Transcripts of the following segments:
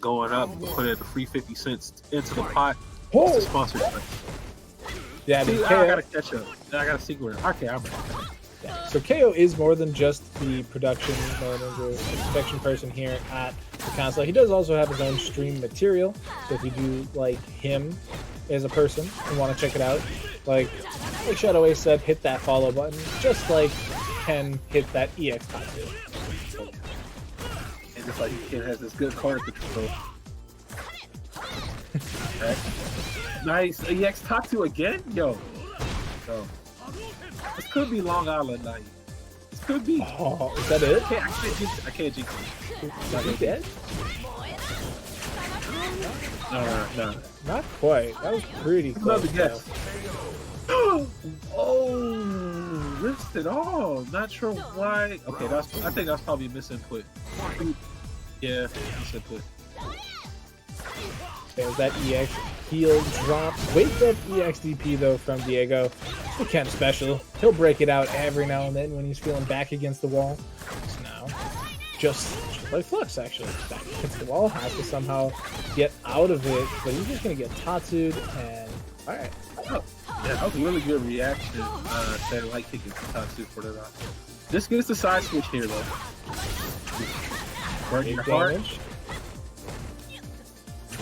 going up, put in the free 50 cents into the pot. Oh! It's a sponsored play. Yeah, See, KO, I gotta catch up. I gotta see where. Okay, I'm ready. yeah. So KO is more than just the production manager, inspection person here at the console. He does also have his own stream material. So if you do like him as a person and want to check it out, like Shadow Ace said, hit that follow button, just like Ken hit that EX button. And just like Ken has this good card control. Okay. Nice. EX Tatsu again? Yo. This could be Long Island night. This could be. Oh, is that it? I can't jinx it. Is he dead? No. Not quite. That was pretty close. Another guess. Oh, risked it all. Not sure why. Okay, I think that's probably misinput. Yeah, misinput. There's that EX heal drop. Wait that EX DP though from Diego. The Ken special. He'll break it out every now and then when he's feeling back against the wall. So now, just like Flux actually, back against the wall, has to somehow get out of it, but he's just gonna get Tatsu'd and alright. Oh, yeah, that was a really good reaction. That light kick is Tatsu for the rock. Just gets the side switch here though. Burn your heart. Damage.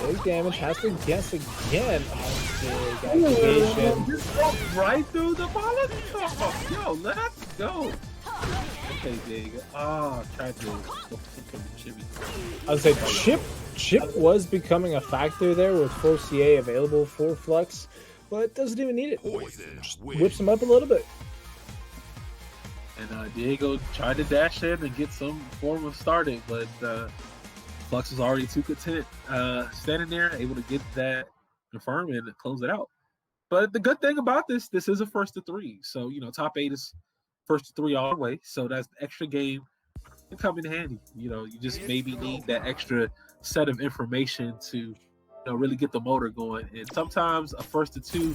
Big damage, has to guess again. Oh, big activation. Just walked right through the Molotov. Yo, let's go. Okay, Diego. Tried to go from the Jimmy. I would say Chip was becoming a factor there with 4 CA available for Flux, but doesn't even need it. Just whips him up a little bit. And Diego tried to dash in and get some form of starting, but Flux was already too content standing there, able to get that confirmed and close it out. But the good thing about this is a first to 3. So, top 8 is first to 3 all the way. So that's the extra game can come in handy. You just maybe need that extra set of information to, really get the motor going. And sometimes a first to 2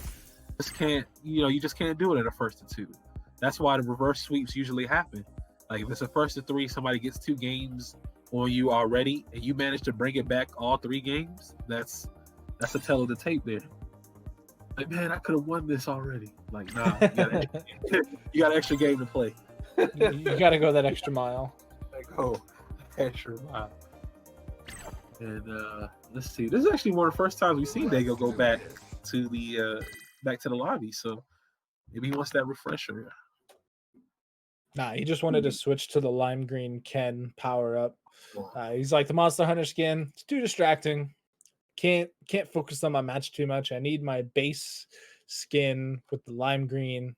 just can't, you just can't do it at a first to 2. That's why the reverse sweeps usually happen. Like if it's a first to 3, somebody gets 2 games on you already, and you manage to bring it back all 3 games. That's a tell of the tape there. Like, man, I could have won this already. Like, nah, you got an extra game to play. You got to go that extra mile. Extra mile. And let's see. This is actually one of the first times we've seen Diego go back to the lobby. So maybe he wants that refresher. Nah, he just wanted to switch to the lime green Ken power up. He's like, the Monster Hunter skin, it's too distracting. Can't focus on my match too much. I need my base skin with the lime green.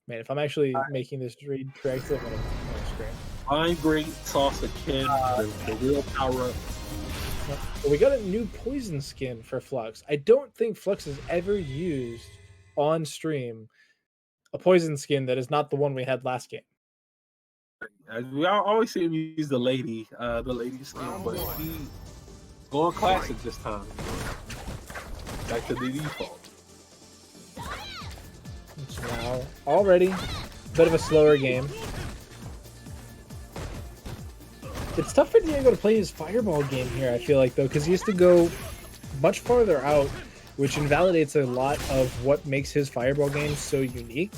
Man, if I'm actually making this read correctly, I'm gonna scream. Lime green salsa Ken, the real power up. Well, we got a new poison skin for Flux. I don't think Flux has ever used on stream a poison skin that is not the one we had last game. We always see him use the lady skin, but he going classic this time. Back to the default. So now already a bit of a slower game. It's tough for Diego to play his fireball game here, I feel like, though, because he has to go much farther out, which invalidates a lot of what makes his fireball game so unique,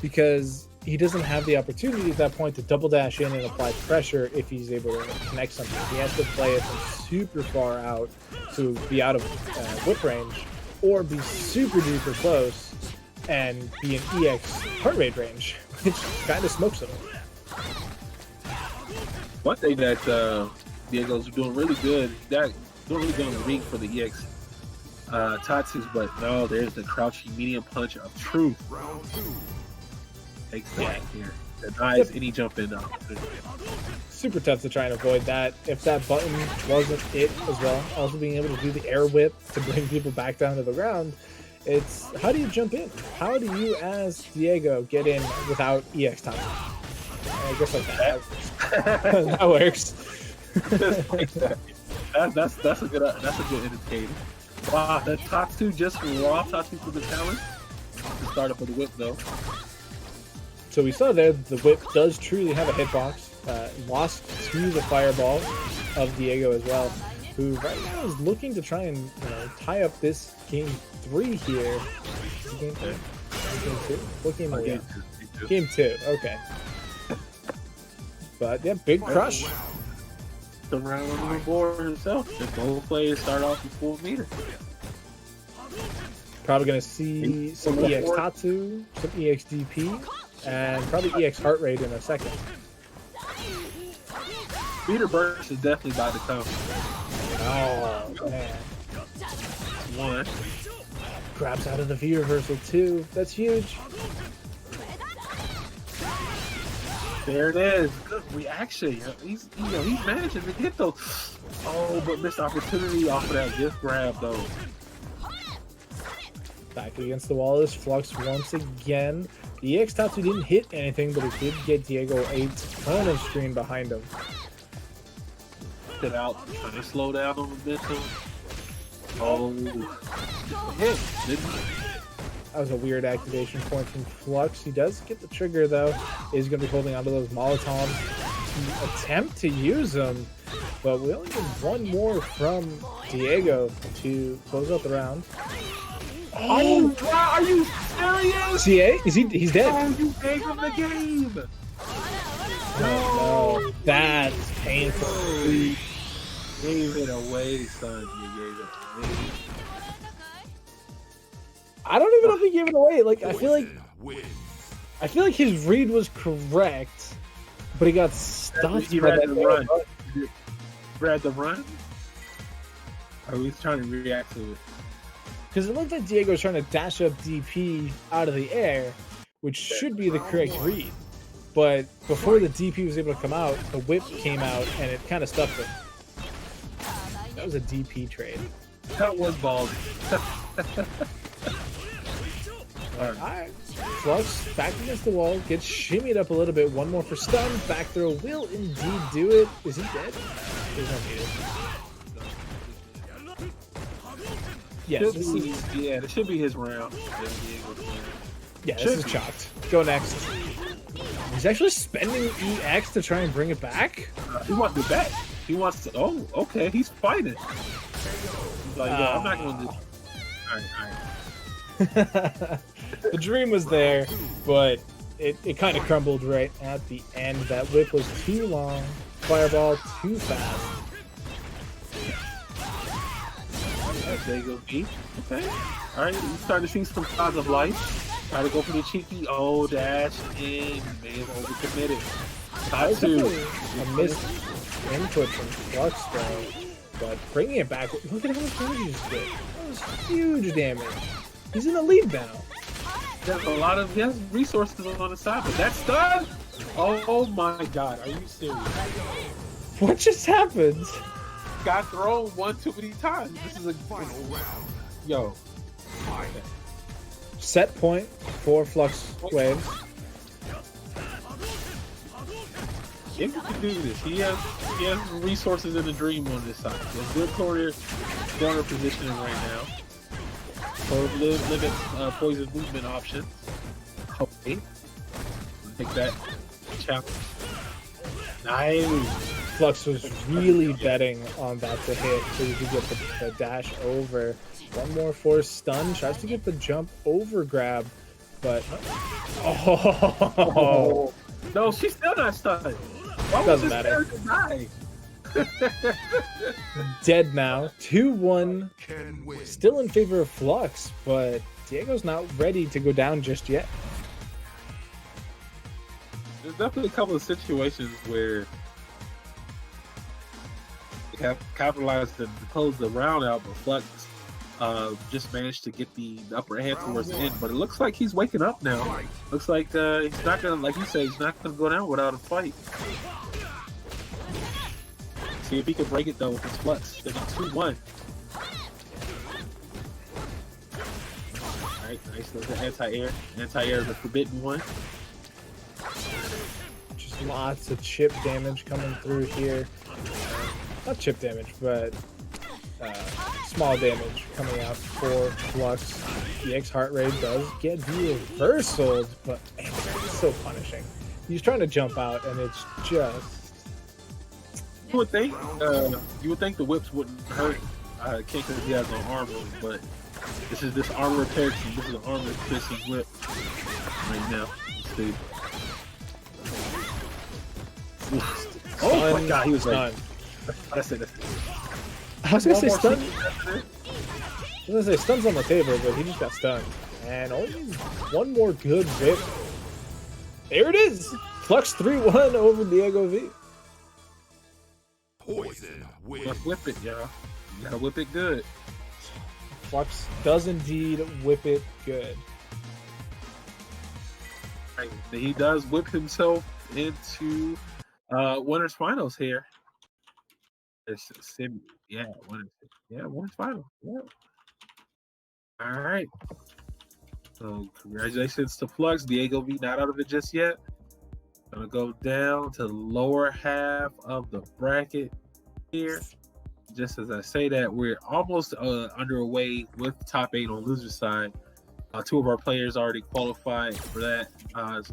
because he doesn't have the opportunity at that point to double dash in and apply pressure if he's able to connect something. He has to play it from super far out to be out of whip range, or be super duper close and be in EX heart rate range, which kind of smokes him. One thing that Diego's doing really good, doing really good on the ring for the EX Tatsus, but no, there's the crouching medium punch of truth. Takes that here. Denies any jump in. Super tough to try and avoid that. If that button wasn't it as well, also being able to do the air whip to bring people back down to the ground, it's how do you jump in? How do you, as Diego, get in without EX time? I guess like that. That works. That's a good indicator. Wow, that Tatsu just raw Tatsu for the challenge. The startup of the whip though. So we saw there the whip does truly have a hitbox. Lost to the fireball of Diego as well. who right now is looking to try and tie up this game 3 here. Is it game 3? Game 2? What game are we on? Game 2, okay. But yeah, big crush. The round on the board himself. Just both players start off with full meter. Probably going to see some EX Tatsu, some EX DP, and probably EX heart rate in a second. Meter burst is definitely about to come. Oh, man. One. Grabs out of the V reversal, too. That's huge. There it is. Good reaction. He's managing to get those. Oh, but missed opportunity off of that gift grab, though. Back against the wall is Flux once again. The EX Tatsu didn't hit anything, but it did get Diego a ton of screen behind him. Get out, trying to slow down on the momentum. Oh, hit. That was a weird activation point from Flux. He does get the trigger, though. He's going to be holding onto those Molotovs to attempt to use them, but we only need one more from Diego to close out the round. Oh, wow, are you serious? CA? He's dead. Oh, you gave him the game. No, that's painful. You gave it away, son. You gave it away. I don't even know if he gave it away. Like, I feel like his read was correct, but he got stuck. He read the run. Read the run? Or he's trying to react to it? Because it looked like Diego was trying to dash up DP out of the air, which should be the correct read. But before the DP was able to come out, the whip came out and it kind of stuffed him. That was a DP trade. That was ballsy. Alright. Flux back against the wall, gets shimmied up a little bit. One more for stun. Back throw will indeed do it. Is he dead? There's no meter. Yes, this should be his round. Yeah, this is chopped. Go next. He's actually spending EX to try and bring it back? He wants it back. He wants to. Oh, okay. He's fighting. He's like, yo, I'm not going to do. Alright. The dream was there, but it kind of crumbled right at the end. That whip was too long. Fireball too fast. DiegoV. Okay. Alright, you starting to see some signs of life. Try to go for the cheeky. Oh, dash in. May have overcommitted. Not two. A missed input from Flux, though. But bringing it back. Look at how much damage he just did. That was huge damage. He's in the lead now. There's a lot of resources on the side, but that's done. Oh my god, are you serious? What just happened? Got thrown one too many times. This is a final round. Yo. Okay. Set point for Fluxwavez. If you can do this, he has resources in the dream on this side. He has good corner positioning right now. So limit poison movement options. Okay. Take that challenge. Nice. Flux was really betting on that to hit so he could get the dash over. One more force stun. Tries to get the jump over grab, but oh no, she's still not stunned. Why doesn't matter. Dead now. 2-1. Still in favor of Flux, but Diego's not ready to go down just yet. There's definitely a couple of situations where they have capitalized to close the round out, but Flux just managed to get the upper hand towards the end. But it looks like he's waking up now. Looks like he's not gonna, like you say, he's not gonna go down without a fight. See if he can break it though with his Flux. Then 2-1. Alright, nice little anti-air. Anti-air is the forbidden one. Just lots of chip damage coming through here. Not chip damage, but small damage coming out for Flux. The X heart rate does get reversaled, but man, it's so punishing. He's trying to jump out, and it's just you would think the whips wouldn't hurt King because he has no armor, but this armor piercing. This is an armor piercing whip right now. Let's see. Oh my god, he was done. That's it. I was gonna say stun. I was gonna say stun's on the table, but he just got stunned. And only one more good whip. There it is. Flux 3-1 over DiegoV. Poison whip. Let's whip it, y'all. You gotta whip it good. Flux does indeed whip it good. Right. He does whip himself into winners finals here. It's winners finals. Yeah. All right. So congratulations to Flux. DiegoV not out of it just yet. Gonna go down to the lower half of the bracket here. Just as I say that, we're almost underway with top 8 on loser side. 2 of our players already qualified for that.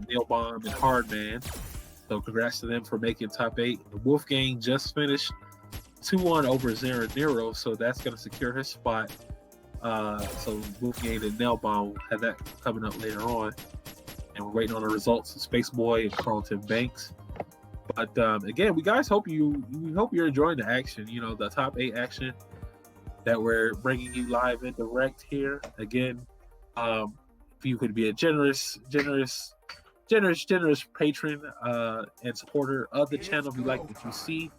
Nail Bomb and Hardman. So congrats to them for making top 8. The Wxlfgang just finished 2-1 over Nero, so that's going to secure his spot. So Wxlfgang and Nail Bomb have that coming up later on. And we're waiting on the results of Spaceboy and Carlton Banks. But again, we hope you're enjoying the action. You know, the top 8 action that we're bringing you live and direct here. Again, if you could be a generous patron and supporter of the channel, if you like what you see.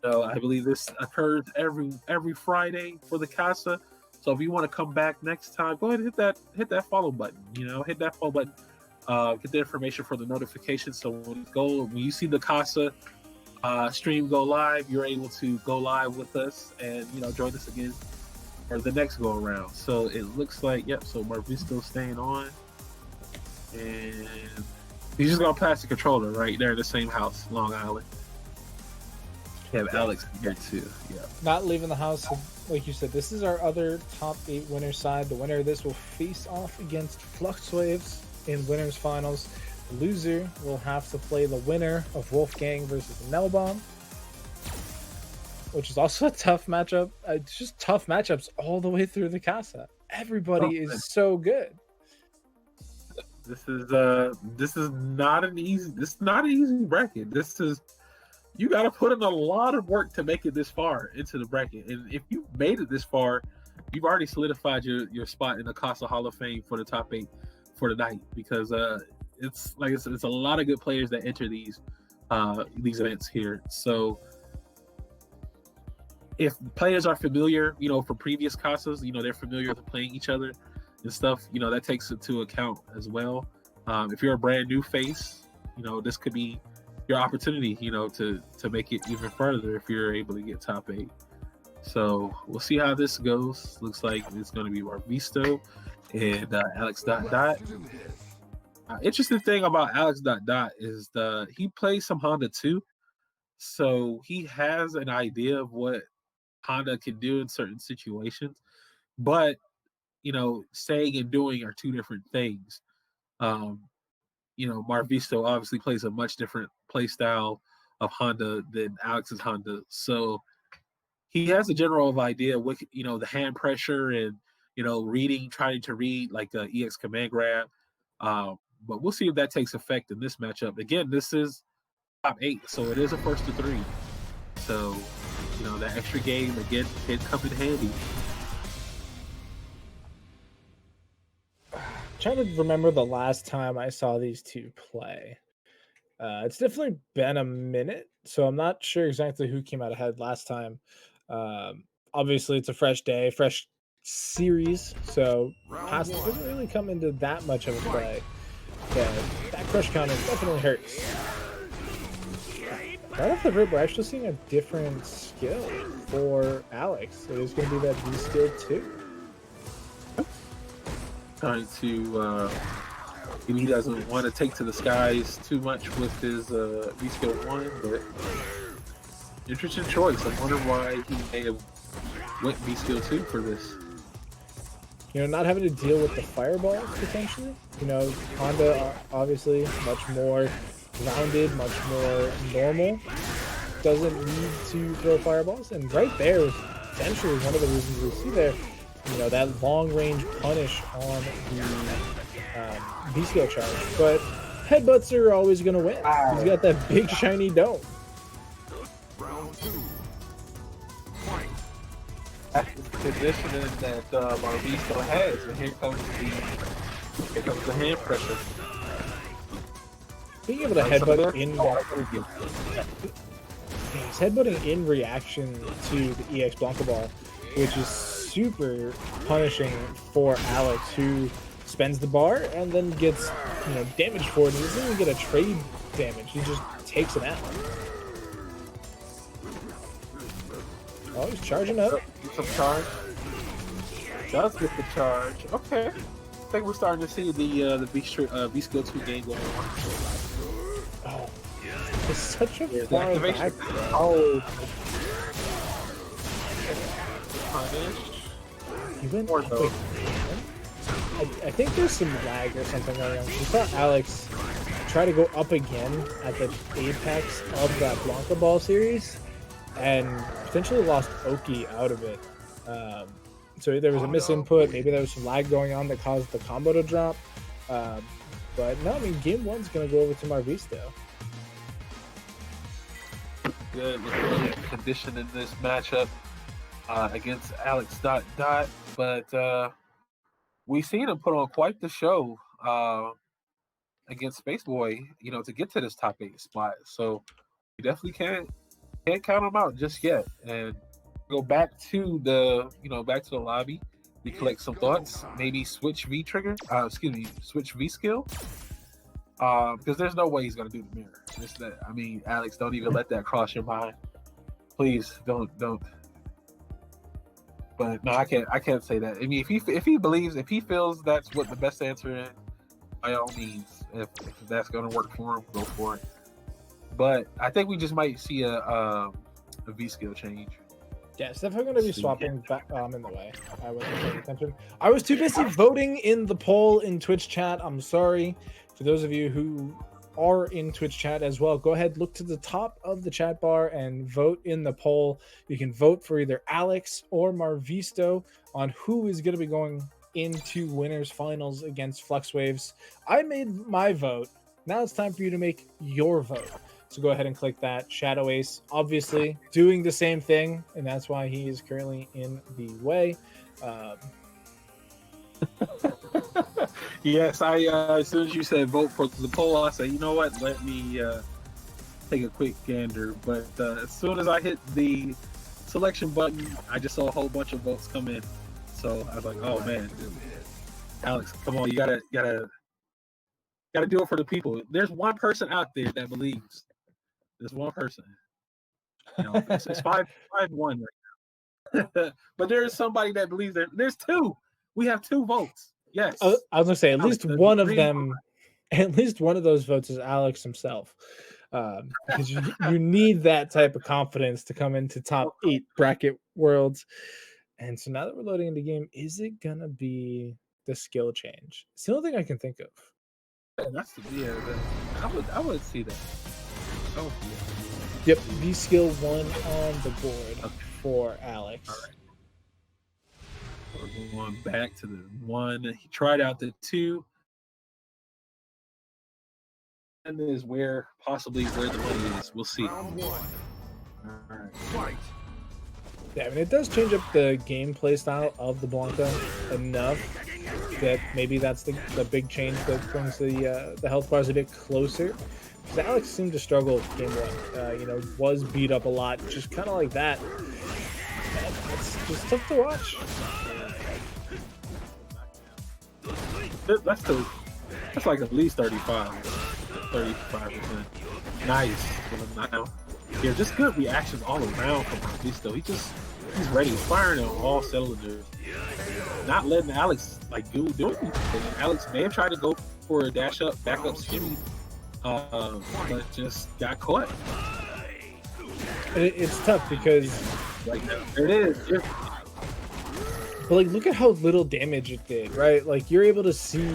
So I believe this occurs every Friday for the Casa. So if you want to come back next time, go ahead and hit that follow button. You know, hit that follow button. Get the information for the notifications. So when you see the Casa stream go live, you're able to go live with us and join us again for the next go around. So it looks like so Marvisto staying on, and he's just gonna pass the controller right there in the same house, Long Island. We have Alex here too. Yeah, not leaving the house. Like you said, this is our other top 8 winner side. The winner of this will face off against Fluxwavez in winners finals. The loser will have to play the winner of Wxlfgang versus Nelbomb, which is also a tough matchup. It's just tough matchups all the way through the Casa. Everybody is so good. This is not an easy bracket. You got to put in a lot of work to make it this far into the bracket. And if you made it this far, you've already solidified your spot in the Casa Hall of Fame for the top 8 for the night, because it's a lot of good players that enter these events here. So if players are familiar, from previous Casas, they're familiar with playing each other and stuff, that takes into account as well. If you're a brand new face, this could be your opportunity, to make it even further if you're able to get top 8. So we'll see how this goes. Looks like it's going to be Marvisto and Alex Dot Dot. Interesting thing about Alex Dot Dot is he plays some Honda too, so he has an idea of what Honda can do in certain situations. But saying and doing are 2 different things. Marvisto obviously plays a much different play style of Honda than Alex's Honda, so he has a general idea what the hand pressure and trying to read like a EX command grab. But we'll see if that takes effect in this matchup. Again, this is top 8, so it is a first to 3. So, that extra game again can come in handy. I'm trying to remember the last time I saw these 2 play. It's definitely been a minute, so I'm not sure exactly who came out ahead last time. Obviously, it's a fresh day, fresh series, so past doesn't really come into that much of a play. That crush counter definitely hurts. Right off the rip, we're actually seeing a different skill for Alex. It is going to be that V skill 2. Trying to he doesn't want to take to the skies too much with his V skill 1, but interesting choice. I wonder why he may have went V skill 2 for this. Not having to deal with the fireball potentially. Honda obviously much more rounded, much more normal doesn't need to throw fireballs, and right there was essentially one of the reasons we see there, you know, that long-range punish on the V-skill charge. But headbutts are always going to win. He's got that big shiny dome. That's the positioning that Marvisto has, and here comes the hand pressure. Being able to headbutt in, he's headbutting in reaction to the EX Blanka ball, which is super punishing for Alex, who spends the bar and then gets, you know, damage for it. He doesn't even get a trade damage. He just takes it out. Oh, he's charging up. Get some charge. Does get the charge. Okay. I think we're starting to see the V skill 2 game going on. Oh, it's such a far back. Oh. Punish. He went Or up no. I think there's some lag or something going on. We saw Alex try to go up again at the apex of that Blanka ball series, and potentially lost Oki out of it. So there was a misinput. Maybe there was some lag going on that caused the combo to drop. But no, I mean, game one's going to go over to Marvisto. Good condition in this matchup against Alex Dot Dot, but we've seen him put on quite the show against Spaceboy, you know, to get to this top 8 spot. So we definitely can't count him out just yet. And go back to the lobby. We collect some thoughts. Maybe switch V trigger. Switch V skill. Because there's no way he's gonna do the mirror. I mean, Alex, don't even let that cross your mind. Please don't. But no, I can't say that. I mean, if he feels that's what the best answer is, by all means, if that's gonna work for him, go for it. But I think we just might see a V skill change. Yeah, it's definitely going to be swapping back in the way. I wasn't paying attention. I was too busy voting in the poll in Twitch chat. I'm sorry. For those of you who are in Twitch chat as well, go ahead, look to the top of the chat bar and vote in the poll. You can vote for either Alex or Marvisto on who is going to be going into winners finals against Fluxwavez. I made my vote. Now it's time for you to make your vote. So go ahead and click that. Shadow Ace, obviously, doing the same thing, and that's why he is currently in the way. Yes, as soon as you said vote for the poll, I said, you know what? Let me take a quick gander. But as soon as I hit the selection button, I just saw a whole bunch of votes come in. So I was like, oh man, Alex, come on, you gotta do it for the people. There's one person out there that believes. There's one person. You know, it's 5-1 right now. But there is somebody that believes there. There's 2. We have 2 votes. Yes. I was gonna say at least one of them. At least one of those votes is Alex himself, because you need that type of confidence to come into top 8 bracket worlds. And so now that we're loading into game, is it gonna be the skill change? It's the only thing I can think of. I would see that. Oh, yeah. Yep, V skill 1 on the board for Alex. All right. We're going back to the 1. He tried out the 2. And is possibly where the money is. We'll see. All right. Yeah, I mean, it does change up the gameplay style of the Blanka enough that maybe that's the big change that brings the health bars a bit closer. Because Alex seemed to struggle with game 1. Was beat up a lot, just kind of like that. It's just tough to watch. That's like at least 35%. Nice. Yeah, just good reactions all around from Marvisto. He's ready. He's firing on all cylinders. Not letting Alex do anything. Alex may have tried to go for a dash up, back up shimmy, but just got caught. It's tough because there it is. But like, look at how little damage it did, right? Like, you're able to see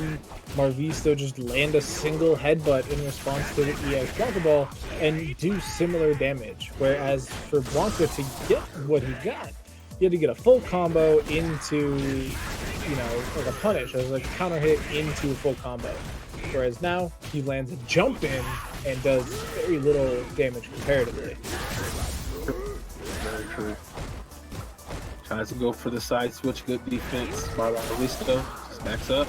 Marvisto just land a single headbutt in response to the EX Blanka Ball and do similar damage. Whereas for Blanka to get what he got, you had to get a full combo into, you know, like a punish, as like a counter hit into a full combo. Whereas now he lands a jump in and does very little damage comparatively. Very true. Tries to go for the side switch, good defense by Marvisto. Just backs up.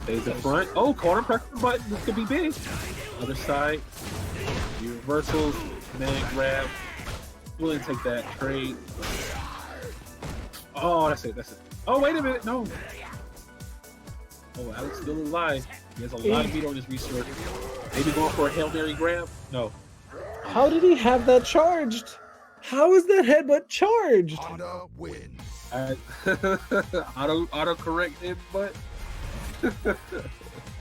Stays in front. Oh, corner pressure button. This could be big. Other side. Reversals. Man grab. Willing to take that trade. Oh, that's it. That's it. Oh, wait a minute. No. Oh, Alex still alive. He has a lot of meat on his resource. Maybe going for a Hail Mary grab? No. How did he have that charged? How is that headbutt charged? Honda win. Auto correct headbutt.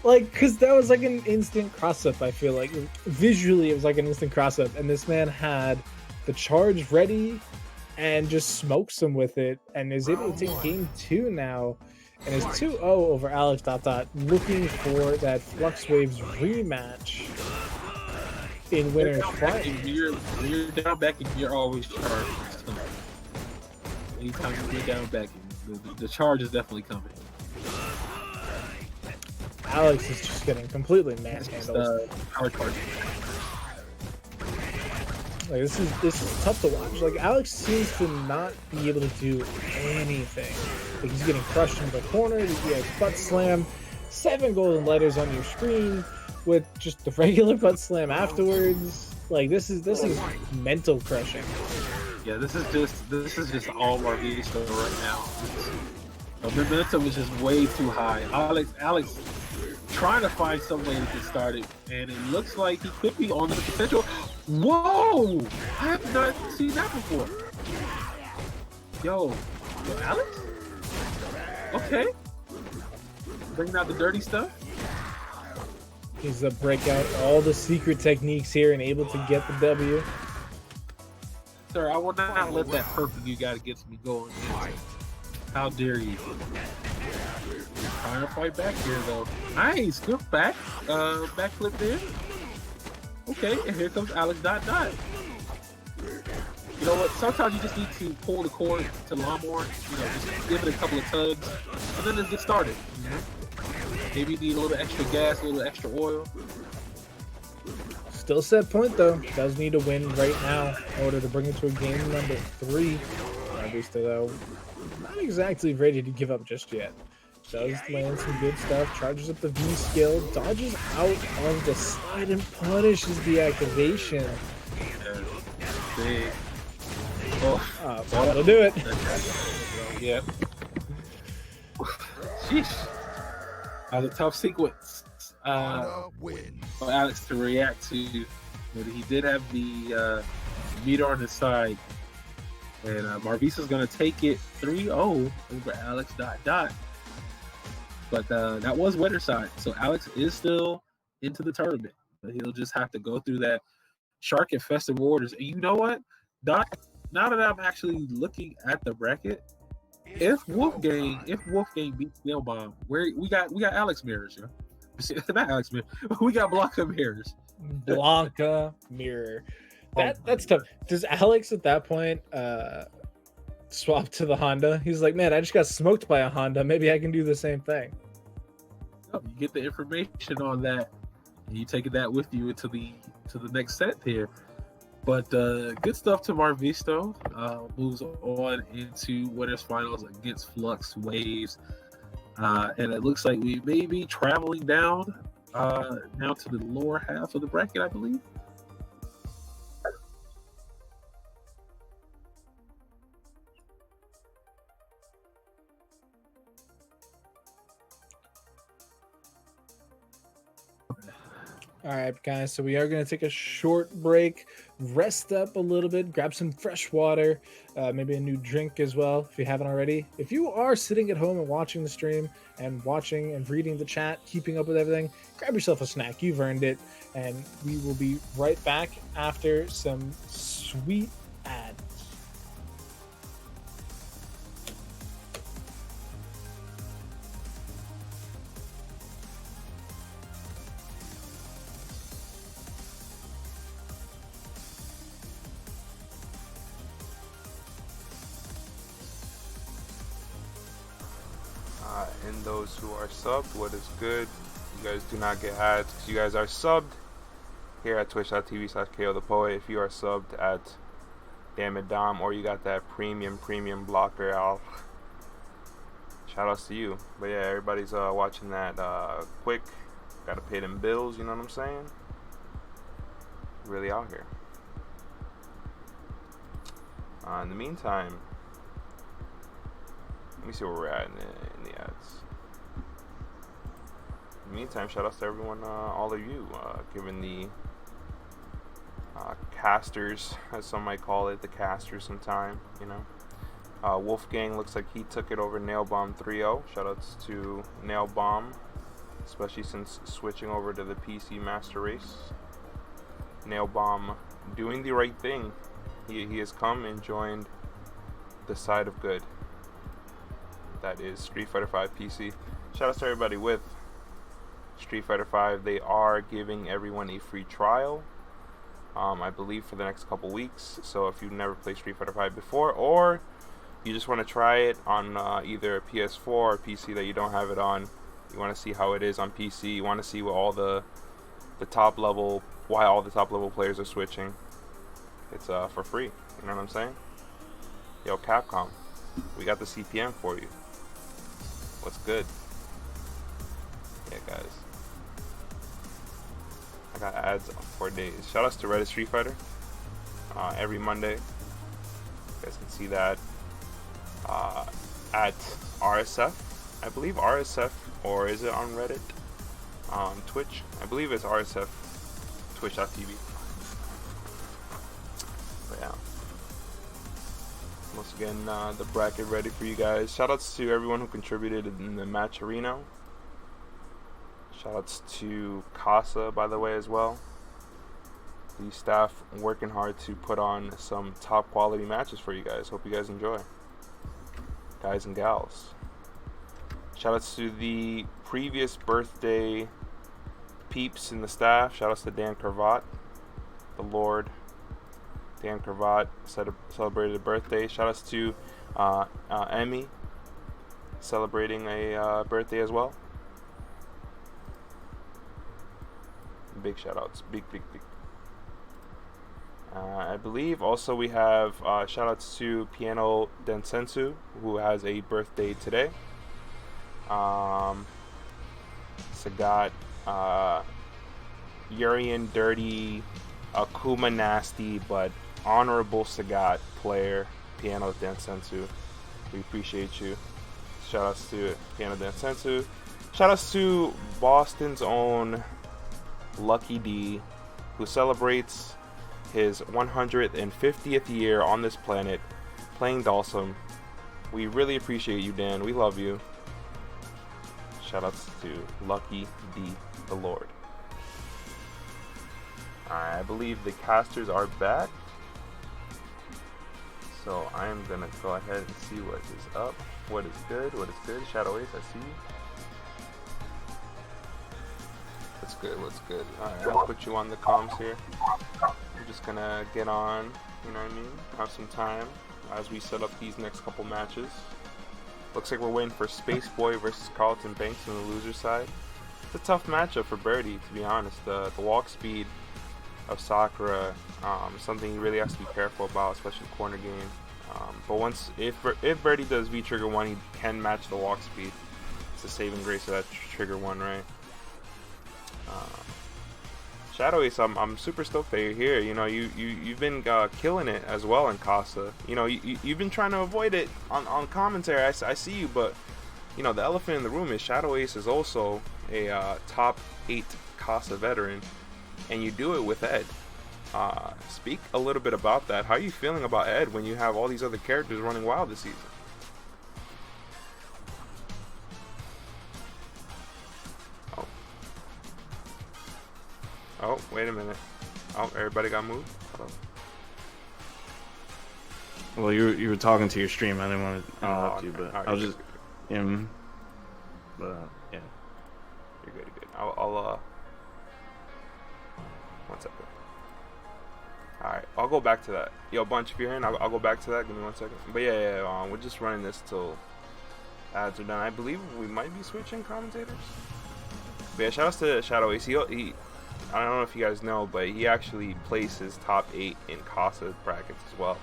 Like, because that was like an instant cross-up, I feel like. Visually, it was like an instant cross-up. And this man had the charge ready and just smokes him with it and is able to take game 2 now. And is 2-0 over Alex ... looking for that Fluxwavez rematch in winner's fight. When you're down backing, you're always charged. Anytime you're down backing, the charge is definitely coming. Alex is just getting completely manhandled. Hard part. Like, this is tough to watch. Like, Alex seems to not be able to do anything. Like, he's getting crushed in the corner. He has butt slam. 7 golden letters on your screen with just the regular butt slam afterwards. Like, this is mental crushing. Yeah, this is just all Marvisto right now. The momentum is just way too high. Alex trying to find some way to get started, and it looks like he could be on the potential. Whoa! I have not seen that before. Yo, Alex? Okay. Bringing out the dirty stuff. He's to break out all the secret techniques here and able to get the W. Sir, I will not let that perfect you got against me go. How dare you? Trying to fight back here though. Nice, good back. Backflip there. Okay, and here comes Alex ... You know what? Sometimes you just need to pull the cord to lawnmower. You know, just give it a couple of tugs, and then just get started. Maybe you need a little extra gas, a little extra oil. Still set point though. Does need to win right now in order to bring it to a game number 3. Marvisto though, not exactly ready to give up just yet. Does land some good stuff, charges up the V skill, dodges out of the slide and punishes the activation. Big. Oh, that'll do it. Yeah. Sheesh. That was a tough sequence for Alex to react to. But he did have the meter on his side. And Marvisto's going to take it 3-0 over Alex ... But that was winner side. So Alex is still into the tournament. But he'll just have to go through that shark infested waters. And you know what, Doc? Now that I'm actually looking at the bracket, if Wxlfgang beats Nailbomb, we got Alex mirrors, yeah. Not Alex mirror. We got Blanka mirrors. Blanka mirror. That's tough. Does Alex at that point swap to the Honda? He's like, man, I just got smoked by a Honda. Maybe I can do the same thing. You get the information on that, and you take that with you to the next set here. But good stuff to Marvisto. Moves on into winners finals against Fluxwavez, and it looks like we may be traveling down now to the lower half of the bracket, I believe. All right, guys, so we are going to take a short break, rest up a little bit, grab some fresh water, maybe a new drink as well if you haven't already. If you are sitting at home and watching the stream and watching and reading the chat, keeping up with everything, grab yourself a snack. You've earned it. And we will be right back after some sweet ads. And those who are subbed, what is good? You guys do not get ads because you guys are subbed here at twitch.tv/KO the Poet. If you are subbed at Damn It Dom, or you got that premium blocker, shout outs to you. But yeah, everybody's watching that quick. Gotta pay them bills, you know what I'm saying? Really out here. In the meantime, let me see where we're at in the ads. In the meantime, shout outs to everyone, all of you, giving the casters, as some might call it, the casters some time, you know. Wxlfgang looks like he took it over Nailbomb 3-0. Shoutouts to Nailbomb, especially since switching over to the PC Master Race. Nailbomb doing the right thing. He has come and joined the side of good. That is Street Fighter V PC. Shoutouts to everybody with Street Fighter V. They are giving everyone a free trial, I believe, for the next couple weeks. So if you've never played Street Fighter V before, or you just want to try it on either a PS4 or PC that you don't have it on, you want to see how it is on PC, you want to see what all the top level, why all the top level players are switching, it's for free. You know what I'm saying? Yo, Capcom, we got the CPM for you. What's good? Yeah, guys, I got ads for days. Shout outs to Reddit Street Fighter. Every Monday, you guys can see that at RSF, I believe RSF, or is it on Reddit? Twitch, I believe it's RSF, twitch.tv. But yeah, once again, the bracket ready for you guys. Shoutouts to everyone who contributed in the match arena. Shoutouts to Casa, by the way, as well. The staff working hard to put on some top quality matches for you guys. Hope you guys enjoy, guys and gals. Shoutouts to the previous birthday peeps in the staff. Shoutouts to Dan Cravat, the Lord. Dan Cravat celebrated a birthday. Shoutouts to Emmy, celebrating a birthday as well. Big shoutouts, big. I believe also we have shoutouts to Piano Densensu, who has a birthday today. Sagat, Urian Dirty, Akuma Nasty, but honorable Sagat player, Piano Densensu. We appreciate you. Shoutouts to Piano Densensu. Shoutouts to Boston's own Lucky D, who celebrates his 150th year on this planet playing Dalsum. We really appreciate you, Dan. We love you. Shoutouts to Lucky D, the Lord. I believe the casters are back, so I am gonna go ahead and see what is up, what is good. Shadow Ace, I see you. What's good? Alright, I'll put you on the comms here. I'm just gonna get on, you know what I mean? Have some time as we set up these next couple matches. Looks like we're waiting for Spaceboy versus Carlton Banks on the loser side. It's a tough matchup for Birdie, to be honest. The walk speed of Sakura is something he really has to be careful about, especially corner game. But if Birdie does V-Trigger 1, he can match the walk speed. It's a saving grace of that Trigger 1, right? Shadow Ace, I'm super stoked that you're here. You know, you've been killing it as well in Casa. You know, you've been trying to avoid it on commentary. I see you, but you know, the elephant in the room is Shadow Ace is also a top 8 Casa veteran, and you do it with Ed. Speak a little bit about that. How are you feeling about Ed when you have all these other characters running wild this season? Oh, wait a minute. Oh, everybody got moved? Hello. Well, you were talking to your stream. I didn't want to interrupt you, but right, I'll just... but, yeah. You're good. I'll one second. Alright, I'll go back to that. Yo, Bunch, if you're in, I'll go back to that. Give me 1 second. But yeah, we're just running this till ads are done. I believe we might be switching commentators. But yeah, shout outs to Shadow Ace. He, I don't know if you guys know, but he actually places top 8 in Casa brackets as well.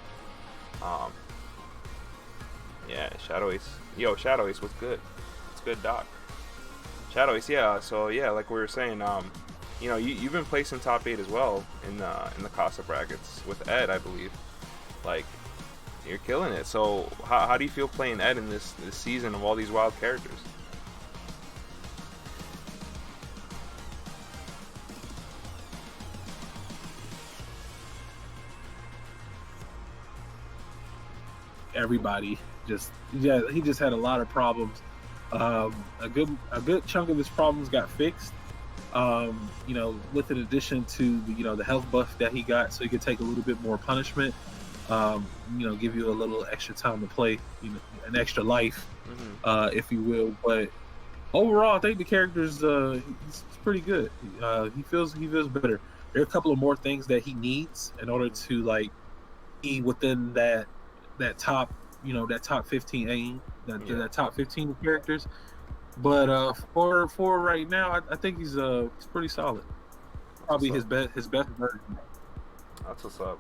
Yeah, Shadow Ace. Yo, Shadow Ace, what's good? What's good, Doc? Shadow Ace, yeah. So yeah, like we were saying, you know, you've been placing top 8 as well in the Casa brackets with Ed, I believe. Like, you're killing it. So how do you feel playing Ed in this season of all these wild characters? Everybody he just had a lot of problems. A good chunk of his problems got fixed. You know, with an addition to the health buff that he got, so he could take a little bit more punishment. You know, give you a little extra time to play, an extra life, if you will. But overall, I think the character's he's pretty good. He feels better. There are a couple of more things that he needs in order to like be within that top, that top 15 aim, that top 15 characters. But for right now, I think he's pretty solid. Probably his best version. That's what's up.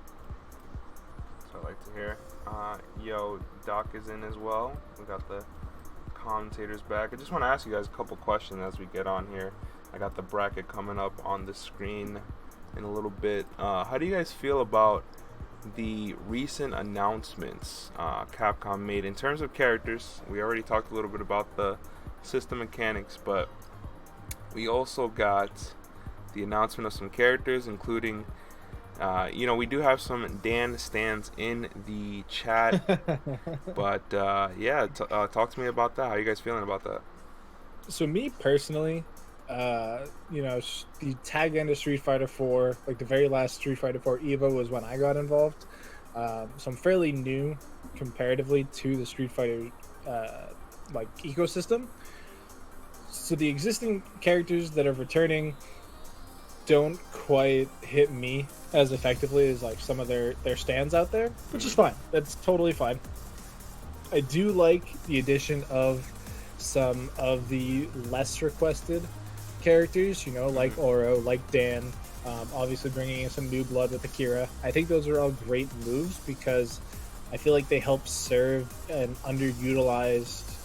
That's what I like to hear. Yo, Doc is in as well. We got the commentators back. I just want to ask you guys a couple questions as we get on here. I got the bracket coming up on the screen in a little bit. How do you guys feel about the recent announcements Capcom made in terms of characters? We already talked a little bit about the system mechanics, but we also got the announcement of some characters, including we do have some Dan stands in the chat. But yeah, talk to me about that. How are you guys feeling about that? So me personally, the tag end of Street Fighter 4, like the very last Street Fighter 4 EVO was when I got involved. So I'm fairly new comparatively to the Street Fighter ecosystem. So the existing characters that are returning don't quite hit me as effectively as like some of their stands out there, which is fine. That's totally fine. I do like the addition of some of the less requested characters, like Oro, like Dan, obviously bringing in some new blood with Akira. I think those are all great moves because I feel like they help serve an underutilized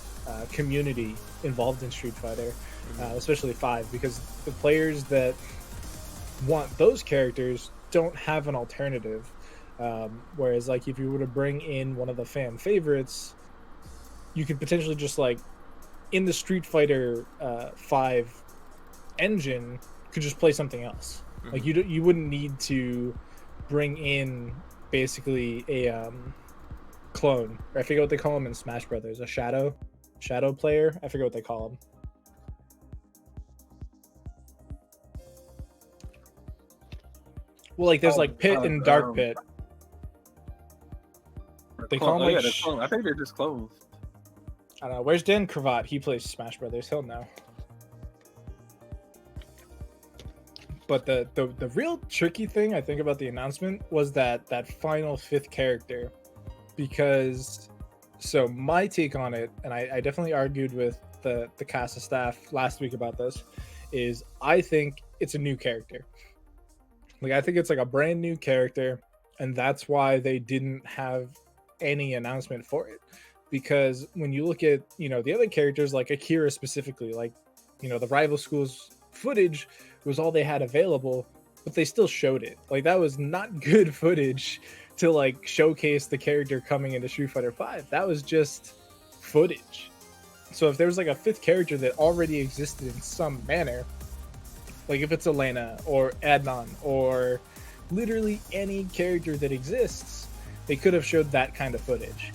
community involved in Street Fighter, especially 5, because the players that want those characters don't have an alternative. Whereas like if you were to bring in one of the fan favorites, you could potentially just like in the Street Fighter 5 engine could just play something else. Like you wouldn't need to bring in basically a clone, or I forget what they call them in Smash Brothers, a shadow player. I forget what they call them. Well, like there's like Pit and Dark Pit. They call them like I think they're just clones. I don't know. Where's Dan Cravat? He plays Smash Brothers. He'll know. But the real tricky thing I think about the announcement was that final 5th character, because so my take on it, and I definitely argued with the Casa staff last week about this, is I think it's a new character. Like I think it's like a brand new character, and that's why they didn't have any announcement for it. Because when you look at the other characters like Akira specifically, like the rival schools footage was all they had available, but they still showed it. Like that was not good footage to like showcase the character coming into Street Fighter 5. That was just footage. So if there was like a 5th character that already existed in some manner, like if it's Elena or Adnan or literally any character that exists, they could have showed that kind of footage.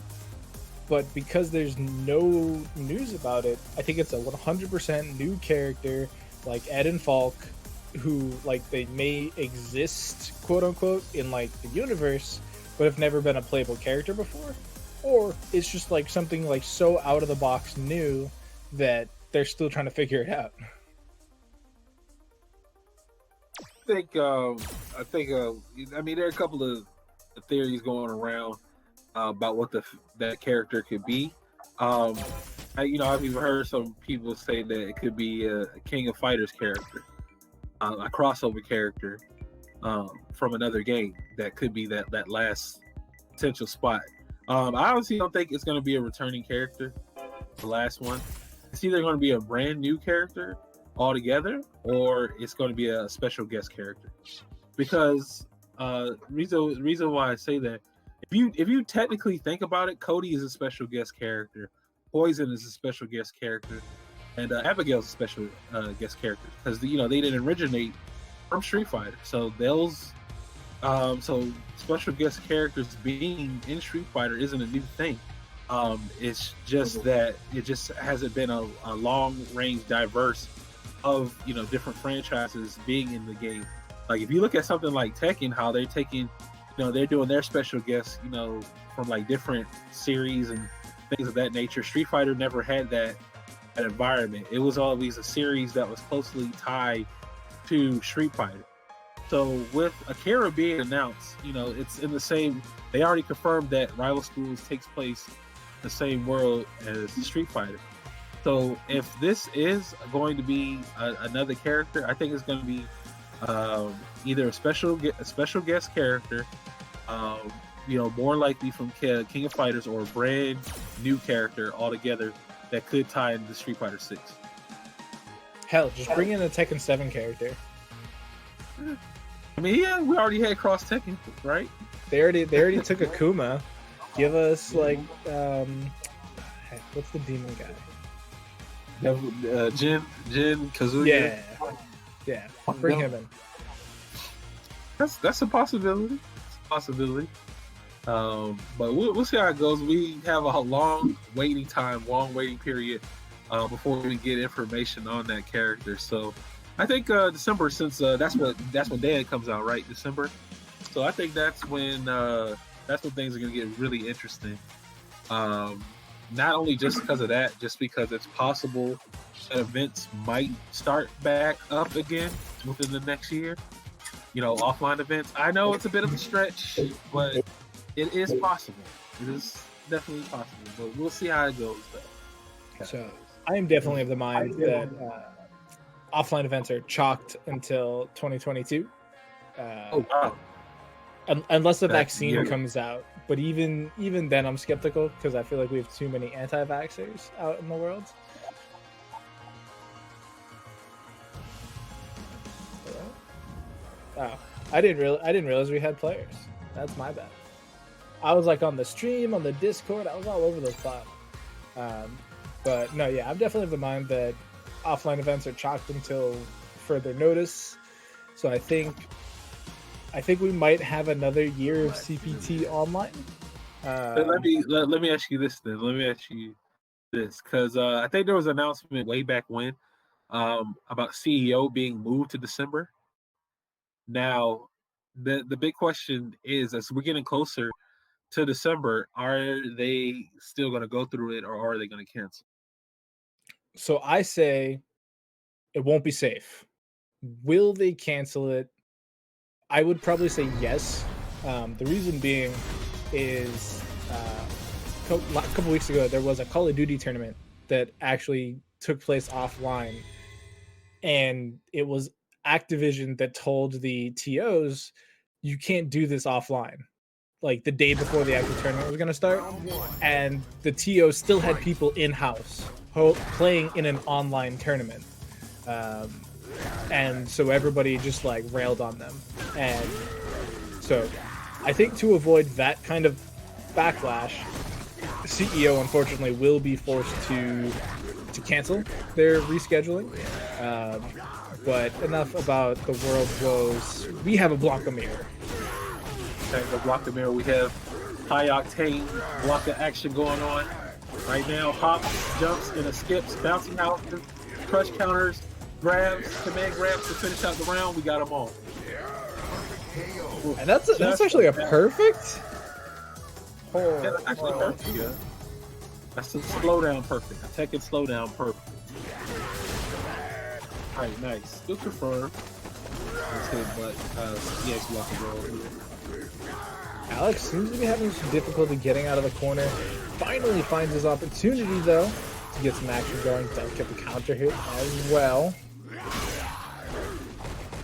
But because there's no news about it, I think it's a 100% new character like Ed and Falk, who like they may exist quote unquote in like the universe, but have never been a playable character before, or it's just like something like so out of the box new that they're still trying to figure it out. I mean, there are a couple of theories going around about what that character could be. I've even heard some people say that it could be a King of Fighters character, a crossover character from another game that could be that last potential spot. I honestly don't think it's going to be a returning character, the last one. It's either going to be a brand new character altogether, or it's going to be a special guest character. Because reason why I say that, if you technically think about it, Cody is a special guest character, Poison is a special guest character, and Abigail's a special guest character because they didn't originate from Street Fighter. So so special guest characters being in Street Fighter isn't a new thing. It's just that it just hasn't been a long range diverse of different franchises being in the game. Like if you look at something like Tekken, how they're taking, they're doing their special guests, from like different series and things of that nature. Street Fighter never had that environment. It was always a series that was closely tied to Street Fighter. So with Akira being announced, it's in the same. They already confirmed that Rival Schools takes place in the same world as Street Fighter. So if this is going to be another character, I think it's going to be either a special guest character, more likely from King of Fighters, or a brand new character altogether that could tie into Street Fighter 6. Hell, just bring in a Tekken 7 character. I mean, yeah, we already had Cross Tekken, right? They already took Akuma. Give us like what's the demon guy? Jin Kazuya. Yeah. Bring him in. That's a possibility. But we'll see how it goes. We have a long waiting period before we get information on that character. So I think December, since that's when Dan comes out, right? December. So I think that's when things are gonna get really interesting. Not only just because of that, just because it's possible that events might start back up again within the next year. Offline events. I know it's a bit of a stretch, but it is possible. It is definitely possible. But we'll see how it goes, though. So I am definitely of the mind that offline events are chalked until 2022. Oh wow! Unless the vaccine comes out. But even then, I'm skeptical because I feel like we have too many anti-vaxxers out in the world. Oh, I didn't realize we had players. That's my bad. I was like on the stream, on the Discord. I was all over those spots. But no, yeah, I'm definitely of the mind that offline events are chalked until further notice. So I think we might have another year of CPT online. Let me ask you this then. Let me ask you this, because I think there was an announcement way back when about CEO being moved to December. Now, the big question is, as we're getting closer to December, are they still going to go through it, or are they going to cancel? So I say it won't be safe. Will they cancel it? I would probably say yes. The reason being is a couple weeks ago, there was a Call of Duty tournament that actually took place offline. And it was Activision that told the TOs, you can't do this offline. Like the day before the actual tournament was going to start. And the TOs still had people in-house playing in an online tournament. And so everybody just like railed on them. And so I think to avoid that kind of backlash, CEO unfortunately will be forced to cancel their rescheduling. But enough about the world woes. We have a Blanka mirror. Okay, the Blanka mirror. We have high octane Blanka action going on right now. Hops, jumps, and skips, bouncing houses, crush counters, grabs, command grabs to finish out the round. We got them all. And that's actually a perfect. Yeah, that's actually perfect. Yeah. That's a slowdown perfect. A Tekken slowdown perfect. All right, nice. Good confirm. Let's hit, but yes, rock and roll. Alex seems to be having some difficulty getting out of the corner. Finally finds his opportunity though get some action going. Don't get the counter hit as well.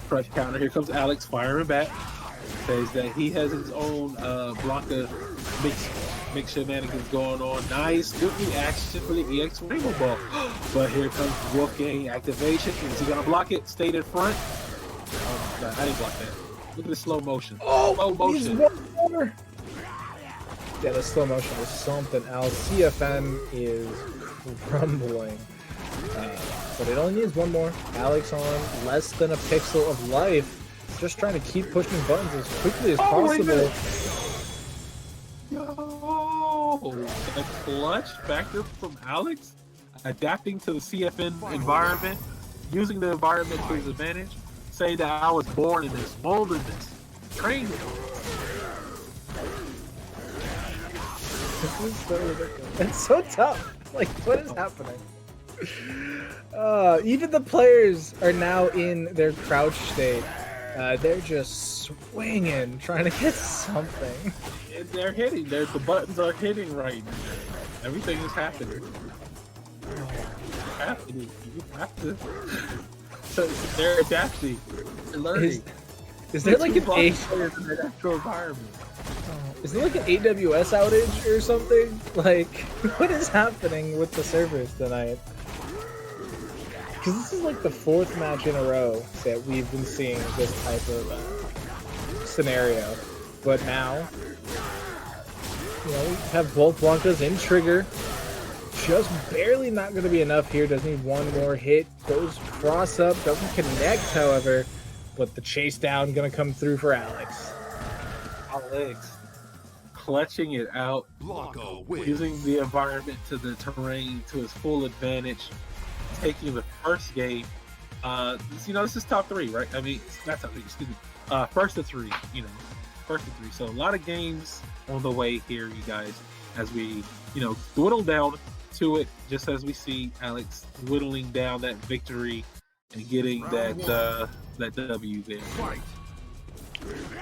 Crush counter. Here comes Alex firing back. Says that he has his own Blanka mix shenanigans going on. Nice, good reaction for the EX Rainbow Ball. But here comes Wxlfgang activation. Is he gonna block it? Stayed in front. Oh my god, I didn't block that. Look at the slow motion. Oh, slow motion. One more. Yeah, the slow motion is something else. CFN is crumbling. But it only needs one more. Alex on less than a pixel of life. Just trying to keep pushing buttons as quickly as possible. Yo, the clutch factor from Alex, adapting to the CFN environment, using the environment to his advantage, saying that I was born in this, molded this, trained it. This is so ridiculous. It's so tough. Like, what is happening? Even the players are now in their crouch state. They're just swinging, trying to get something. They're hitting. The buttons are hitting right now. Everything is happening. You have to. So they're adapting. They're learning. Is there like an natural environment? Is there like an AWS outage or something? Like, what is happening with the servers tonight? Because this is like the 4th match in a row that we've been seeing this type of scenario. But now, you know, we have both Blankas in trigger. Just barely not going to be enough here. Does need one more hit. Goes cross up. Doesn't connect, however. But the chase down going to come through for Alex. Alex clutching it out, using the environment to the terrain to his full advantage, taking the first game. You know, this is top 3, right? I mean, it's not top 3, excuse me. First of 3, you know, first of 3. So a lot of games on the way here, you guys, as we, you know, whittle down to it, just as we see Alex whittling down that victory and getting that W there.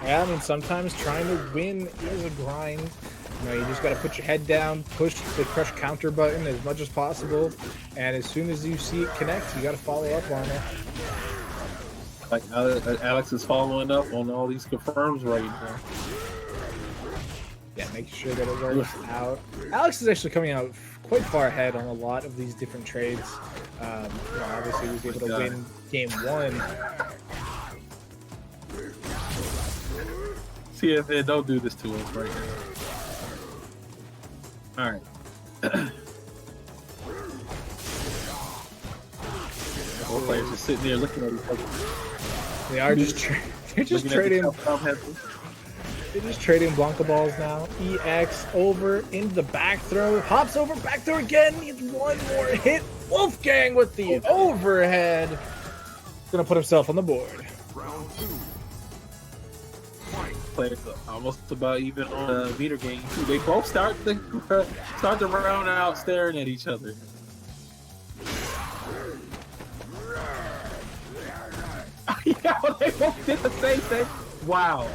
Yeah, I mean, sometimes trying to win is a grind. You know, you just got to put your head down, push the crush counter button as much as possible, and as soon as you see it connect, you got to follow up on it. Like Alex is following up on all these confirms right now. Yeah, making sure that it works out. Alex is actually coming out quite far ahead on a lot of these different trades. You know, obviously, he was able to win game 1. CFN, don't do this to us right now. Alright. Both players are sitting there looking at each other. They are just they're just trading. They're just trading Blanka balls now. EX over into the back throw. Hops over, back throw again. Needs one more hit. Wxlfgang with the overhead. Gonna put himself on the board. Players almost about even on a meter game too. They both start the round out staring at each other. Yeah, they both did the same thing. Wow.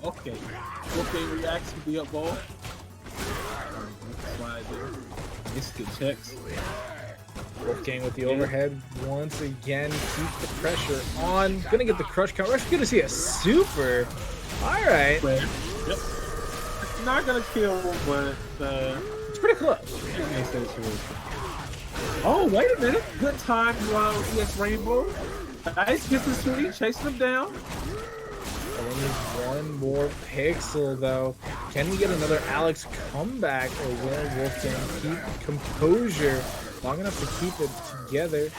Okay. Wxlfgang reacts with the up ball. Slide there. Missed the checks. Wxlfgang with the overhead once again. Keep the pressure on. Gonna get the crush count. We're actually gonna see a super. All right. Yep. Not gonna kill, but it's pretty close. Oh, wait a minute. Good time, EX Rainbow. Nice, gets the sweep, chasing him down. Only needs one more pixel, though. Can we get another Alex comeback, or will Wxlfgang keep composure long enough to keep it together?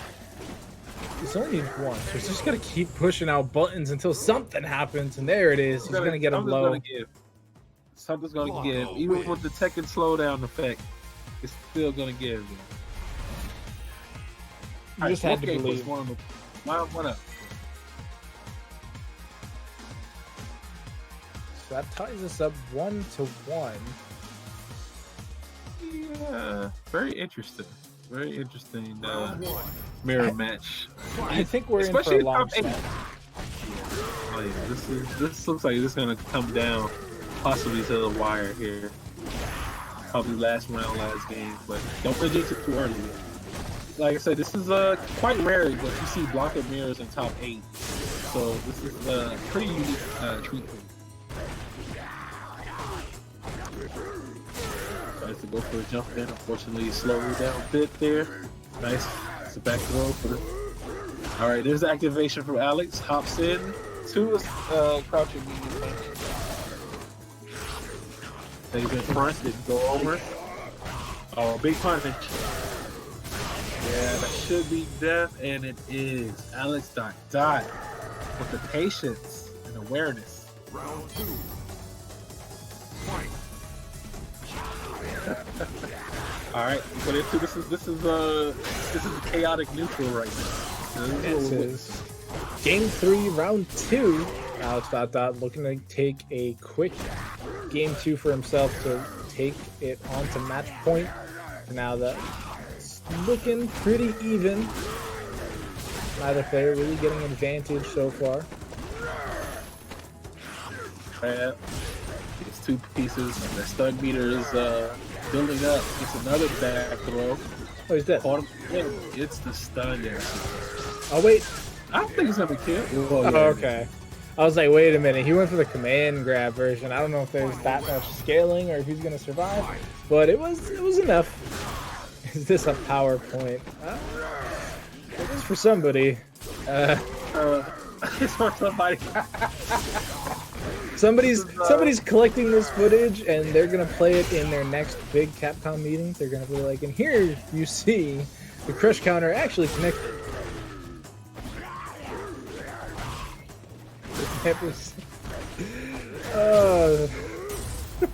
It's only needs one, so he's just gonna keep pushing out buttons until something happens, and there it is. He's gonna get him low. Something's gonna give. Even with the Tekken slowdown effect, it's still gonna give. You just had to believe. One up. So that ties us up 1-1. Yeah, very interesting. Very interesting mirror match. I think we're in for a long set. Oh yeah, this looks like this is gonna come down possibly to the wire here. probably last round, last game, but don't predict it too early. Like I said, this is quite rare that you see Blanka mirrors in top 8. So this is a pretty unique treatment. Tries to go for a jump in. Unfortunately, he slowed down a bit there. Nice. It's a back throw for the. All right, there's the activation from Alex. Hops in. 2 is crouching medium punch. Stays in front. Didn't go over. Oh, big punish. Yeah, that should be death, and it is. Alex dot with the patience and awareness. Round 2. Fight. All right, but this is chaotic neutral right now. This is game 3, round 2. Alex looking to take a quick game 2 for himself to take it on to match point. Now that's looking pretty even. Neither player really getting an advantage so far. It's 2 pieces. The stun meter is building up. It's another back throw. Oh, he's dead. It's the stun there. Oh, wait. I don't think it's gonna kill. Oh, okay. I was like, wait a minute. He went for the command grab version. I don't know if there's that much scaling or if he's gonna survive, but it was enough. Is this a PowerPoint? It is for somebody. It's for somebody. Somebody's collecting this footage and they're gonna play it in their next big Capcom meeting. They're gonna be like, and here you see the crush counter actually connected.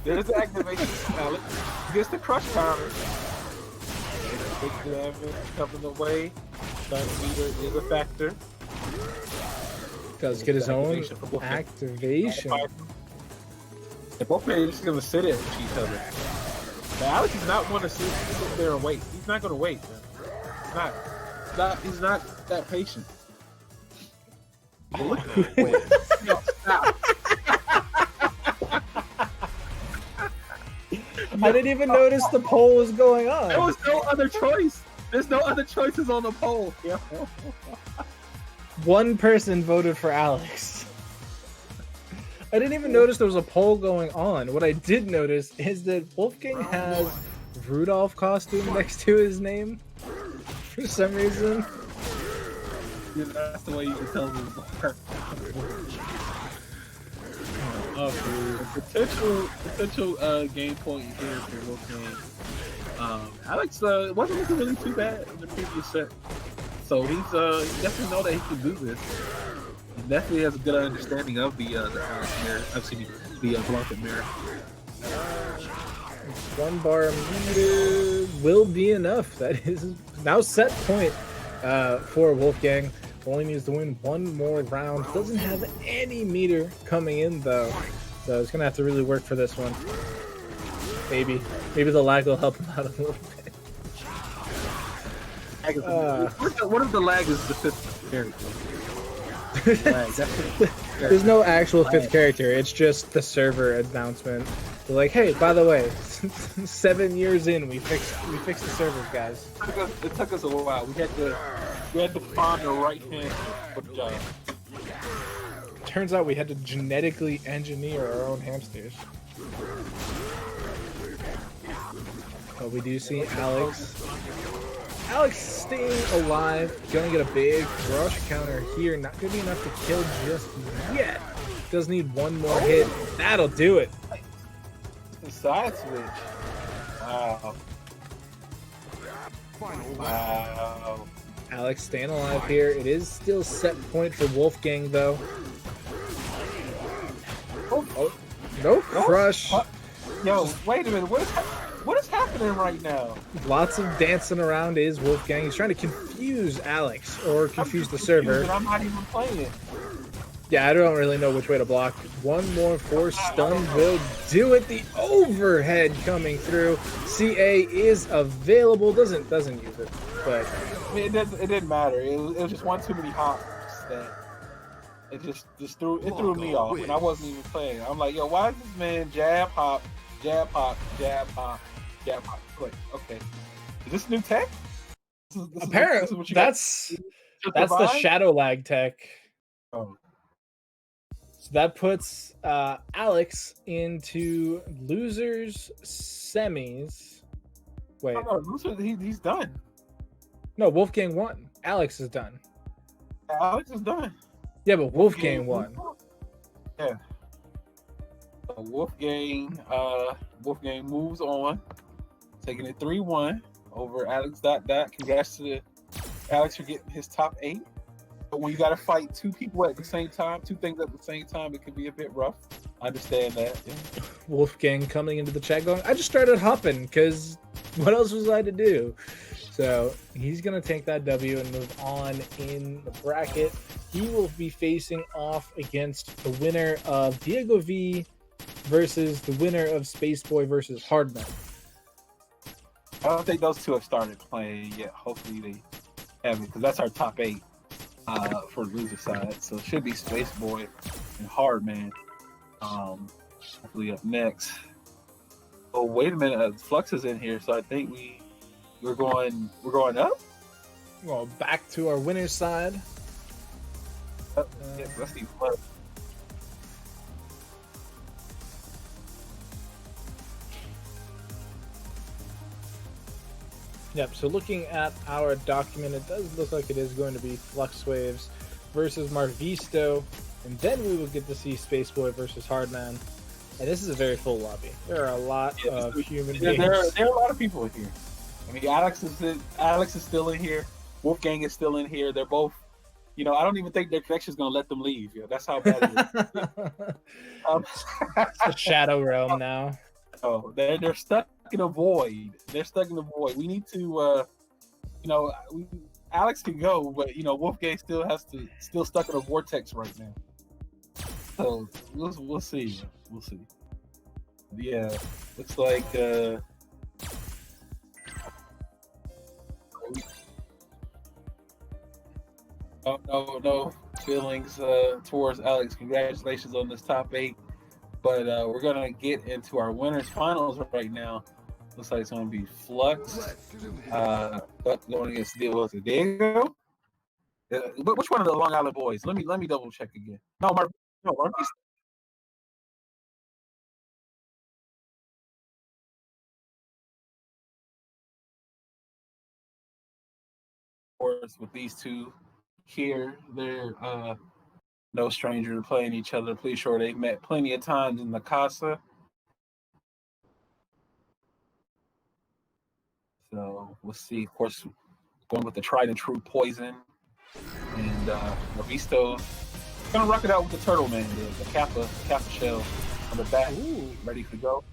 There's the activation from Alex. Gets the crush counter. Big damage coming away. Stun meter is a factor. Does get his own activation. They're both players just gonna sit at each other. But Alex is not one to sit there and wait. He's not gonna wait. Man. He's not that patient. Wait. No, stop. I didn't even notice the poll was going on. There was no other choice. There's no other choices on the poll. One person voted for Alex. I didn't even notice there was a poll going on. What I did notice is that Wxlfgang has Rudolph costume next to his name for some reason. Yeah, that's the way you can tell me apart. Potential game point here for Wxlfgang. Alex wasn't looking really too bad in the previous set, so he definitely know that he can do this. He definitely has a good understanding of the mirror. I've seen the Blanka mirror. 1 bar meter will be enough. That is now set point for Wxlfgang. Only needs to win 1 more round. Doesn't have any meter coming in though, so it's gonna have to really work for this one. Maybe the lag will help him out a little bit. What if the lag is the 5th character? There's no actual 5th character. It's just the server announcement. They're like, hey, by the way, 7 years in, we fixed the servers, guys. It took us a while. We had to find the right hand for the job. Turns out we had to genetically engineer our own hamsters. But we do see Alex staying alive. Gonna get a big rush counter here. Not gonna be enough to kill just yet. Does need 1 more hit. That'll do it. Side switch. Wow. Wow. Alex staying alive here. It is still set point for Wxlfgang though. Oh, no crush. Yo, wait a minute. What is happening right now? Lots of dancing around is Wxlfgang. He's trying to confuse Alex or confuse the server. But I'm not even playing it. Yeah, I don't really know which way to block. 1 more force stun will do it. The overhead coming through. CA is available. Doesn't use it, but I mean, it didn't matter. It was just one too many hops that it just threw me off, and I wasn't even playing. I'm like, yo, why is this man jab hop, jab hop, jab hop? Yeah, like, okay. Is this new tech? Apparently, what you that's got to the provide? shadow lag tech. Oh, So that puts Alex into losers semis. Wait, no, he's done. no, Wolfgang won. Alex is done. Alex is done. Yeah, but Wolfgang won. Yeah. So Wolfgang moves on, taking it 3-1 over Alex. Congrats to Alex for getting his top 8. But when you got to fight two people at the same time, two things at the same time, it can be a bit rough. I understand that. Yeah. Wolfgang coming into the chat going, I just started hopping because what else was I to do? So he's going to take that W and move on in the bracket. He will be facing off against the winner of DiegoV versus the winner of Spaceboy versus Hardman. I don't think those two have started playing yet. Hopefully they haven't, because that's our top 8 for the loser side. So it should be Spaceboy and Hardman. Hopefully up next. Oh, wait a minute. Flux is in here, so I think we're going up. Well, back to our winner's side. Yes, let's see Flux. Yep, so looking at our document, it does look like it is going to be Fluxwavez versus Marvisto, and then we will get to see Spaceboy versus Hardman. And this is a very full lobby. There are a lot of human beings. There are a lot of people in here. I mean, Alex is still in here. Wolfgang is still in here. They're both, I don't even think their connection is going to let them leave. Yeah, that's how bad it is. It's the Shadow Realm now. Oh, they're stuck in a void. They're stuck in a void. We need to, Alex can go, but Wolfgang still stuck in a vortex right now. So we'll see. We'll see. Yeah, looks like no feelings towards Alex. Congratulations on this top 8. But we're gonna get into our winners finals right now. Looks like it's gonna be Flux, but going against Diego. But which one of the Long Island boys? Let me double check again. No, Marvisto. With these two here, they're no stranger to playing each other. Pretty sure they've met plenty of times in the Casa. So we'll see. Of course, going with the tried and true Poison. And Marvisto gonna rock it out with the Turtle Man, the Kappa shell on the back. Ooh. Ready to go.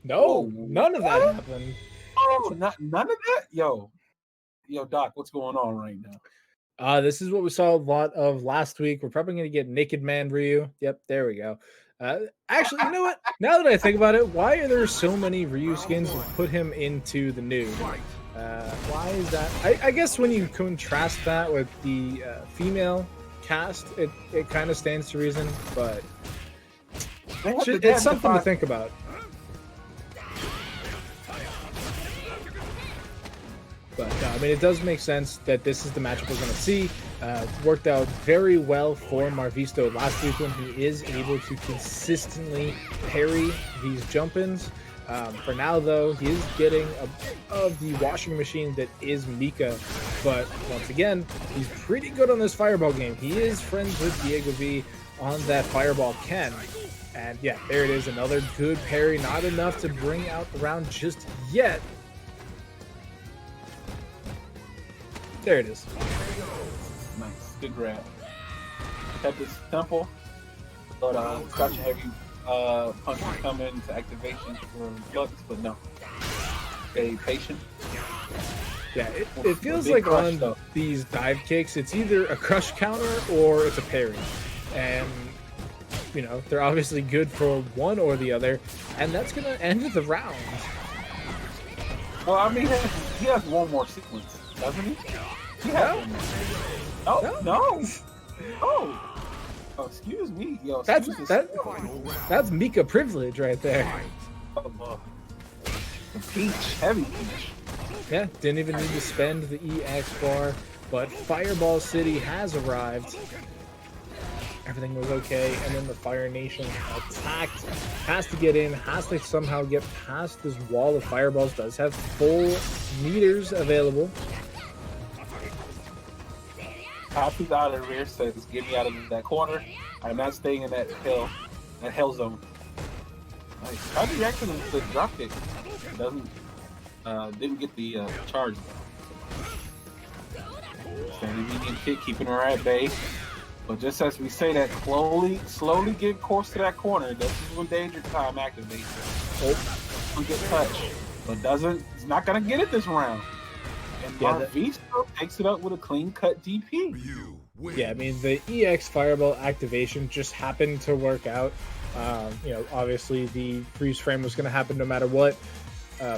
No, none of that happened. Oh, none of that? Yo, Doc, what's going on right now? This is what we saw a lot of last week. We're probably going to get Naked Man Ryu. Yep, there we go. Actually, you know what? Now that I think about it, why are there so many Ryu skins that put him into the nude? Why is that? I guess when you contrast that with the female cast, it kind of stands to reason, but it's something to think about. But I mean, it does make sense that this is the matchup we're going to see. It worked out very well for Marvisto last week when he is able to consistently parry these jump-ins. For now, though, he is getting a bit of the washing machine that is Mika. But once again, he's pretty good on this fireball game. He is friends with DiegoV on that fireball Ken. And yeah, there it is. Another good parry. Not enough to bring out the round just yet. There it is. Nice. Good grab. Kept this simple, but Scotch heavy punches coming to activation for Flux, but no. Stay patient. Yeah, it feels like on these dive kicks, it's either a crush counter or it's a parry. And, they're obviously good for one or the other, and that's going to end the round. Well, I mean, he has one more sequence, doesn't he? Yeah. No. Oh, excuse me. Yo, that's Mika privilege right there. The peach, heavy peach. Yeah, didn't even need to spend the EX bar, but Fireball City has arrived. Everything was okay, and then the Fire Nation attacked. Has to get in, has to somehow get past this wall of fireballs. Does have full meters available. Copy's out of the rear says, get me out of that corner. I'm not staying in that hell zone. Nice. How did you react to the drop kick? Doesn't, didn't get the charge. Standing medium kick, keeping her at bay. But just as we say that, slowly get course to that corner. This is when danger time activates. Oh, get touched, but it's not gonna get it this round. And Marvisto takes it up with a clean cut DP. Yeah, I mean the EX Fireball activation just happened to work out. You know, obviously the freeze frame was going to happen no matter what.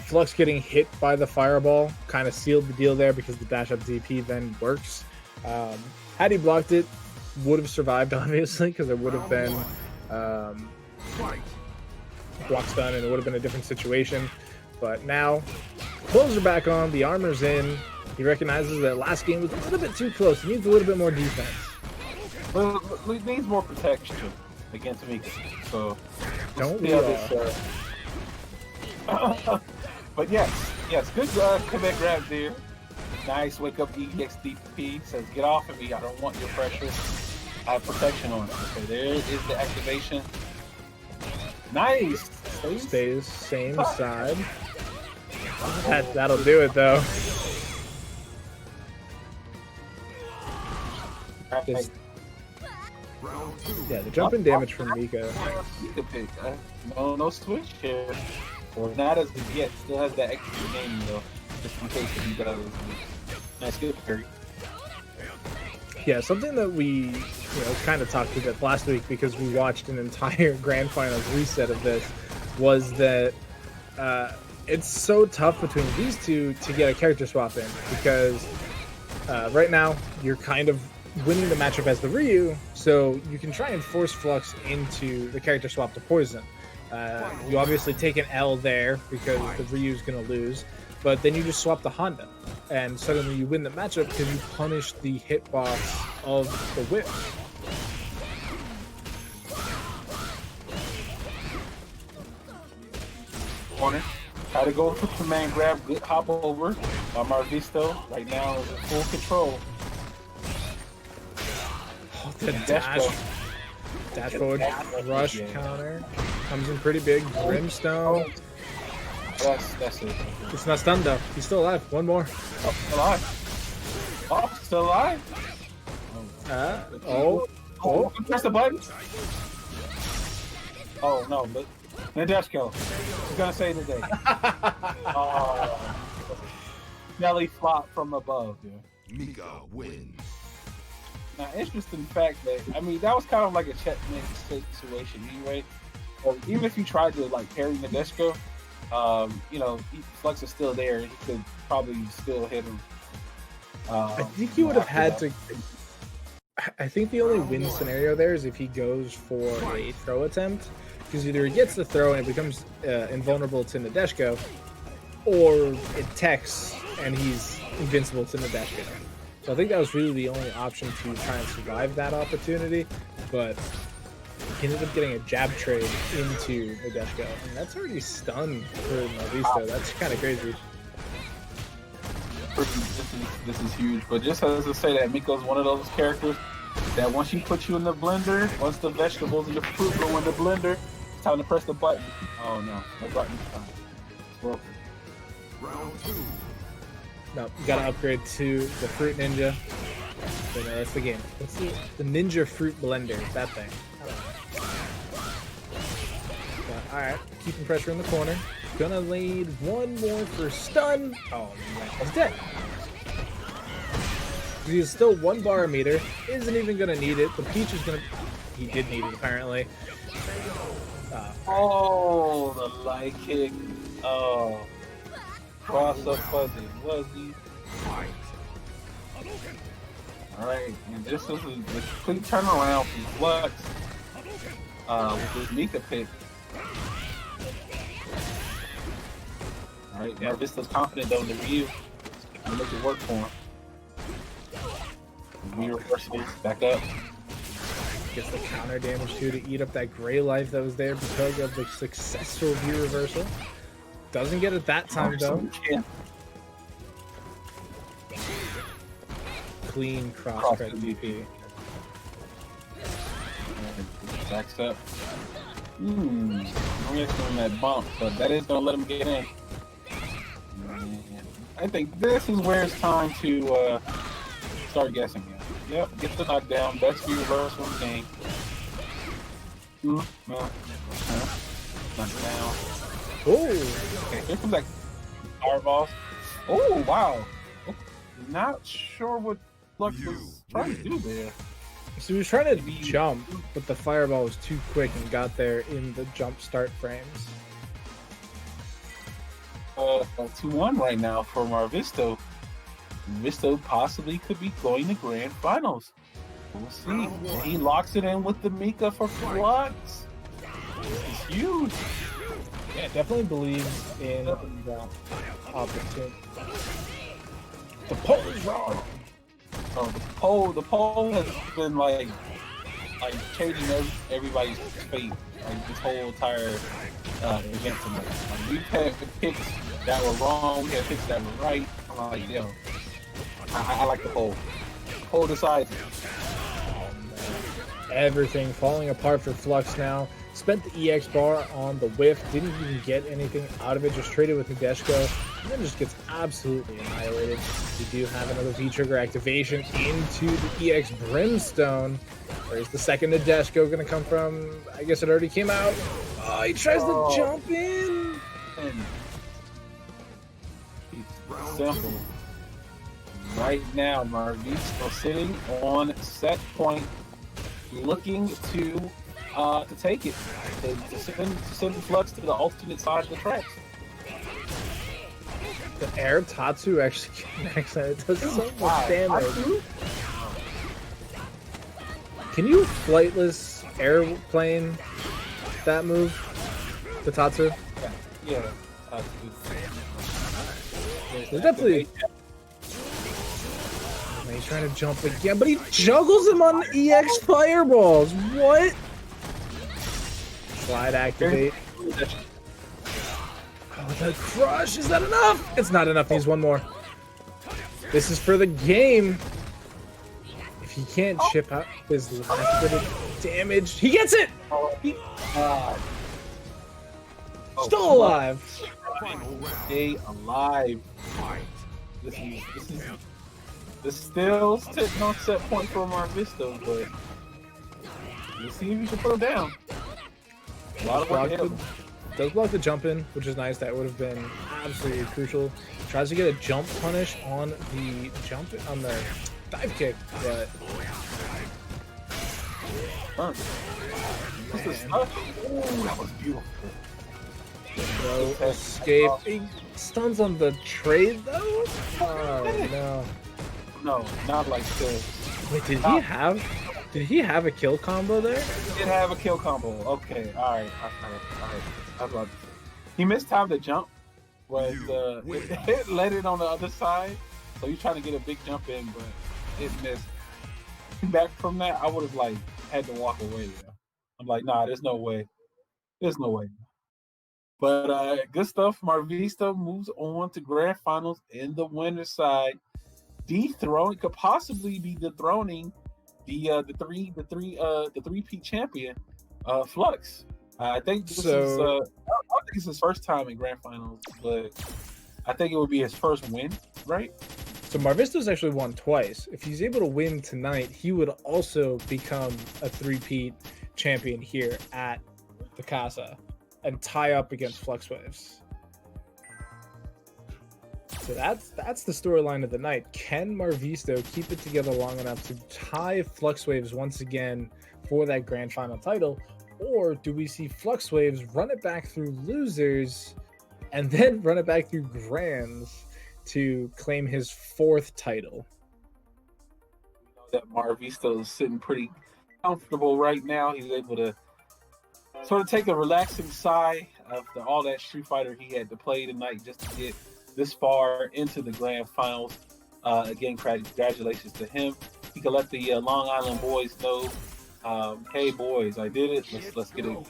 Flux getting hit by the Fireball kind of sealed the deal there because the dash up DP then works. Had he blocked it, would have survived obviously because it would have been block stun and it would have been a different situation. But now, clothes are back on, the armor's in. He recognizes that last game was a little bit too close. He needs a little bit more defense. Well, he needs more protection against Mika. So, don't we all? But yes, good commit grab there. Nice wake up EXDP. Says, get off of me. I don't want your pressure. I have protection on. Okay, there is the activation. Nice. Stays same side. That'll do it though. Yeah, the jumping damage from Mika. Mika pick. No switch here. Or not as of yet. Still has that extra game though. Just in case he does. Nice good parry. Yeah, something that we kind of talked about last week because we watched an entire grand finals reset of this was that it's so tough between these two to get a character swap in because right now you're kind of winning the matchup as the Ryu, so you can try and force Flux into the character swap to poison. You obviously take an L there because the Ryu's going to lose, but then you just swap the Honda, and suddenly you win the matchup because you punish the hitbox of the whip. Corner. Try to go for command grab, good hop over. Marvisto right now is in full control. Oh, the dash forward, rush counter. Comes in pretty big. Brimstone. That's it. It's not stunned though. He's still alive. One more. Oh, still alive. Oh, still alive. Press the button. Oh no, but Nadeshko. He's gonna say today. Nelly flop from above. Yeah. Mika wins. Now, interesting fact that that was kind of like a checkmate situation, anyway. Or even if you tried to parry Nadeshko, Flux is still there. He could probably still hit him. I think he would have had to. I think the only win scenario there is if he goes for a throw attempt, because either he gets the throw and it becomes invulnerable to Nadeshko, or it techs and he's invincible to Nadeshko. So I think that was really the only option to try and survive that opportunity, but he ended up getting a jab trade into Nadeshko, and that's already stunned for Marvisto. That's kind of crazy. This is huge, but just as I say that Miko's one of those characters that once you put you in the blender, once the vegetables and the fruit go in the blender, it's time to press the button. Oh no button. It's broken. Round 2. No, you gotta upgrade to the Fruit Ninja. So no, that's the game. What's the Ninja Fruit Blender? That thing. Alright, keeping pressure in the corner. Gonna lead one more for stun. Oh man, he's dead. He's still 1 bar a meter. Isn't even gonna need it. The Peach is gonna. He did need it apparently. Oh, the light kick. Oh. Cross up fuzzy. Wuzzy. Alright, and this is a complete turnaround from Flux. With this Mika pick. All right, Marvisto's confident though in the review. He'll make it work for him. Reversals, back up. Gets the counter damage too to eat up that gray life that was there because of the successful V reversal. Doesn't get it that time though. Clean cross credit VP. Backs up. I'm on that bump, but that is going to let him get in. I think this is where it's time to start guessing. Yep, get the knockdown. Best view reversal in the game. Knockdown. Oh, Okay, here comes that fireballs. Oh, wow. Not sure what Flux was trying to do there. so he was trying to jump, but the fireball was too quick and got there in the jump start frames. 2-1 right now for Marvisto. Marvisto possibly could be going to grand finals. We'll see. And he locks it in with the Mika for Flux. It's huge. Yeah, definitely believes in the opportunity. The pole is wrong. The pole has been like changing everybody's fate. Like this whole entire event tonight. Like, we had picks that were wrong. We had picks that were right. I'm like, yo, I like the pole. The pole decides. Everything falling apart for Flux now. Spent the EX bar on the whiff, didn't even get anything out of it, just traded with Nadeshko, and then just gets absolutely annihilated. We do have another V-trigger activation into the EX Brimstone. Where's the second Nadeshko going to come from? I guess it already came out. Oh, he tries to jump in! It's simple. Right now, Marvisto sitting on set point, looking to take it, to send Flux to the alternate side of the tracks. The air Tatsu actually connects and it does so much damage. Can you flightless airplane that move? The Tatsu? Yeah. There's definitely... He's trying to jump again, but he juggles him on EX fireballs. What? Slide activate. Oh, the crush. Is that enough? It's not enough. He needs one more. This is for the game. If he can't chip out his last bit of damage, he gets it. Still alive. Stay alive. This is still sitting on set point for Marvisto, but let's see if you can put him down. A lot of work ahead. Does block the jump in, which is nice. That would have been absolutely crucial. Tries to get a jump punish on the dive kick, but this is tough. Ooh, that was beautiful. no escape. He stuns on the trade though. Oh no. No, not like this. Wait, did he have a kill combo there? He did have a kill combo. Okay, all right. He missed time to jump, but it led it on the other side. So he's trying to get a big jump in, but it missed. Back from that, I would have had to walk away. Yeah. I'm like, nah, there's no way. There's no way. But good stuff. Marvisto moves on to grand finals in the winner's side. Could possibly be dethroning the three-peat champion, Flux. I think this is I don't think it's his first time in grand finals, but I think it would be his first win, right? So Marvisto's actually won twice. If he's able to win tonight, he would also become a three-peat champion here at the Casa and tie up against Fluxwavez. So that's the storyline of the night. Can Marvisto keep it together long enough to tie Fluxwavez once again for that grand final title? Or do we see Fluxwavez run it back through losers and then run it back through grands to claim his fourth title? That Marvisto is sitting pretty comfortable right now. He's able to sort of take a relaxing sigh after all that Street Fighter he had to play tonight just to get this far into the grand finals. Again, congratulations to him. He can let the Long Island boys know, hey boys, I did it. Let's get a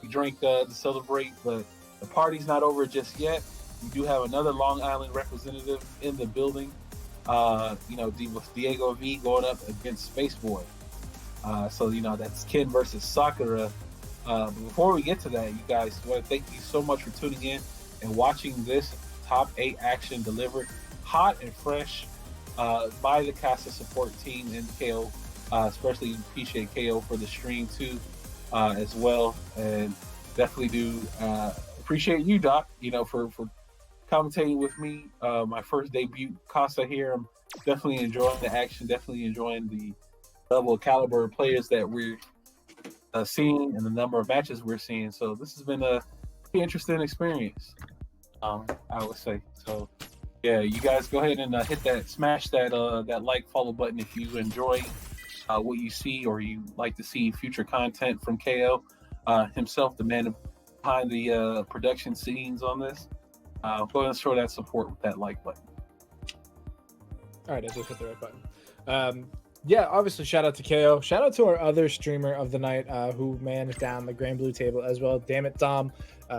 drink to celebrate, but the party's not over just yet. We do have another Long Island representative in the building. With DiegoV going up against Spaceboy. So that's Ken versus Sakura. But before we get to that, you guys, I want to thank you so much for tuning in and watching this top 8 action delivered hot and fresh by the Casa support team and KO. Especially appreciate KO for the stream too, as well, and definitely do appreciate you, Doc. For commentating with me. My first debut Casa here. I'm definitely enjoying the action. Definitely enjoying the level of caliber of players that we're seeing and the number of matches we're seeing. So this has been a pretty interesting experience, I would say. So yeah, you guys go ahead and smash that like, follow button if you enjoy what you see or you like to see future content from KO himself, the man behind the production scenes on this. Go ahead and show that support with that like button. All right, I just hit the right button. Yeah, obviously, shout out to KO. Shout out to our other streamer of the night who managed down the Grand Blue table as well. Damn it, Dom.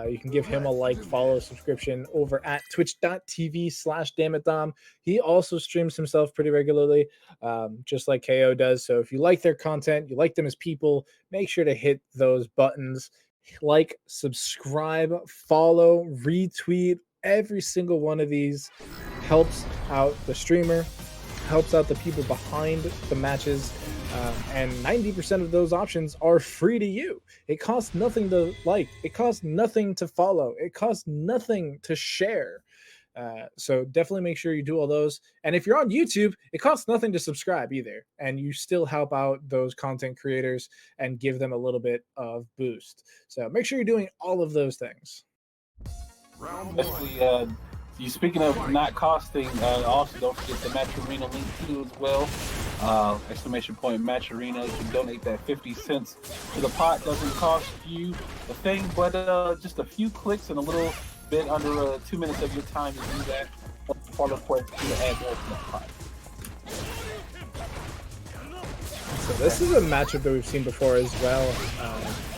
You can give him a like, follow, subscription over at twitch.tv/dammitdom. He also streams himself pretty regularly, just like KO does. So if you like their content, you like them as people, make sure to hit those buttons. Like, subscribe, follow, retweet. Every single one of these helps out the streamer, helps out the people behind the matches, and 90% of those options are free to you. It costs nothing to like, it costs nothing to follow, it costs nothing to share. So definitely make sure you do all those. And if you're on YouTube, it costs nothing to subscribe either, and you still help out those content creators and give them a little bit of boost. So make sure you're doing all of those things. Especially, you speaking of not costing, also don't forget the Match Arena link too as well. !Match Arena. You can donate that 50 cents to the pot. Doesn't cost you a thing, but just a few clicks and a little bit under 2 minutes of your time to do that. Follow request to add more to that pot. So this is a matchup that we've seen before as well,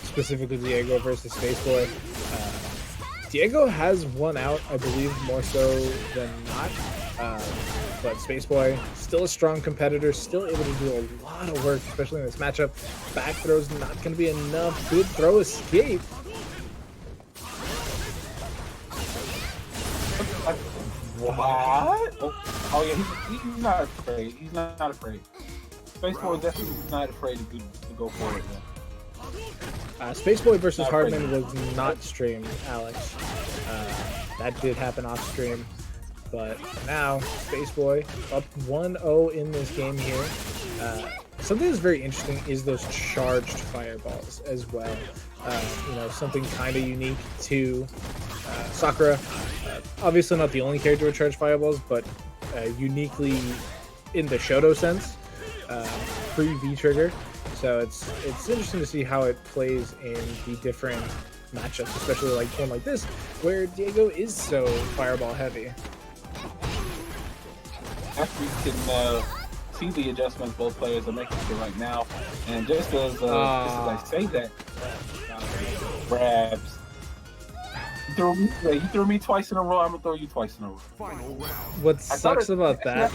specifically Diego versus Spaceboy. Diego has won out, I believe, more so than not. But Spaceboy, still a strong competitor, still able to do a lot of work, especially in this matchup. Back throw's not going to be enough. Good throw escape. What? Oh yeah, he's not afraid. He's not afraid. Spaceboy definitely not afraid to go for it. Spaceboy versus Hardman was not streamed, Alex. That did happen off stream. But now, Spaceboy up 1-0 in this game here. Something that's very interesting is those charged fireballs as well. Something kind of unique to Sakura. Obviously not the only character with charged fireballs, but uniquely in the Shoto sense, pre-V-trigger. So it's interesting to see how it plays in the different matchups, especially like one like this, where Diego is so fireball heavy. After you can see the adjustments both players are making right now, and just as I say that, grabs. You threw me twice in a row. I'm gonna throw you twice in a row. What sucks about that?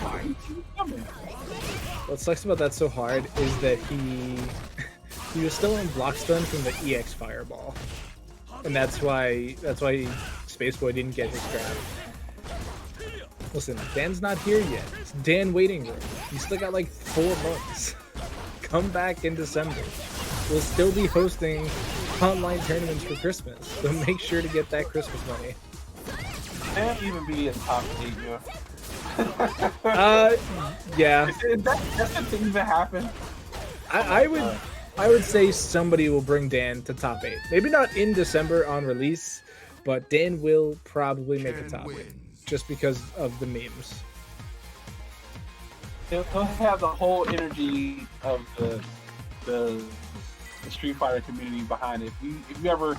What sucks about that so hard is that he was still in block stun from the EX fireball, and that's why Spaceboy didn't get his grab. Listen, Dan's not here yet. It's Dan waiting room. You still got like 4 months. Come back in December. We'll still be hosting online tournaments for Christmas, so make sure to get that Christmas money. Can't even be in top 8, yeah. Yeah. That's the thing that happened. I would say somebody will bring Dan to top 8. Maybe not in December on release, but Dan will probably make a top 8 just because of the memes. He'll have the whole energy of the the Street Fighter community behind it. If you ever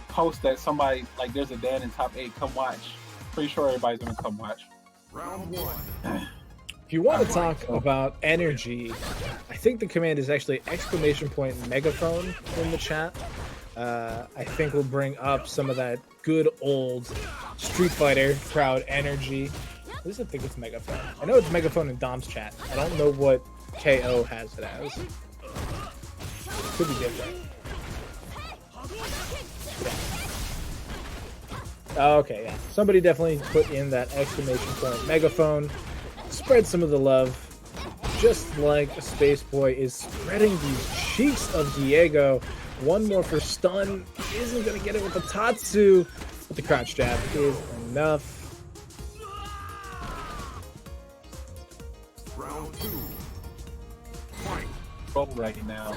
post that somebody like there's a Dan in top 8, come watch. Pretty sure everybody's gonna come watch. Round 1. If you want to talk about energy, I think the command is actually ~ megaphone in the chat. I think we'll bring up some of that good old Street Fighter crowd energy. At least I think it's megaphone. I know it's megaphone in Dom's chat. I don't know what KO has it as. Could be different. Yeah. Okay, yeah. Somebody definitely put in that ! megaphone. Spread some of the love. Just like Spaceboy is spreading these cheeks of Diego. One more for stun. Isn't going to get it with the Tatsu. But the crouch jab is enough. Round 2. Fight. Roll right now.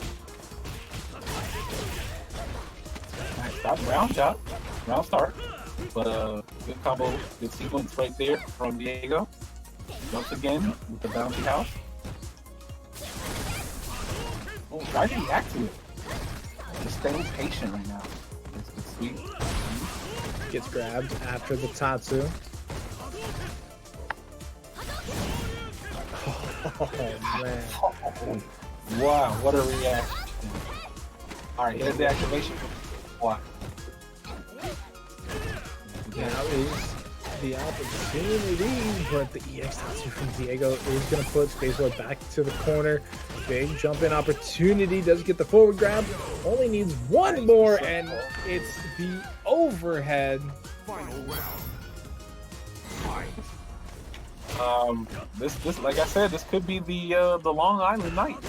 Nice stop. Round shot. Round start. But good combo, good sequence right there from Diego. Once again with the bouncy house. Oh, why did he react to it? Just staying patient right now. It's sweet. Gets grabbed after the Tatsu. Oh, man. Oh, wow, what a reaction. Alright, here's the activation. What? Now is the opportunity, but the EX Tatsu from Diego is going to put Spaceboy back to the corner. Big jump in opportunity, does get the forward grab, only needs one more, and it's the overhead. Final round. Fight. This like I said, this could be the Long Island night.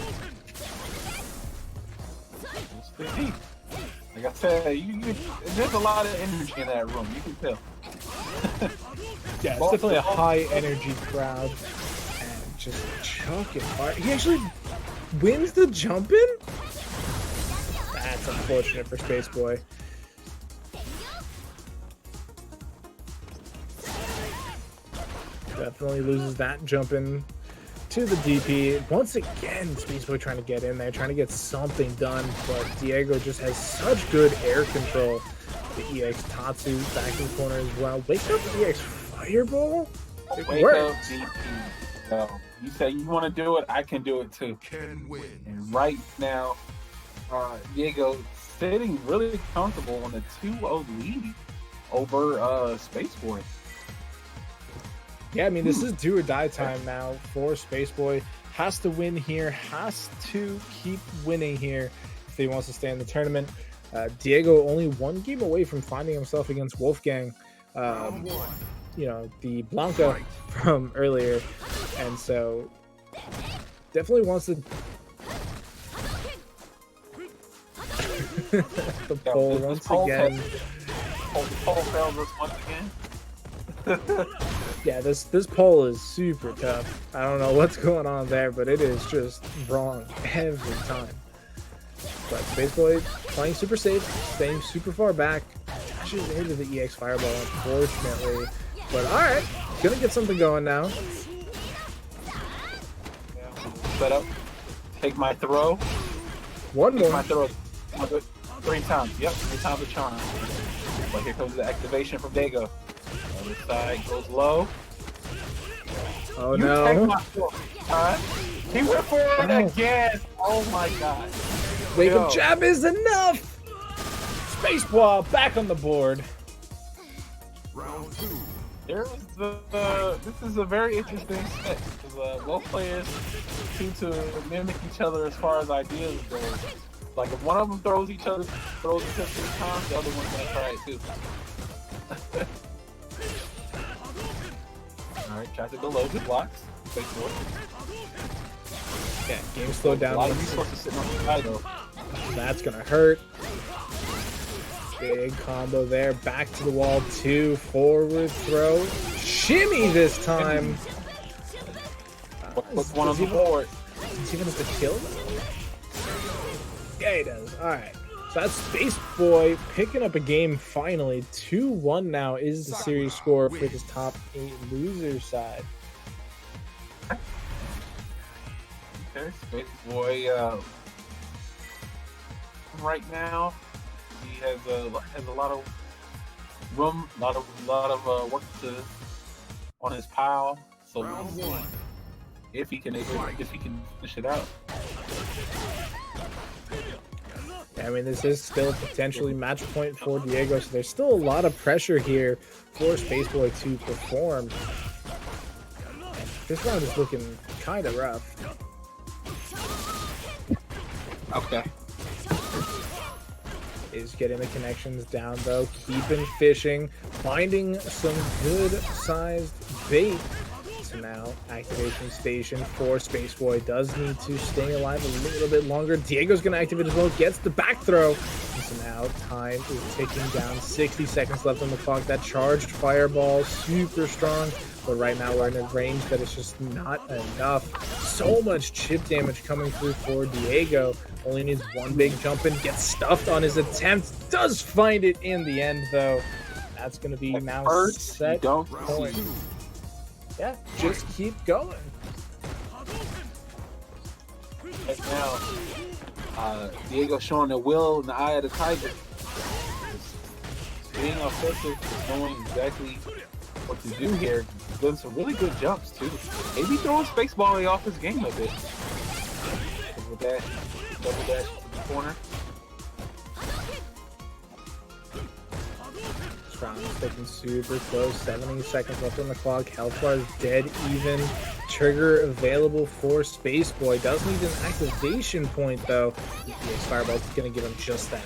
This could be. Like I said, there's a lot of energy in that room. You can tell. Yeah, it's definitely a high energy crowd, and just choking hard. He actually wins the jump in. That's unfortunate for Spaceboy. Definitely loses that jump in to the DP. Once again, Spaceboy trying to get in there, trying to get something done, but Diego just has such good air control. The EX Tatsu back in the corner as well. Wake up EX Fireball? It Wake worked. up, DP. So, you say you want to do it, I can do it too. Can win. And right now, Diego sitting really comfortable on a 2-0 lead over Spaceboy. Yeah, I mean, this is do or die time now for Spaceboy. Has to win here, has to keep winning here if he wants to stay in the tournament. Diego only one game away from finding himself against Wxlfgang, you know, the Blanka from earlier. And so definitely wants to... the pole once again. The pole failed us once again. Yeah, this poll is super tough. I don't know what's going on there, but it is just wrong every time. But Spaceboy playing super safe, staying super far back. Dashes into the EX Fireball, unfortunately. But alright, gonna get something going now. Set up, take my throw. One Take more. my throw. 3 times. Yep, 3 times a charm. But here comes the activation from Diego. Other side goes low. Oh You take no. my throw. He went for it Oh. again. Oh my god. Wake Yo. up jab is enough! Spaceball back on the board. Round 2. There's this is a very interesting set because both players seem to mimic each other as far as ideas go. Like if one of them throws each other 3 times, the other one's gonna try it too. All right, tries to go low, good blocks. Wait for it. Yeah, game slowed down. A lot of resources sitting on the side though. That's gonna hurt. Big combo there. Back to the wall. 2 forward throw. Shimmy this time. What's one on the board? Is he gonna have to kill? Yeah, he does. Alright. So that's Spaceboy picking up a game finally. 2-1 now is the series score for this top 8 loser side. Okay, Spaceboy right now. He has a lot of room, a lot of work to on his pile. So we'll Round see one. if he can finish it out. I mean, this is still potentially match point for Diego, so there's still a lot of pressure here for Spaceboy to perform. This round is looking kind of rough. Okay. Is getting the connections down, though, keeping fishing, finding some good-sized bait. So now, activation station for Spaceboy does need to stay alive a little bit longer. Diego's going to activate as well, gets the back throw. And so now, time is ticking down, 60 seconds left on the clock. That charged fireball, super strong. But right now, we're in a range that is just not enough. So much chip damage coming through for Diego. Only needs one big jump and gets stuffed on his attempt. Does find it in the end, though. That's going to be now First, set you don't point. see. Yeah, just keep going. Right now, Diego showing the will in the eye of the tiger. Being offensive, knowing exactly what to do here. Doing some really good jumps, too. Maybe throwing Spaceball off his game a bit. With that double dash to the corner. This round is taking super close. 70 seconds left on the clock. Health bar is dead even. Trigger available for Spaceboy. Does need an activation point, though. EPA's Fireball is going to give him just that.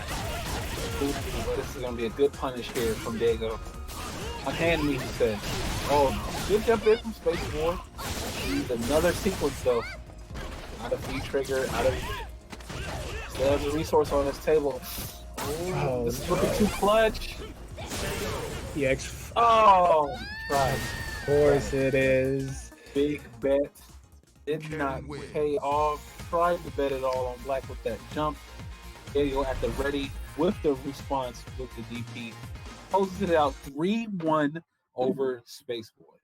This is going to be a good punish here from Diego. Unhand me, he said. Oh, good jump in from Spaceboy. Needs another sequence, though. Out of free trigger, out of... Still has a resource on this table. Oh, this is looking too clutch. EX. Oh, tried. Of course it is. Big bet. Did not pay off. Tried to bet it all on black with that jump. Diego at the ready with the response with the DP. Closes it out 3-1 over Spaceboy.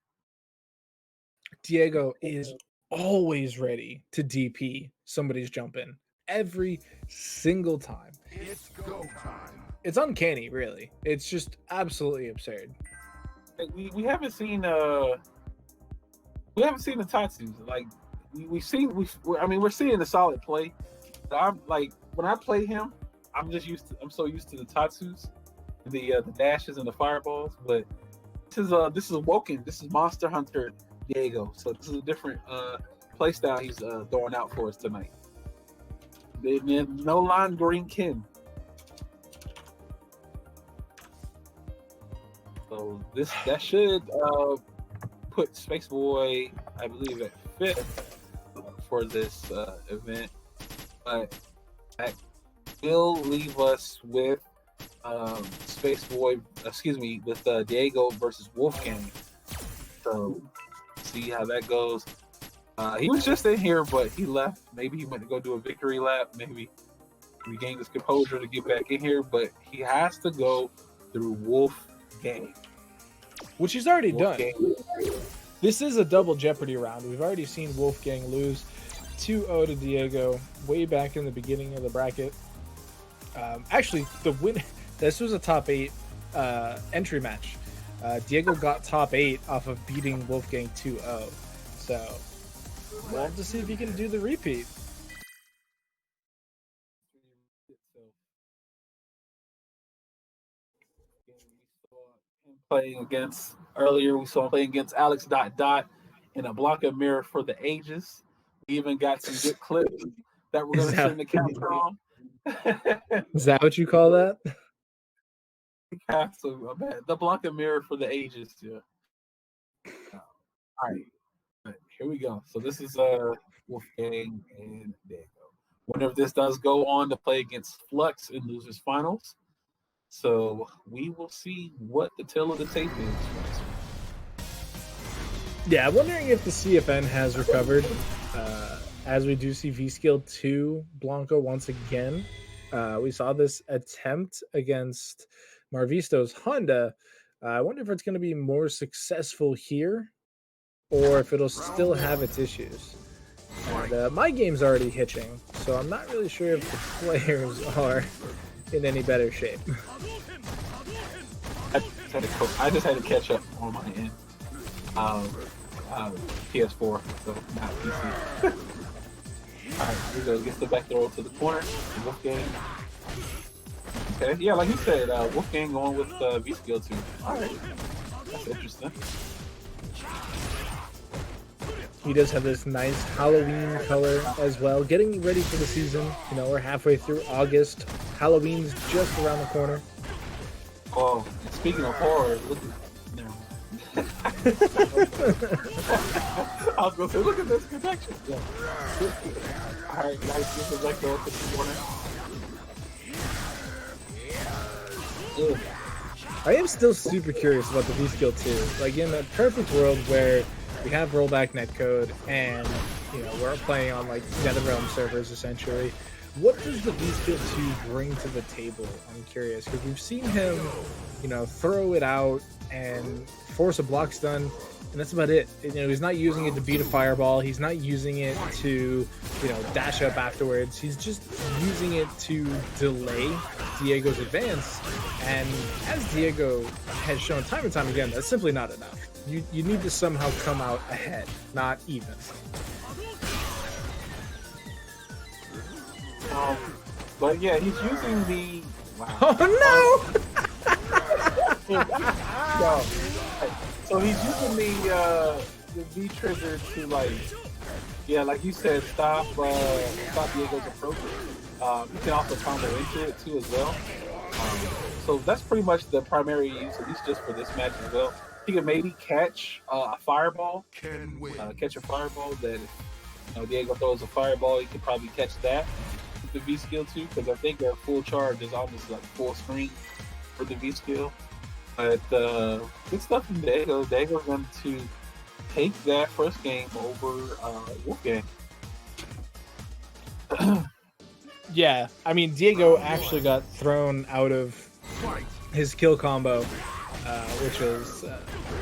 Diego is always ready to DP somebody's jump in. Every single time. It's go time. It's uncanny, really. It's just absolutely absurd. We haven't seen the Tatsus. Like we're seeing the solid play. But I'm like when I play him, I'm so used to the Tatsus, the dashes and the fireballs. But this is Woken. This is Monster Hunter Diego. So this is a different play style he's throwing out for us tonight. No line green Kin. So that should put Spaceboy, I believe, at 5th for this event, but that will leave us with Spaceboy. With Diego versus Wxlfgang. So see how that goes. He was just in here, but he left. Maybe he went to go do a victory lap. Maybe regain his composure to get back in here, but he has to go through Wxlfgang. Which he's already done. Wxlfgang. This is a double Jeopardy round. We've already seen Wxlfgang lose 2-0 to Diego way back in the beginning of the bracket. Actually, the win. This was a top 8 entry match. Diego got top 8 off of beating Wxlfgang 2-0. So we'll have to see if he can do the repeat. Playing against earlier, we saw him playing against Alex ... in a Blanka mirror for the ages. We even got some good clips that we're going to send to Capcom. Is that what you call that? The Blanka mirror for the ages. Yeah. All right, here we go. So this is Wxlfgang and Diego. Winner of this does go on to play against Flux in losers finals. So we will see what the tail of the tape is. Yeah, I'm wondering if the CFN has recovered. As we do see V-Skill 2 Blanka once again. We saw this attempt against Marvisto's Honda. I wonder if it's going to be more successful here or if it'll still have its issues. And my game's already hitching, so I'm not really sure if the players are in any better shape. I just had to catch up on my end. PS4, so not PC. Alright, here we go. Gets the back throw to the corner. Wxlfgang. Okay, yeah, like you said, Wxlfgang going with V skill 2. Alright, that's interesting. He does have this nice Halloween color as well. Getting ready for the season. You know, we're halfway through August. Halloween's just around the corner. Oh, and speaking of horror, look at I was gonna say, look at this protection. Yeah. Alright, guys, get the back throw to the corner. Ugh. I am still super curious about the V skill 2. Like in a perfect world where we have rollback netcode and you know we're playing on like NetherRealm servers essentially. What does the V skill 2 bring to the table? I'm curious because we've seen him, you know, throw it out and force a block stun, and that's about it. You know, he's not using it to beat a fireball. He's not using it to, you know, dash up afterwards. He's just using it to delay Diego's advance. And as Diego has shown time and time again, that's simply not enough. You need to somehow come out ahead, not even. But yeah, he's using the. Wow. Oh no! No. So he's using the V trigger to like, yeah, like you said, stop Diego's approach. You can also combo into it too as well. So that's pretty much the primary use, at least just for this match as well. He can maybe catch a fireball, catch a fireball that if you know, Diego throws a fireball, he could probably catch that with the V skill too, because I think their full charge is almost like full screen for the V skill. But good stuff from Diego. Diego's going to take that first game over Wxlfgang. Yeah, I mean, Diego actually got thrown out of his kill combo, which was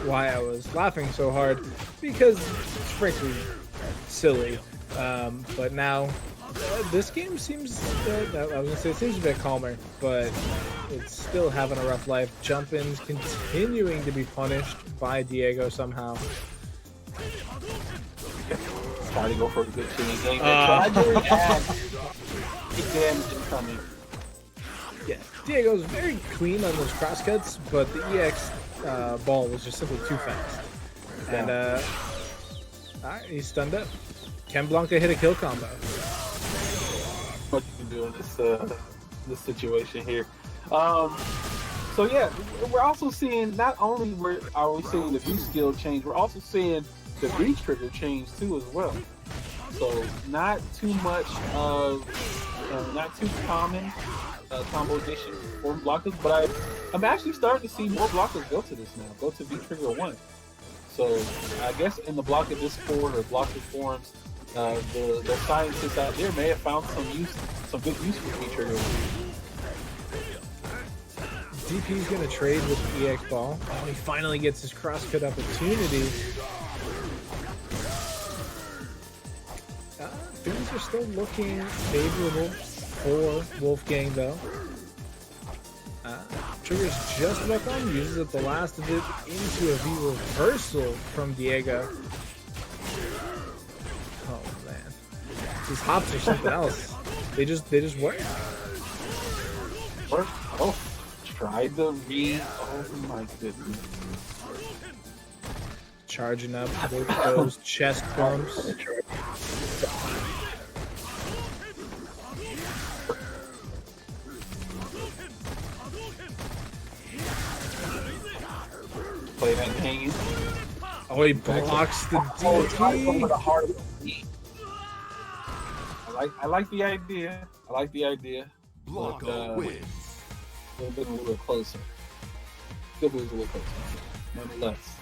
why I was laughing so hard, because it's frankly silly. But now, this game seems, I was going to say it seems a bit calmer, but it's still having a rough life. Jump-ins continuing to be punished by Diego somehow. Try to go for a good shooting game. Try to react. Big damage incoming. Yeah, Diego's very clean on those crosscuts, but the EX ball was just simply too fast. And alright, he's stunned up. Can Blanka hit a kill combo? What you can do in this situation here. So yeah, we're also seeing not only are we seeing the V skill change, we're also seeing the V trigger change too as well. So not too much of not too common combo addition for blockers, but I'm actually starting to see more blockers go to this now. Go to V trigger 1. So I guess in the Blanka Discord or blocker forums, the scientists out there may have found some good use for V trigger 1. DP's gonna trade with the EX ball. Oh, he finally gets his crosscut opportunity. Things are still looking favorable for Wxlfgang though. Trigger's just about on, uses up the last of it into a V reversal from Diego. Oh man, these hops are something else. They just work. Oh, tried the V. Oh my goodness. Charging up with those chest bumps. Play that game. Oh, he blocks the DP. I like the idea. I like the idea. Blanka wins. A little closer. Still moves a little closer. Nonetheless,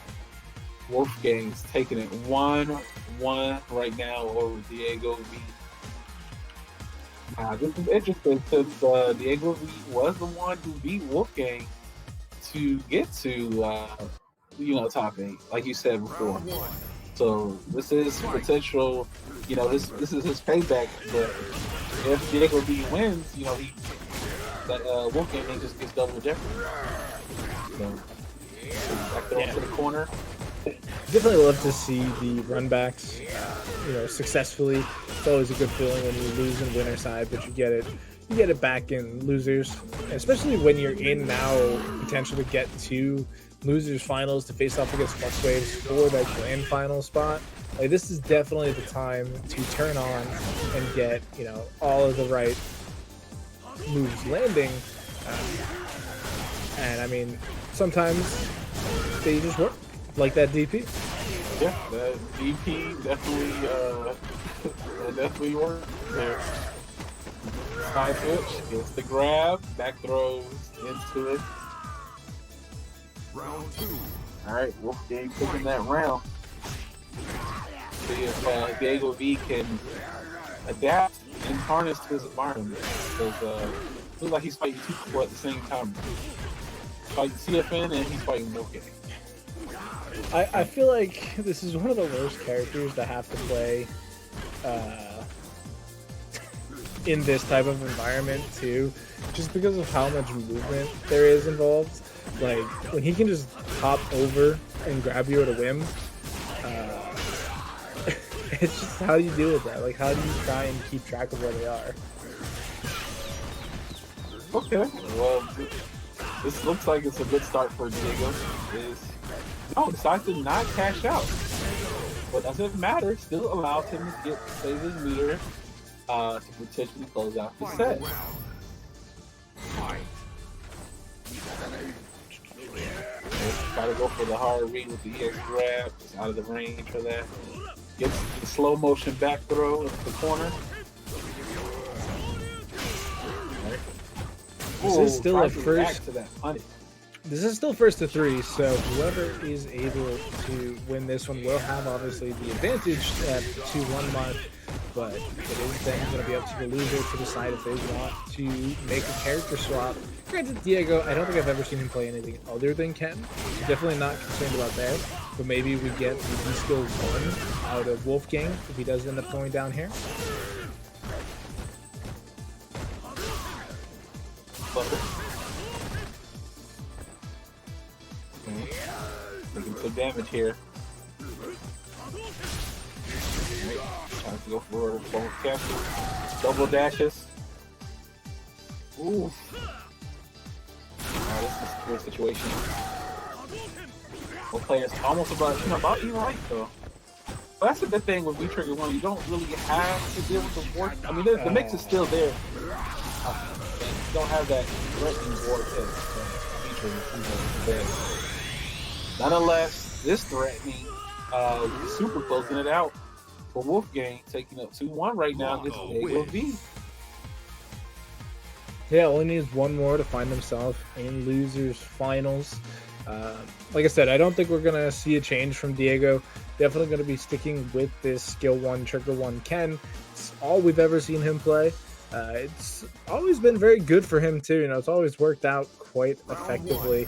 Wxlfgang's taking it 1-1 right now over DiegoV. This is interesting since DiegoV was the one who beat Wxlfgang to get to top 8, like you said before. So this is potential, you know, this is his payback. But if DiegoV wins, you know, that Wxlfgang thing just gets double jeopardy. So back there into the corner. Definitely love to see the runbacks, you know, successfully. It's always a good feeling when you lose in winner side, but you get it back in losers, especially when you're in now potential to get to losers finals to face off against Fluxwavez for that grand final spot. Like, this is definitely the time to turn on and get, you know, all of the right moves landing. And I mean, sometimes they just work, like that DP. Yeah, that DP definitely worked there. Side switch, gets the grab, back throws into it. Round 2. Alright, Wxlfgang taking that round. See if DiegoV can adapt and harness to his environment. Because looks like he's fighting two people at the same time. He's fighting CFN and he's fighting Wxlfgang. I feel like this is one of the worst characters to have to play in this type of environment too, just because of how much movement there is involved. Like, when he can just hop over and grab you at a whim, it's just, how do you deal with that? Like, how do you try and keep track of where they are? Okay, well, this looks like it's a good start for Diego. No, decides to not cash out. But doesn't matter, still allows him to save his meter to potentially close out the set. Try to go for the hard read with the EX grab, just out of the range for that. Gets the slow motion back throw into the corner. Right. This is still a first. To that punish. This is still first to 3, so whoever is able to win this one will have obviously the advantage at 2-1 mark, but it is then going to be up to the loser to decide if they want to make a character swap. Granted, Diego, I don't think I've ever seen him play anything other than Ken. Definitely not concerned about that, but maybe we get the V-Skill 1 out of Wxlfgang if he does end up going down here. Taking some damage here. Trying to go for bone capture. Double dashes. Ooh. Oh, this is a weird situation. Both players almost about even right though. But that's the good thing with V-Trigger 1. You don't really have to deal with the warp. I mean, the mix is still there. You don't have that threatening vortex. Nonetheless, this threatening, super closing it out for Wxlfgang, taking up 2-1 right now against DiegoV. Yeah, only needs one more to find himself in losers finals. Like I said, I don't think we're gonna see a change from Diego. Definitely gonna be sticking with this skill 1, trigger 1 Ken. It's all we've ever seen him play. It's always been very good for him too. You know, it's always worked out quite effectively.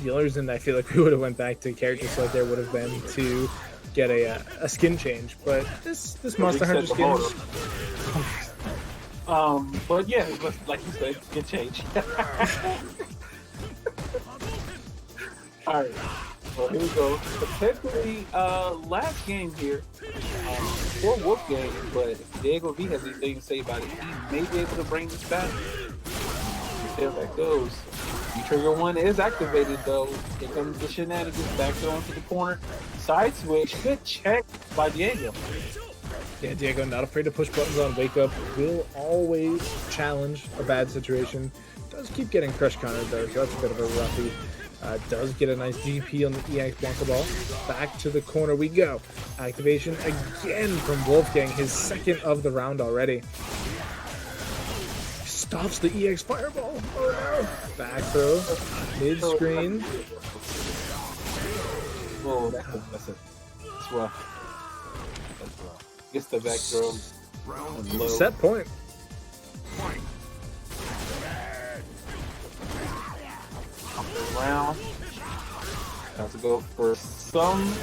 The only reason I feel like we would have went back to character select there would have been to get a skin change, but this Monster Hunter skin. But yeah, like you said, skin change. All right, well here we go. Potentially last game here for Wxlfgang, but if DiegoV has anything to say about it, he may be able to bring this back. See how that goes. Trigger 1 is activated though. Here comes the shenanigans, back throw into the corner. Side switch, good check by Diego. Yeah, Diego, not afraid to push buttons on Wake Up. Will always challenge a bad situation. Does keep getting crush countered though, so that's a bit of a roughie. Does get a nice DP on the EX Blanka ball. Back to the corner we go. Activation again from Wxlfgang, his second of the round already. Stops the EX Fireball. Oh no. Back throw. Mid screen. Oh, that's rough. That's rough. Gets the back throw. Low. Set point. Round. Have to go for some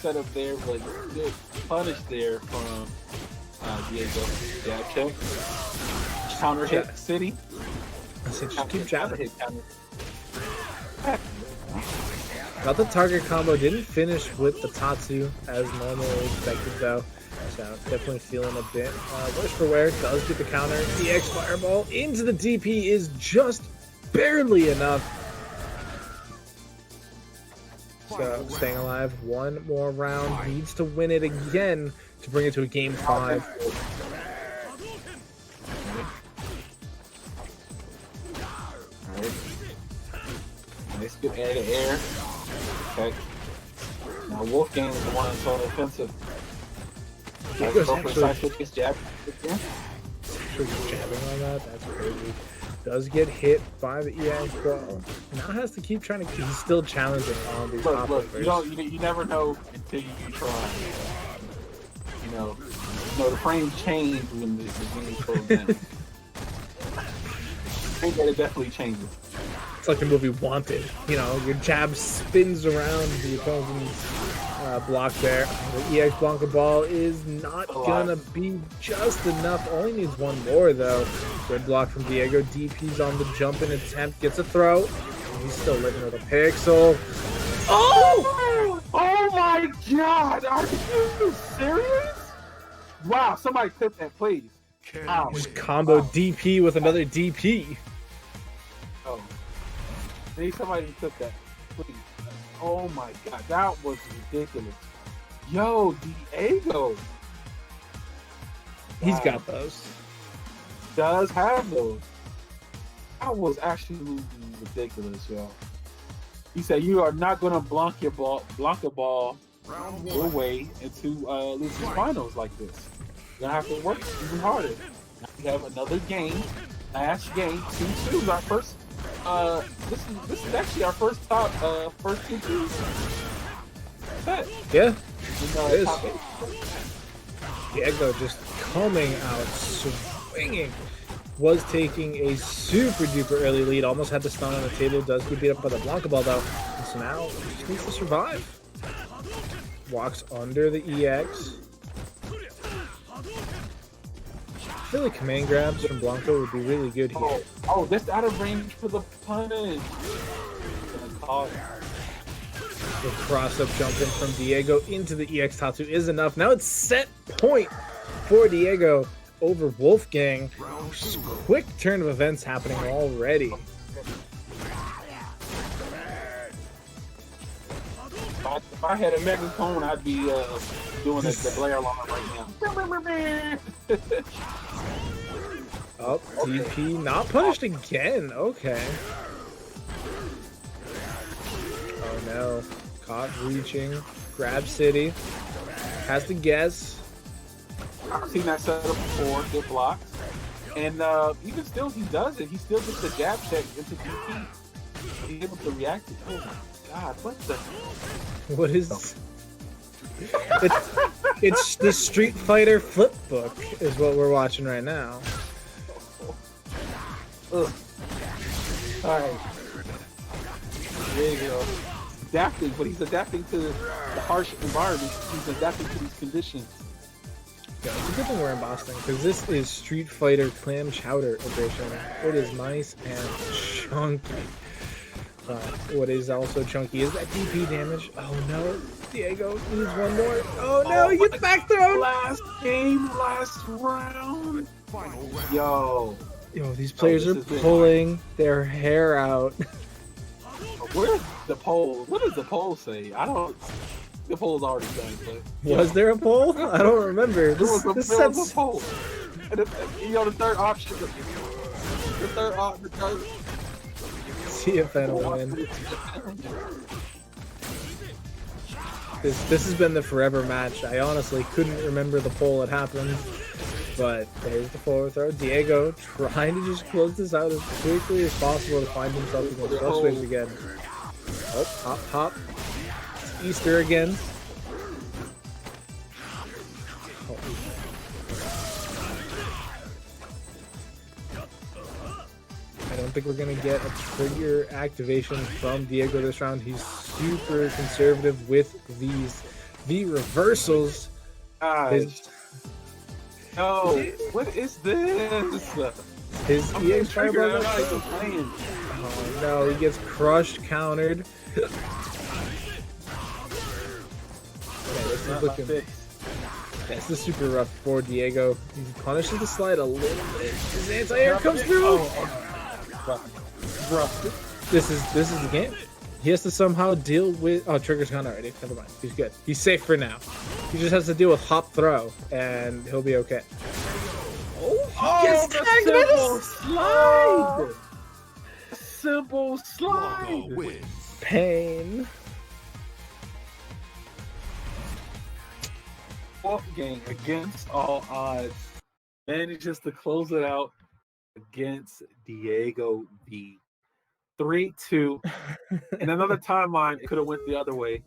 setup there, but good punish there from Diego. Jab check. Counter hit City. I said just keep jabbing. Hit counter. Got the target combo, didn't finish with the Tatsu as normally expected though. So definitely feeling a bit worse for wear. Does get the counter. DX Fireball into the DP is just barely enough. So staying alive, one more round. Needs to win it again to bring it to a game 5. Alright. Nice good air to air. Okay. Now Wxlfgang is the one that's on offensive. Actually jabbing on that. That's crazy. Does get hit by the EX ball. Now has to keep trying to. He's still challenging on these top look, players. you never know until you try. You know, the frames change when the game goes down. I think that it definitely changes. It's like the movie Wanted. You know, your jab spins around the opponent's block there. The EX Blanka ball is not gonna be just enough. Only needs one more though. Good block from Diego. DP's on the jump and attempt. Gets a throw. He's still living with a pixel. Oh! Oh my God! Are you serious? Wow! Somebody clip that, please. Ow. Just combo DP with another DP. Oh. Need somebody to clip that, please. Oh my God, that was ridiculous. Yo, Diego. He's got those. Does have those. That was actually ridiculous, yo. He said you are not gonna Blanka ball your way into losing finals like this. You're gonna have to work even harder. Now we have another game. Last game, 2-2 is our first. This is actually our first 2-2 set. Yeah, it is. Top 8. Diego just coming out swinging. Was taking a super duper early lead. Almost had the stun on the table. Does get beat up by the Blanka ball though. And so now just needs to survive. Walks under the EX. I feel like command grabs from Blanka would be really good here. Oh, that's out of range for the punish. The cross-up jumping from Diego into the EX Tatsu is enough. Now it's set point for Diego over Wxlfgang. Just quick turn of events happening already. If I had a megaphone, I'd be doing the Blair alarm right now. Oh, DP not punished again. Okay. Oh no. Caught reaching. Grab City. Has to guess. I've seen that set up before. Good blocks. And even still, he does it. He still gets the jab check into DP. He's able to react to it. Oh my God, what the? What is... It's the Street Fighter flip book is what we're watching right now. Ugh. Alright. There you go. Adapting, but he's adapting to the harsh environment. He's adapting to these conditions. Yeah, it's a good thing we're in Boston, because this is Street Fighter Clam Chowder edition. It is nice and chunky. What is also chunky is that DP damage. Oh no, Diego needs one more. Oh no, he gets back thrown! Last game, last round. Yo, these players are pulling their hair out. Where's the poll? What does the poll say? I don't. The poll's already done. But was there a poll? I don't remember. There was a poll. And the third option. The third. CFN will win. This has been the forever match. I honestly couldn't remember the poll that happened. But there's the forward throw. Diego trying to just close this out as quickly as possible to find himself against Fluxwavez again. Oh, hop, hop. Easter again. Oh. I don't think we're going to get a trigger activation from Diego this round. He's super conservative with these The reversals. Gosh. No, what is this? His I'm EX triggered. fireball. I'm not even playing. Oh no, he gets crushed, countered. Yeah, this is looking. This is super rough for Diego. He punishes the slide a little bit. His anti-air comes through. This is the game. He has to somehow deal with. Oh, trigger's gone already. Never mind. He's good. He's safe for now. He just has to deal with hop throw, and he'll be okay. Oh, the simple slide. Simple slide. Wins. Pain. Wxlfgang against all odds manages to close it out against DiegoV. 3-2. In another timeline, it could have went the other way,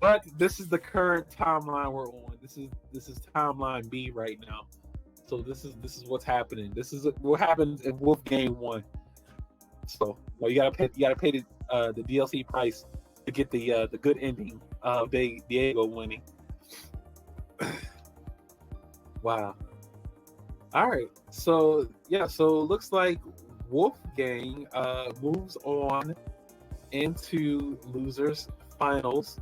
but this is the current timeline we're on. This is timeline B right now. So this is what's happening. This is what happens in Wxlfgang 1. So you gotta pay the DLC price to get the good ending of Diego winning. Wow. All right. So yeah. So it looks like Wxlfgang moves on into losers finals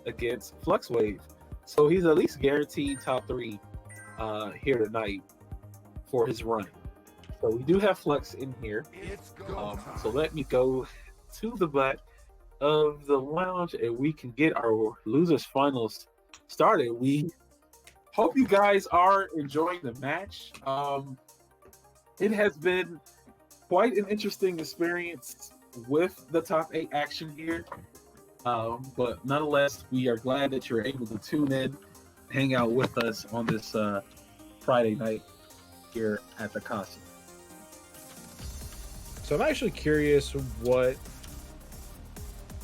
against Fluxwavez. So he's at least guaranteed top 3 here tonight for his run. So we do have Flux in here. So let me go to the back of the lounge and we can get our losers finals started. We hope you guys are enjoying the match. It has been quite an interesting experience with the top 8 action here. But nonetheless, we are glad that you're able to tune in, hang out with us on this Friday night here at the Casa. So I'm actually curious what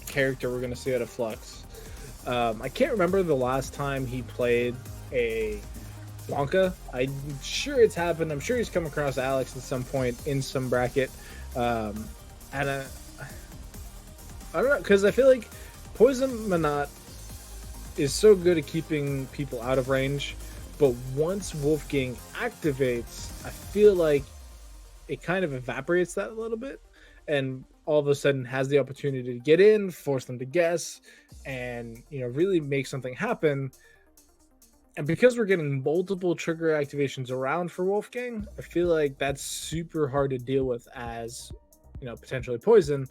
character we're going to see out of Flux. I can't remember the last time he played a Blanka. I'm sure it's happened. I'm sure he's come across Alex at some point in some bracket. I don't know, because I feel like Poison Manat is so good at keeping people out of range, but once Wxlfgang activates, I feel like it kind of evaporates that a little bit, and all of a sudden has the opportunity to get in, force them to guess, and really make something happen. And because we're getting multiple trigger activations around for Wxlfgang, I feel like that's super hard to deal with as potentially Poison.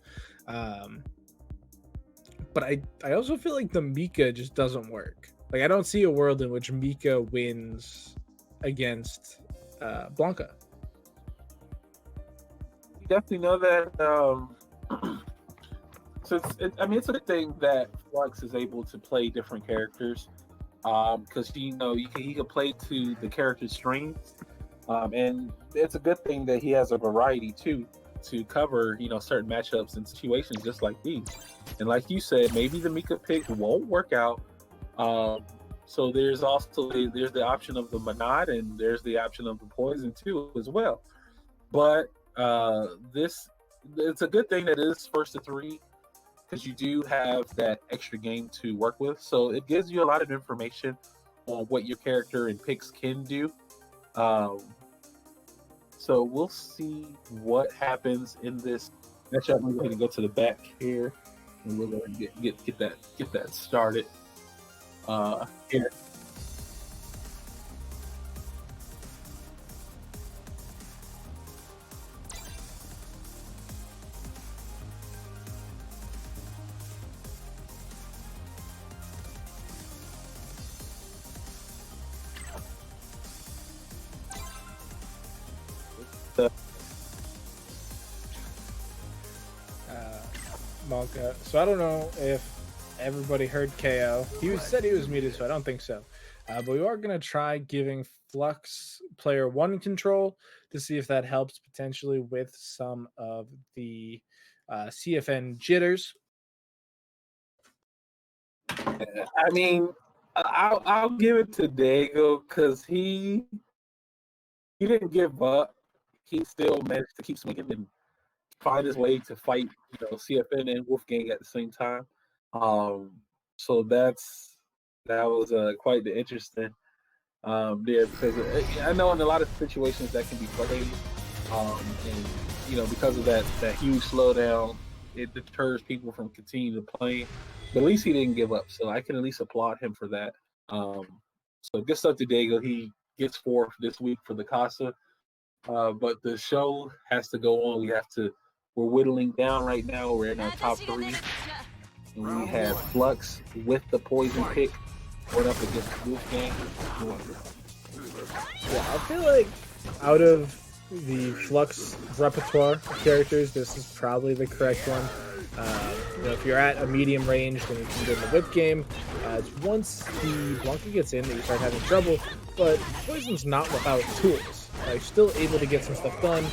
But I also feel like the Mika just doesn't work. Like, I don't see a world in which Mika wins against Blanka. You definitely know that. So it's a good thing that Flux is able to play different characters, because he can play to the character's strengths, and it's a good thing that he has a variety too to cover certain matchups and situations just like these. And like you said, maybe the Mika pick won't work out. So there's the option of the Manat, and there's the option of the Poison too as well. But it's a good thing that it is first to 3, because you do have that extra game to work with. So it gives you a lot of information on what your character and picks can do. So we'll see what happens in this matchup. We're going to go to the back here, and we're going to get that started here. Blanka. So I don't know if everybody heard KO. He said he was muted, so I don't think so. But we are going to try giving Flux player 1 control to see if that helps potentially with some of the CFN jitters. I mean, I'll give it to Diego, because he didn't give up. He still managed to keep swinging and find his way to fight, CFN and Wxlfgang at the same time. So that was quite the interesting there, because I know in a lot of situations that can be played, and because of that huge slowdown, it deters people from continuing to play. But at least he didn't give up, so I can at least applaud him for that. So good stuff to Diego. He gets fourth this week for the Casa, but the show has to go on. We're whittling down right now. We're in our top three. And we have Flux with the poison pick going up against Wxlfgang. Yeah, I feel like out of the Flux repertoire of characters, this is probably the correct one. If you're at a medium range, then you can get in the whip game. Once the Blanka gets in, that you start having trouble. But Poison's not without tools. Still able to get some stuff done.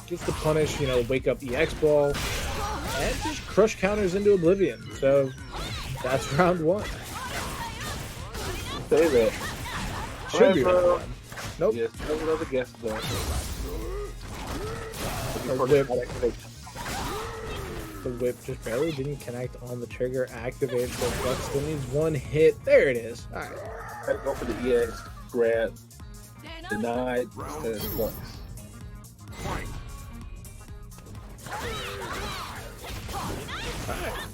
Gets to punish, wake up EX ball, and just crush counters into oblivion. So that's round one. Say that. Should be round one. Nope. Yes, another guess though. The whip just barely didn't connect on the trigger. Activate, so Flux still needs one hit. There it is. All right. Gotta go for the EX grab. Denied. Flux.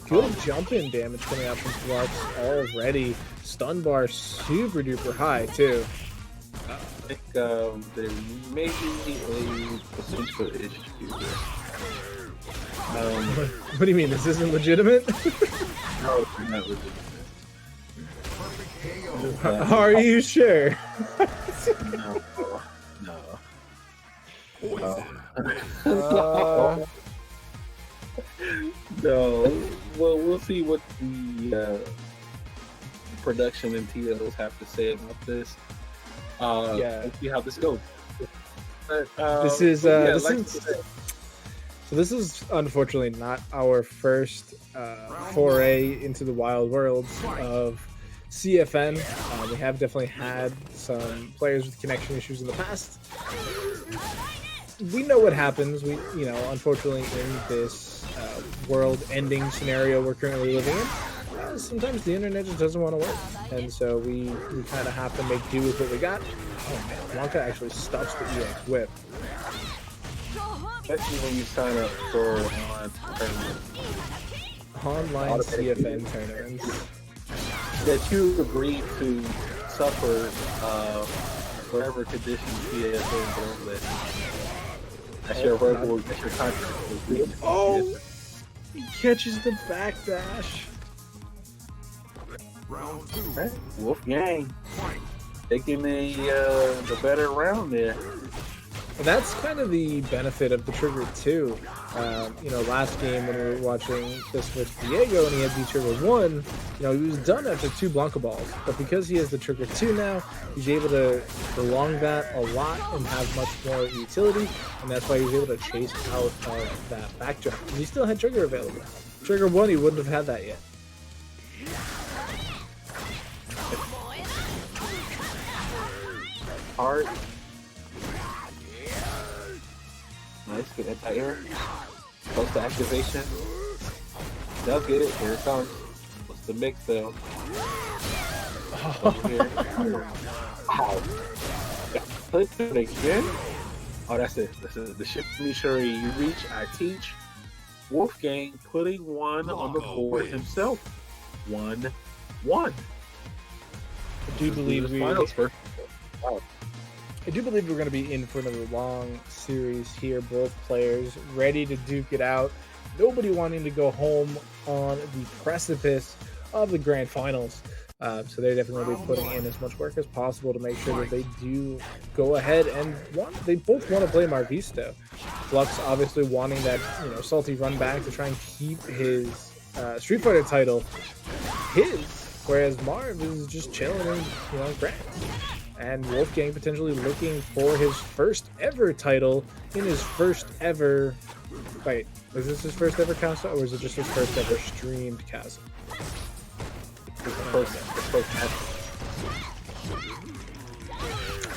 Good jump-in damage coming out from Flux already. Stun bar super duper high too. I think there may be a potential issue there. What do you mean? This isn't legitimate? No, it's not legitimate. Are you sure? No. No. Well, we'll see what the production and TLs have to say about this. We'll see how this goes. But, this is unfortunately not our first foray into the wild worlds of CFN. We have definitely had some players with connection issues in the past. We know what happens. Unfortunately, in this world-ending scenario we're currently living in, sometimes the internet just doesn't want to work, and so we kind of have to make do with what we got. Oh man, Blanka actually stuffs the EX whip. Especially when you sign up for Online CFN tournaments. That you agreed to suffer whatever conditions PSA don't let. That's your verbal, that's your contract. Oh! He catches the backdash. Round two. Right. Wxlfgang taking the better round there. And that's kind of the benefit of the trigger too. Last game when we were watching this with Diego and he had the trigger 1, he was done after 2 Blanka balls. But because he has the trigger 2 now, he's able to prolong that a lot and have much more utility. And that's why he was able to chase out of that backdraft. And he still had trigger available. Trigger 1, he wouldn't have had that yet. Hard. Nice, good anti-air. Close to activation. Does get it. Here it comes. What's the mix though? Over here. Wow. Put it again. Oh, that's it. This is the ship missionary. You reach, I teach. Wxlfgang putting one on the board himself. 1-1. I do believe we're going to be in for another long series here. Both players ready to duke it out. Nobody wanting to go home on the precipice of the grand finals. So they're definitely going to be putting in as much work as possible to make sure that they do go ahead and they both want to play Marvisto. Flux obviously wanting that salty run back to try and keep his Street Fighter title whereas Marv is just chilling in Grand. And Wxlfgang potentially looking for his first ever title in his first ever... Wait, is this his first ever Casa, or is it just his first ever streamed Casa?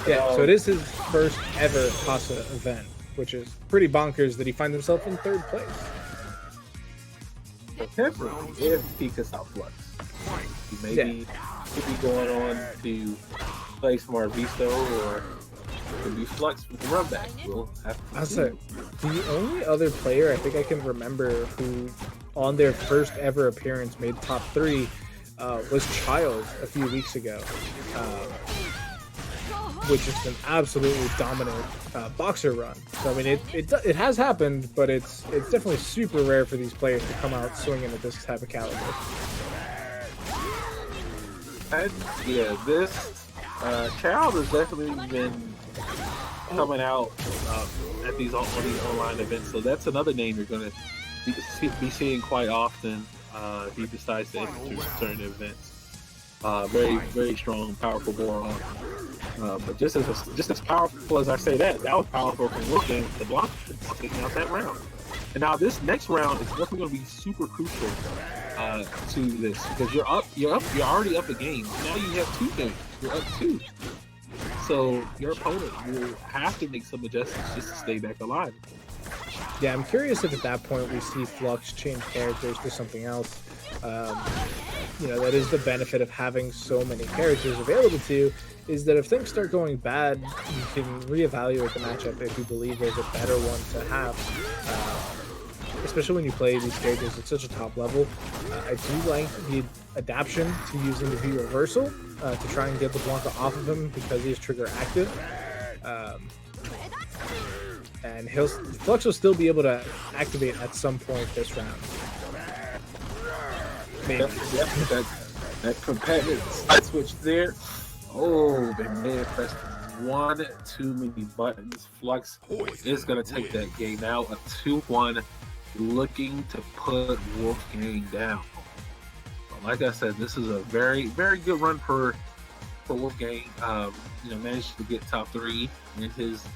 Yeah, so it is his first ever Casa event, which is pretty bonkers that he finds himself in 3rd place. Potentially, if he could stop Flux. He maybe could be going on to play Marvisto or could be Flux with the run back. We'll have to I'll see. say the only other player I think I can remember who, on their first ever appearance, made top 3 was Child a few weeks ago, which is an absolutely dominant boxer run. So I mean, it has happened, but it's definitely super rare for these players to come out swinging at this type of caliber. And yeah, this Child has definitely been coming out at these online events. So that's another name you're going to be seeing quite often. If he decides to enter certain events. Very, very strong, powerful Boron. But just as powerful as I say that was powerful from looking the block taking out that round. And now this next round is definitely going to be super crucial to this because you're already up a game. Now you have 2 games. You're up 2. So your opponent will have to make some adjustments just to stay back alive. Yeah, I'm curious if at that point we see Flux change characters to something else. That is the benefit of having so many characters available to you, is that if things start going bad, you can reevaluate the matchup if you believe there's a better one to have. Especially when you play these characters at such a top level. I do like the adaptation to using the V reversal to try and get the Blanka off of him because he's trigger active. And Flux will still be able to activate at some point this round. Maybe. Yep, that competitive side switch there. Oh, they may have pressed one too many buttons. Flux is going to take that game now. A 2-1, looking to put Wxlfgang down. But like I said, this is a very, very good run for Wxlfgang. Managed to get top 3 in his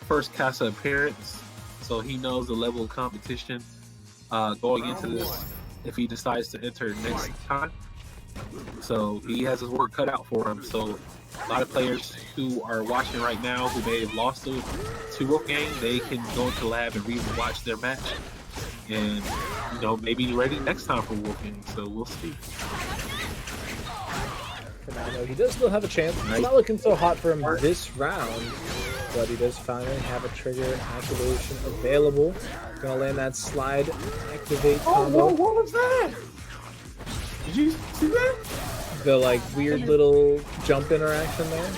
first Casa appearance, so he knows the level of competition going into this if he decides to enter next time. So he has his work cut out for him. So a lot of players who are watching right now who may have lost to Wxlfgang, they can go into the lab and re-watch their match and maybe be ready next time for Wxlfgang. So we'll see. For now, though, he does still have a chance. It's not looking so hot for him this round, but he does finally have a trigger activation available. Gonna land that slide activate combo. What was that? Did you see that? The weird little jump interaction there.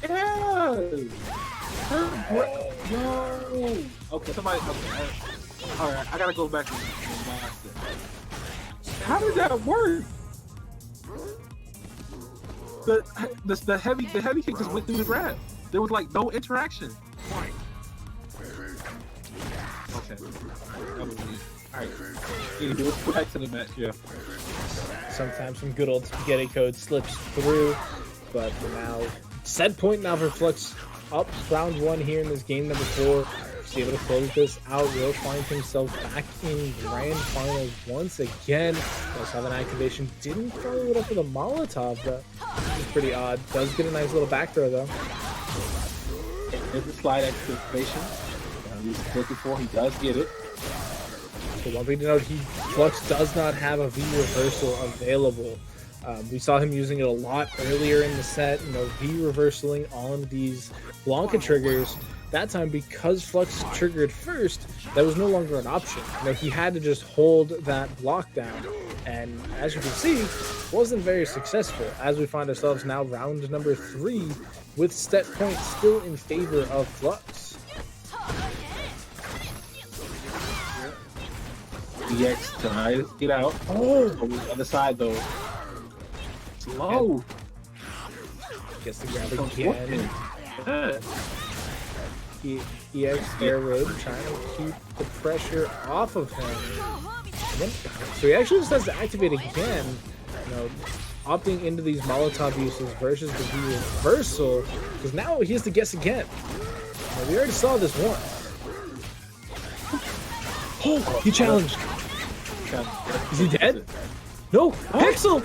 Yeah. No. Okay, somebody. All right, I gotta go back and master. How did that work? The heavy kick just went through the grab. There was no interaction. Okay. Alright. You do it. Go back to the match, yeah. Sometimes some good old spaghetti code slips through, but for now, set point now for Flux. Up round 1 here in this game number 4. He's able to close this out. Will find himself back in grand finals once again. Does have an activation. Didn't follow it up with a Molotov, but it's pretty odd. Does get a nice little back throw though. There's a slide activation. He's looking for. He does get it. So one thing to note, Flux does not have a V reversal available. We saw him using it a lot earlier in the set, V reversaling all of these Blanka triggers. That time, because Flux triggered first, that was no longer an option. He had to just hold that block down. And as you can see, wasn't very successful, as we find ourselves now round number 3 with set point still in favor of Flux. DX tries to get out. Oh, on the other side though. Slow. Gets the grab again. Yeah. EX air raid, trying to keep the pressure off of him. So he actually just has to activate again, opting into these Molotov uses versus the V reversal, because now he has to guess again. We already saw this once. Oh, he challenged. Is he dead? No, Pixel!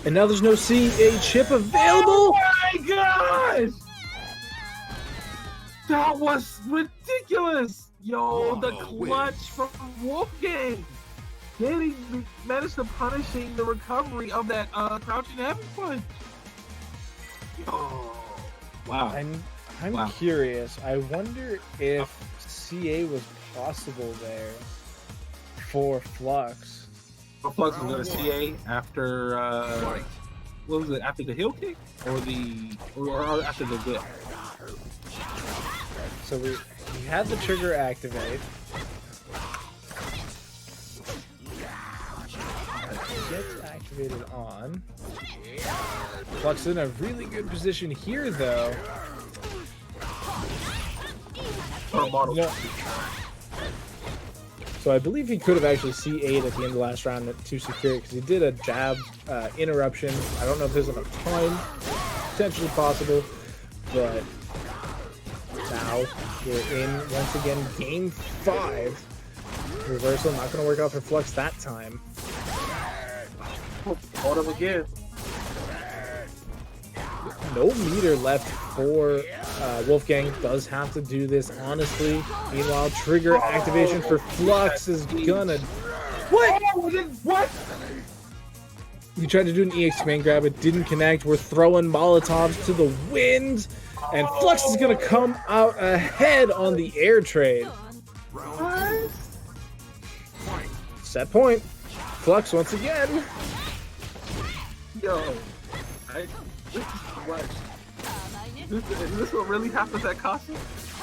And now there's no CA chip available! Oh my gosh! That was ridiculous! Yo, the clutch from Wxlfgang! managed to punishing the recovery of that crouching heavy punch. Oh, wow. I'm Wow. curious. I wonder if CA was possible there for Flux. Flux was going to CA after what was it? After the heel kick or after the whip? So we had the trigger activate. Gets activated on. Flux in a really good position here, though. No. So I believe he could have actually C8 at the end of the last round to secure it because he did a jab interruption. I don't know if there's enough time. Potentially possible, but now we're in once again game 5. Reversal not going to work out for Flux that time. Hold him again. No meter left for Wxlfgang. Does have to do this, honestly. Meanwhile, trigger activation for Flux is gonna... What? What? He tried to do an EX command grab. It didn't connect. We're throwing Molotovs to the wind. And Flux is gonna come out ahead on the air trade. Set point. Flux once again. Yo, this is what? Is this what really happens at Casa?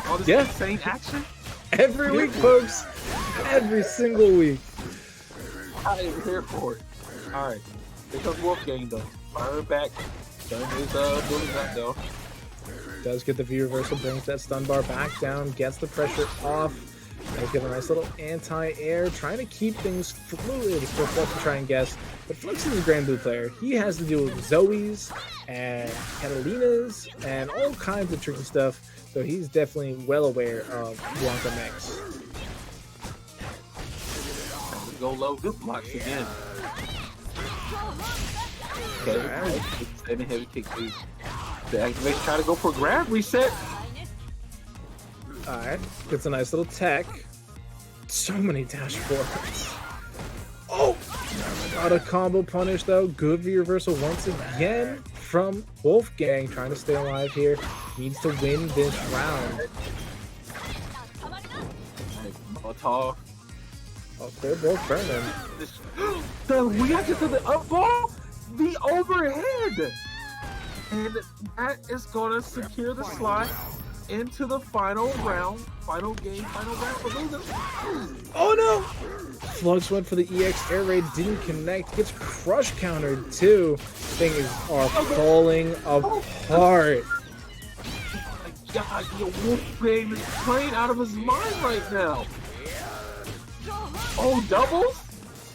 All this insane action? Every week, folks. Every single week. I am here for it. Alright. Here comes Wxlfgang though. Fire back. Done his building back though. Does get the V reversal, brings that stun bar back down, gets the pressure off. Does get a nice little anti-air, trying to keep things fluid for Flux to try and guess. But Flux is a Grand Blue player. He has to deal with Zoe's and Catalinas and all kinds of tricky stuff. So he's definitely well aware of Blanka mix. Go low, good blocks again. Okay, and heavy kick too. The activation, try to go for a grab, reset. Alright, gets a nice little tech. So many dash forwards. Oh! Got a combo punish though. Good V reversal once again from Wxlfgang. Trying to stay alive here. Needs to win this round. Molotov. Oh, they're both burning. The reaction to the up ball, the overhead, and that is gonna secure the slot into the final round, final round for losers. Oh no! Flux went for the EX air raid, didn't connect, gets crush countered too. Things are falling apart. My God, your Wxlfgang is playing out of his mind right now. Oh, doubles?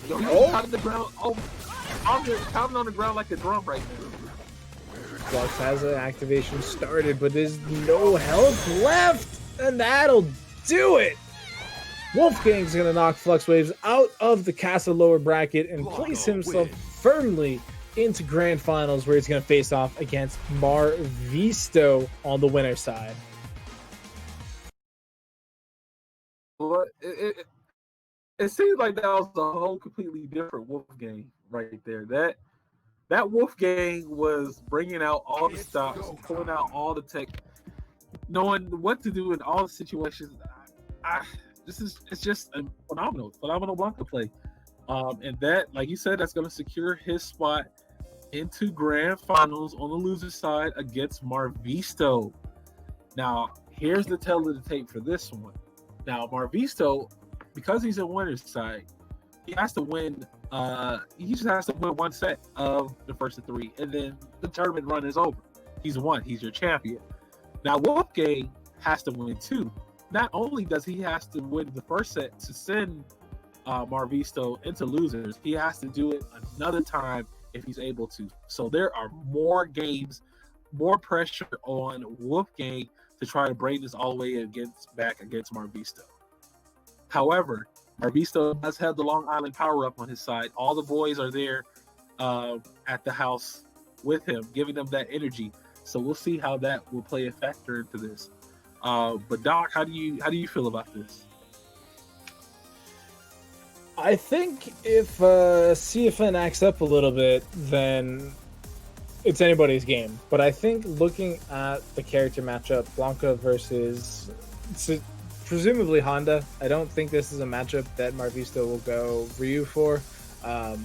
Yo, he's counting the ground. Oh, I'm just counting on the ground like a drum right now. Flux has an activation started, but there's no health left, and that'll do it. Wxlfgang's gonna knock Fluxwavez out of the Casa lower bracket and place himself firmly into Grand Finals, where he's gonna face off against Marvisto on the winner's side. Well, it seems like that was a whole completely different Wxlfgang right there. That Wxlfgang was bringing out all the stops, pulling out all the tech, knowing what to do in all the situations. It's just a phenomenal Blanka play. And that, like you said, that's going to secure his spot into Grand Finals on the loser side against Marvisto. Now, here's the tale of the tape for this one. Now, Marvisto, because he's a winner's side, he has to win. He just has to win one set of the first of 3, and then the tournament run is over. He's won. He's your champion. Now, Wxlfgang has to win 2. Not only does he have to win the first set to send Marvisto into losers, he has to do it another time if he's able to. So there are more games, more pressure on Wxlfgang to try to bring this all the way back against Marvisto. However, Marvisto does have the Long Island power up on his side. All the boys are there at the house with him, giving them that energy. So we'll see how that will play a factor into this. But Doc, how do you feel about this? I think if CFN acts up a little bit, then it's anybody's game. But I think looking at the character matchup, Blanka versus presumably Honda, I don't think this is a matchup that Marvisto will go Ryu for. I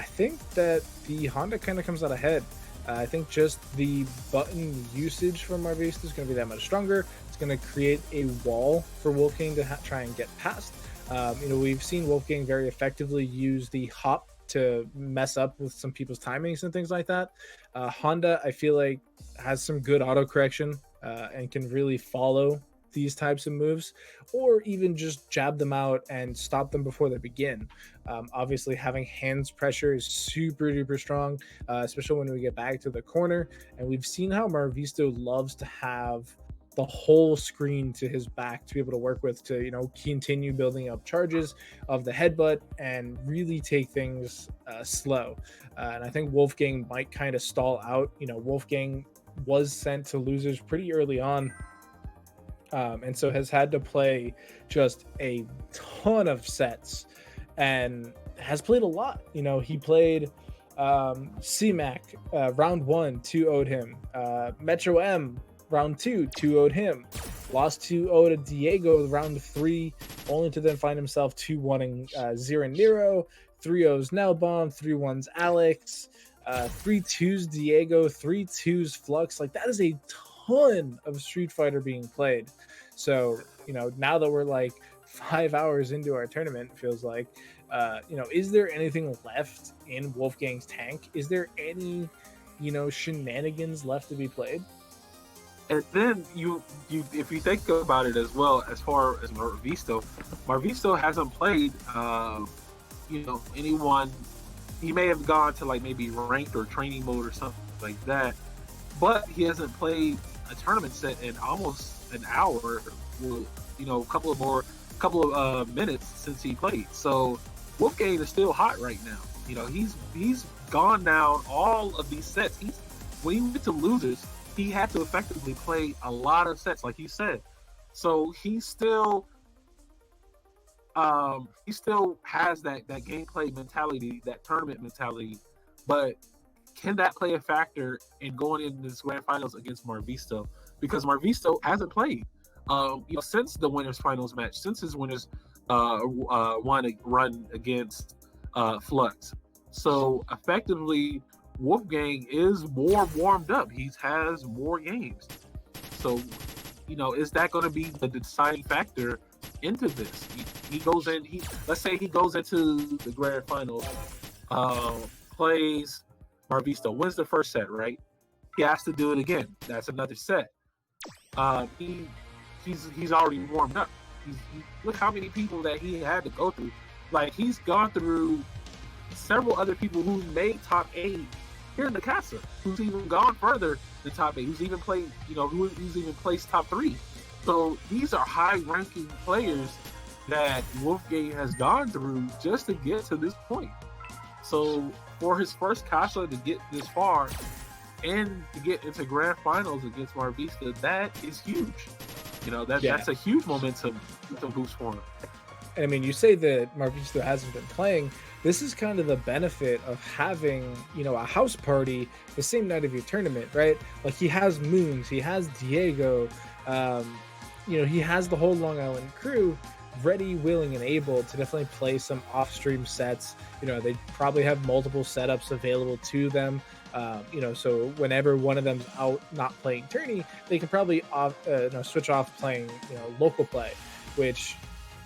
think that the Honda kind of comes out ahead. I think just the button usage from Marvisto is going to be that much stronger. It's going to create a wall for Wxlfgang to try and get past. We've seen Wxlfgang very effectively use the hop to mess up with some people's timings and things like that. Honda, I feel like, has some good auto correction and can really follow these types of moves, or even just jab them out and stop them before they begin. Obviously, having hands pressure is super duper strong, especially when we get back to the corner. And we've seen how Marvisto loves to have the whole screen to his back to be able to work with, to continue building up charges of the headbutt and really take things slow. And I think Wxlfgang might kind of stall out. Wxlfgang was sent to losers pretty early on, and so has had to play just a ton of sets and has played a lot. He played CMAC round 1, 2-0'd him. Metro M round 2, 2-0'd him. Lost 2-0 to Diego round 3, only to then find himself 2-1ing Zira Nero, 3-0's Nelbomb, 3-1's Alex, 3-2's Diego, 3-2's Flux. Like, that is a ton of Street Fighter being played. So, now that we're like 5 hours into our tournament, it feels like, is there anything left in Wxlfgang's tank? Is there any, shenanigans left to be played? And then you if you think about it as well, as far as Marvisto hasn't played anyone. He may have gone to like maybe ranked or training mode or something like that, but he hasn't played a tournament set in almost an hour, a couple of minutes since he played. So Wxlfgang is still hot right now. He's gone down all of these sets. When he went to losers, he had to effectively play a lot of sets, like you said. So he still has that gameplay mentality, that tournament mentality. But can that play a factor in going into this grand finals against Marvisto? Because Marvisto hasn't played, since the winners finals match, since his winners won a run against Flux. So effectively, Wxlfgang is more warmed up. He has more games. So, is that going to be the deciding factor into this? He goes in. Let's say he goes into the grand final, plays Marvisto, wins the first set, right? He has to do it again. That's another set. He's already warmed up. Look how many people that he had to go through. Like, he's gone through several other people who made top 8 here in the Casa, who's even gone further than top 8, who's even played, who's even placed top 3. So these are high-ranking players that Wxlfgang has gone through just to get to this point. So for his first Casa to get this far and to get into grand finals against Marvisto, that is huge. That's a huge momentum boost for him. And I mean, you say that Marvisto hasn't been playing. This is kind of the benefit of having, a house party the same night of your tournament, right? Like, he has Moons, he has Diego, he has the whole Long Island crew ready, willing, and able to definitely play some off-stream sets. They probably have multiple setups available to them. So whenever one of them's out not playing tourney, they can probably switch off playing, local play, which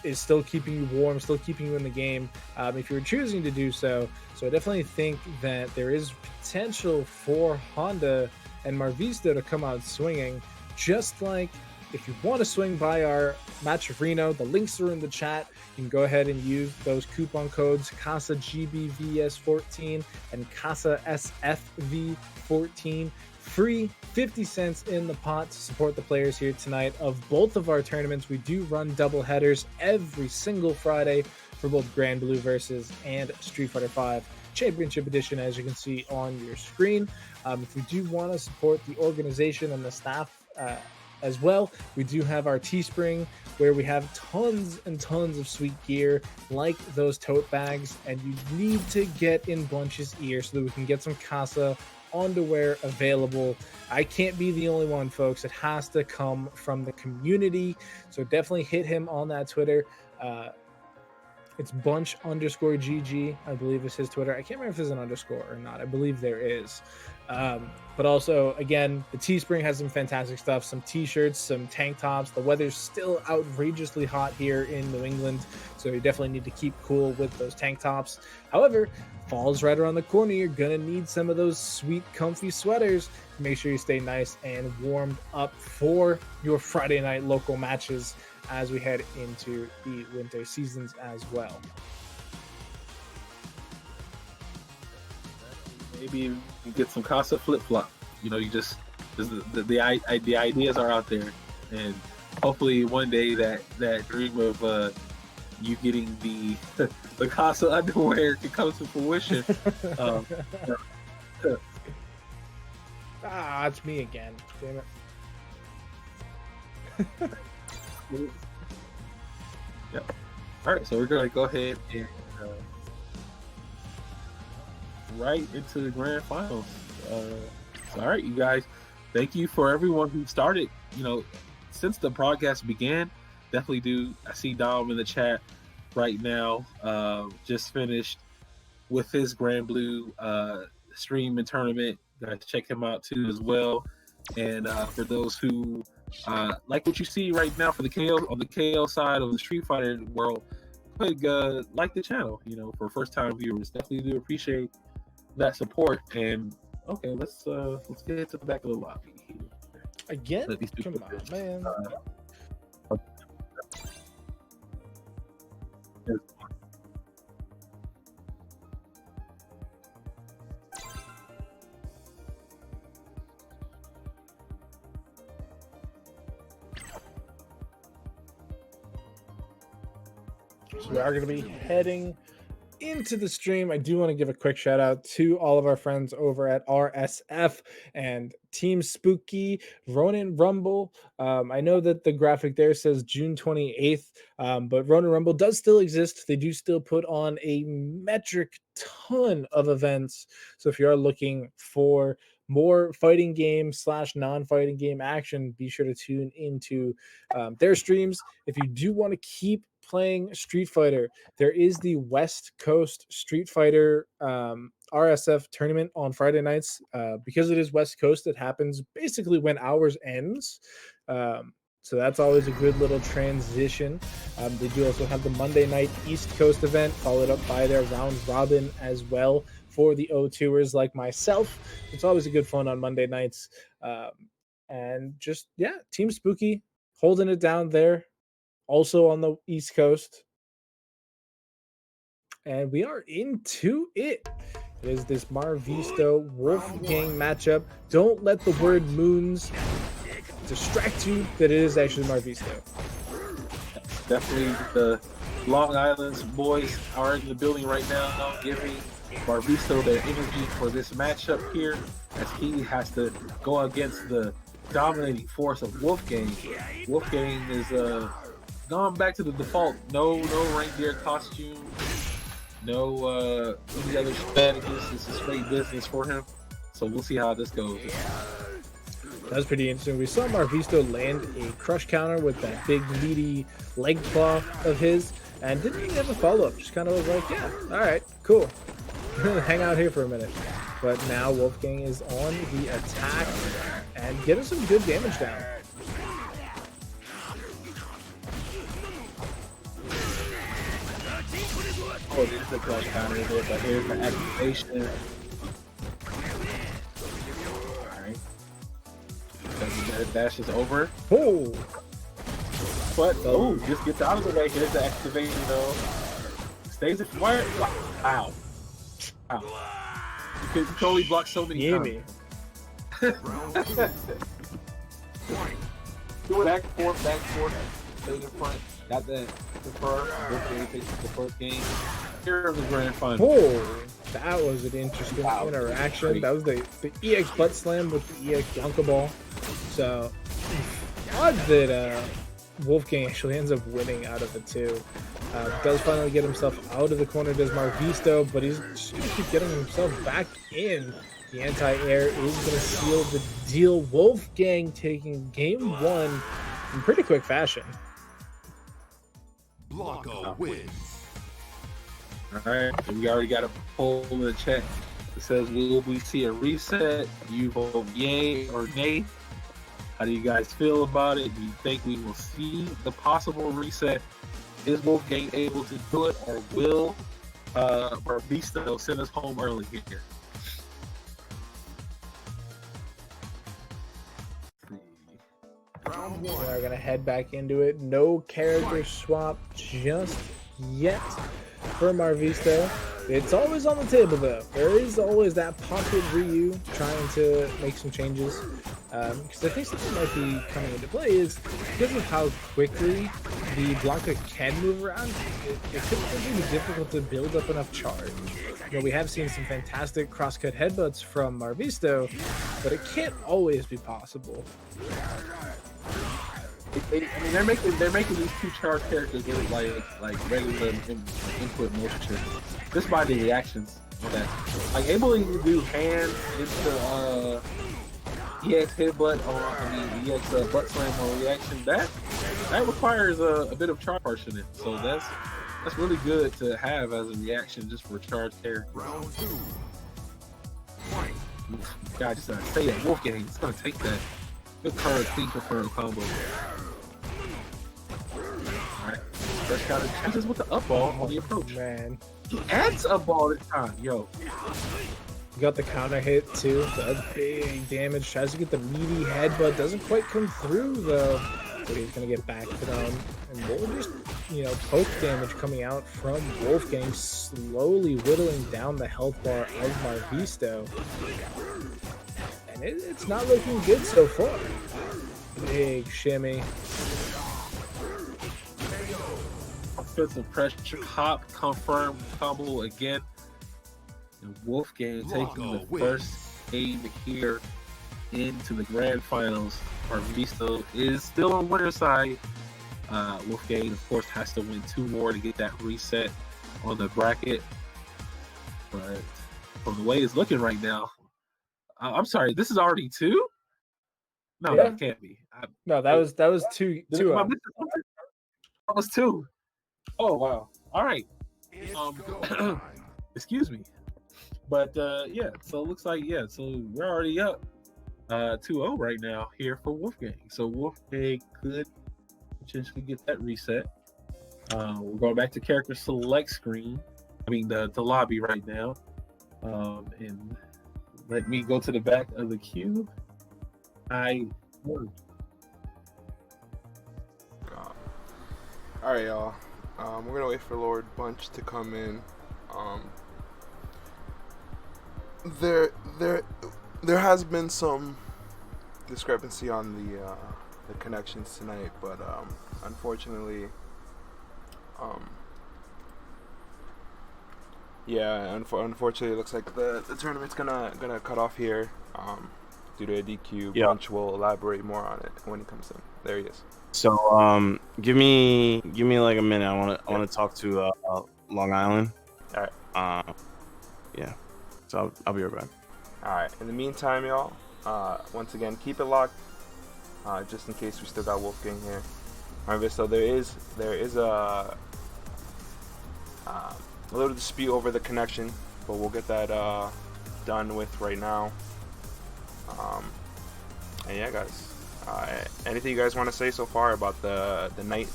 is still keeping you warm, still keeping you in the game, if you're choosing to do so. So I definitely think that there is potential for Honda and Marvisto to come out swinging. Just like, if you want to swing by our match of Reno, the links are in the chat. You can go ahead and use those coupon codes Casa GBVS14 and Casa SFV14. Free 50 cents in the pot to support the players here tonight of both of our tournaments. We do run double headers every single Friday for both Grand Blue Versus and Street Fighter V Championship Edition, as you can see on your screen. If you do want to support the organization and the staff as well. We do have our Teespring, where we have tons and tons of sweet gear like those tote bags, and you need to get in Bunch's ear so that we can get some Casa underwear available. I can't be the only one, folks. It has to come from the community, so definitely hit him on that Twitter. It's Bunch_GG, I believe is his Twitter. I can't remember if there's an underscore or not. I believe there is. But also, again, the Teespring has some fantastic stuff, some t-shirts, some tank tops. The weather's still outrageously hot here in New England, so you definitely need to keep cool with those tank tops. However, fall's right around the corner. You're going to need some of those sweet, comfy sweaters to make sure you stay nice and warmed up for your Friday night local matches as we head into the winter seasons as well. Maybe you get some Casa flip-flop. You know, you just the ideas are out there, and hopefully one day that dream of you getting the Casa underwear can come to fruition. It's me again. Damn it. Yep. All right, so we're gonna go ahead and right into the grand finals. So, all right, you guys, thank you for everyone who started. You know, since the broadcast began, definitely do. I see Dom in the chat right now. Just finished with his Grand Blue stream and tournament. Guys, check him out too as well. And for those who like what you see right now for the KO on the KO side of the Street Fighter world, like the channel. You know, for first time viewers, definitely do appreciate that support. And okay, let's get to the back of the lobby here. Again? Come on, man. So we are going to be heading into the stream. I do want to give a quick shout out to all of our friends over at RSF and Team Spooky, Ronin Rumble. I know that the graphic there says June 28th, but Ronin Rumble does still exist. They do still put on a metric ton of events. So if you are looking for more fighting game / non-fighting game action, be sure to tune into their streams. If you do want to keep playing Street Fighter, there is the West Coast Street Fighter RSF tournament on Friday nights. Because it is West Coast, it happens basically when ours ends. So that's always a good little transition. They do also have the Monday night East Coast event, followed up by their round robin as well for the O2ers like myself. It's always a good fun on Monday nights. And just, yeah, Team Spooky holding it down there. Also on the East Coast. And we are into it. It is this Marvisto Wxlfgang matchup. Don't let the word moons distract you that it is actually Marvisto. Definitely the Long Island's boys are in the building right now, giving Marvisto their energy for this matchup here, as he has to go against the dominating force of Wxlfgang. Wxlfgang is gone back to the default. No reindeer costume. No any other shenanigans. This is straight business for him. So we'll see how this goes. That was pretty interesting. We saw Marvisto land a crush counter with that big meaty leg claw of his, and didn't even have a follow-up. Just kind of was like, yeah, all right, cool. Hang out here for a minute. But now Wxlfgang is on the attack and getting some good damage down. Oh, there's the crush counter there, but here's the activation. Alright. The dash is over. Oh! But, just gets out of the way. Here's the activation, though. Stays it where? Wow. Wow. You can totally block so many times. Do it back and forth. Stay in front. Got that confirmed. Wxlfgang takes the first game. Here of the grand final. Oh, that was an interesting interaction. That was the EX butt slam with the EX Blanka ball. So odd that Wxlfgang actually ends up winning out of it too. Does finally get himself out of the corner, does Marvisto, but he's just going to keep getting himself back in. The anti-air is going to seal the deal. Wxlfgang taking game 1 in pretty quick fashion. Blanka wins. All right, we already got a poll in the chat. It says, will we see a reset? You vote yay or nay. How do you guys feel about it? Do you think we will see the possible reset? Is Wxlfgang able to do it, or will Marvisto send us home early here? Round We 1. are going to head back into it. No character swap just yet for Marvisto. It's always on the table, though. There is always that pocket Ryu trying to make some changes. Because I think something might be coming into play is because of how quickly the Blanka can move around, it could be difficult to build up enough charge. You know, we have seen some fantastic crosscut headbutts from Marvisto, but it can't always be possible. I mean, they're making these two charge characters look like regular input motion characters. Just by the reactions of that, like able to do hand into EX headbutt or EX butt slam or reaction, that requires a bit of charge in it. So that's really good to have as a reaction just for charge character. Round 2. God, just say that Wxlfgang is gonna take that. Good card, clean confirm combo. Alright. First counter chances with the up ball on the approach. Man. He adds up ball this time, yo. Got the counter hit too. Does big damage. Tries to get the meaty headbutt. Doesn't quite come through though. So he's gonna get back thrown. And more just, poke damage coming out from Wxlfgang, slowly whittling down the health bar of Marvisto. And it's not looking good so far. Big shimmy. Offensive pressure hop confirmed combo again. And Wxlfgang taking the first game here into the grand finals. Marvisto is still on winner's side. Wxlfgang, of course, has to win 2 more to get that reset on the bracket. But from the way it's looking right now, I'm sorry, this is already 2? No, Yeah. that can't be. No, that was two. That was 2. Oh wow! All right. Excuse me. But yeah, so it looks like so we're already up 2-0 right now here for Wxlfgang. So Wxlfgang could potentially get that reset. We're going back to character select screen. I mean the lobby right now. And let me go to the back of the queue. All right, y'all. We're gonna wait for Lord Bunch to come in. There has been some discrepancy on the connections tonight, but unfortunately, unfortunately, it looks like the tournament's gonna cut off here due to a DQ. Yeah. Bunch will elaborate more on it when he comes in. There he is. So give me like a minute. I want to talk to Long Island. All right. Yeah. So I'll be right back. All right. In the meantime, y'all, once again, keep it locked, just in case we still got Wxlfgang here. Marvisto, there is a little dispute over the connection, but we'll get that done with right now. And yeah, guys, anything you guys want to say so far about the night,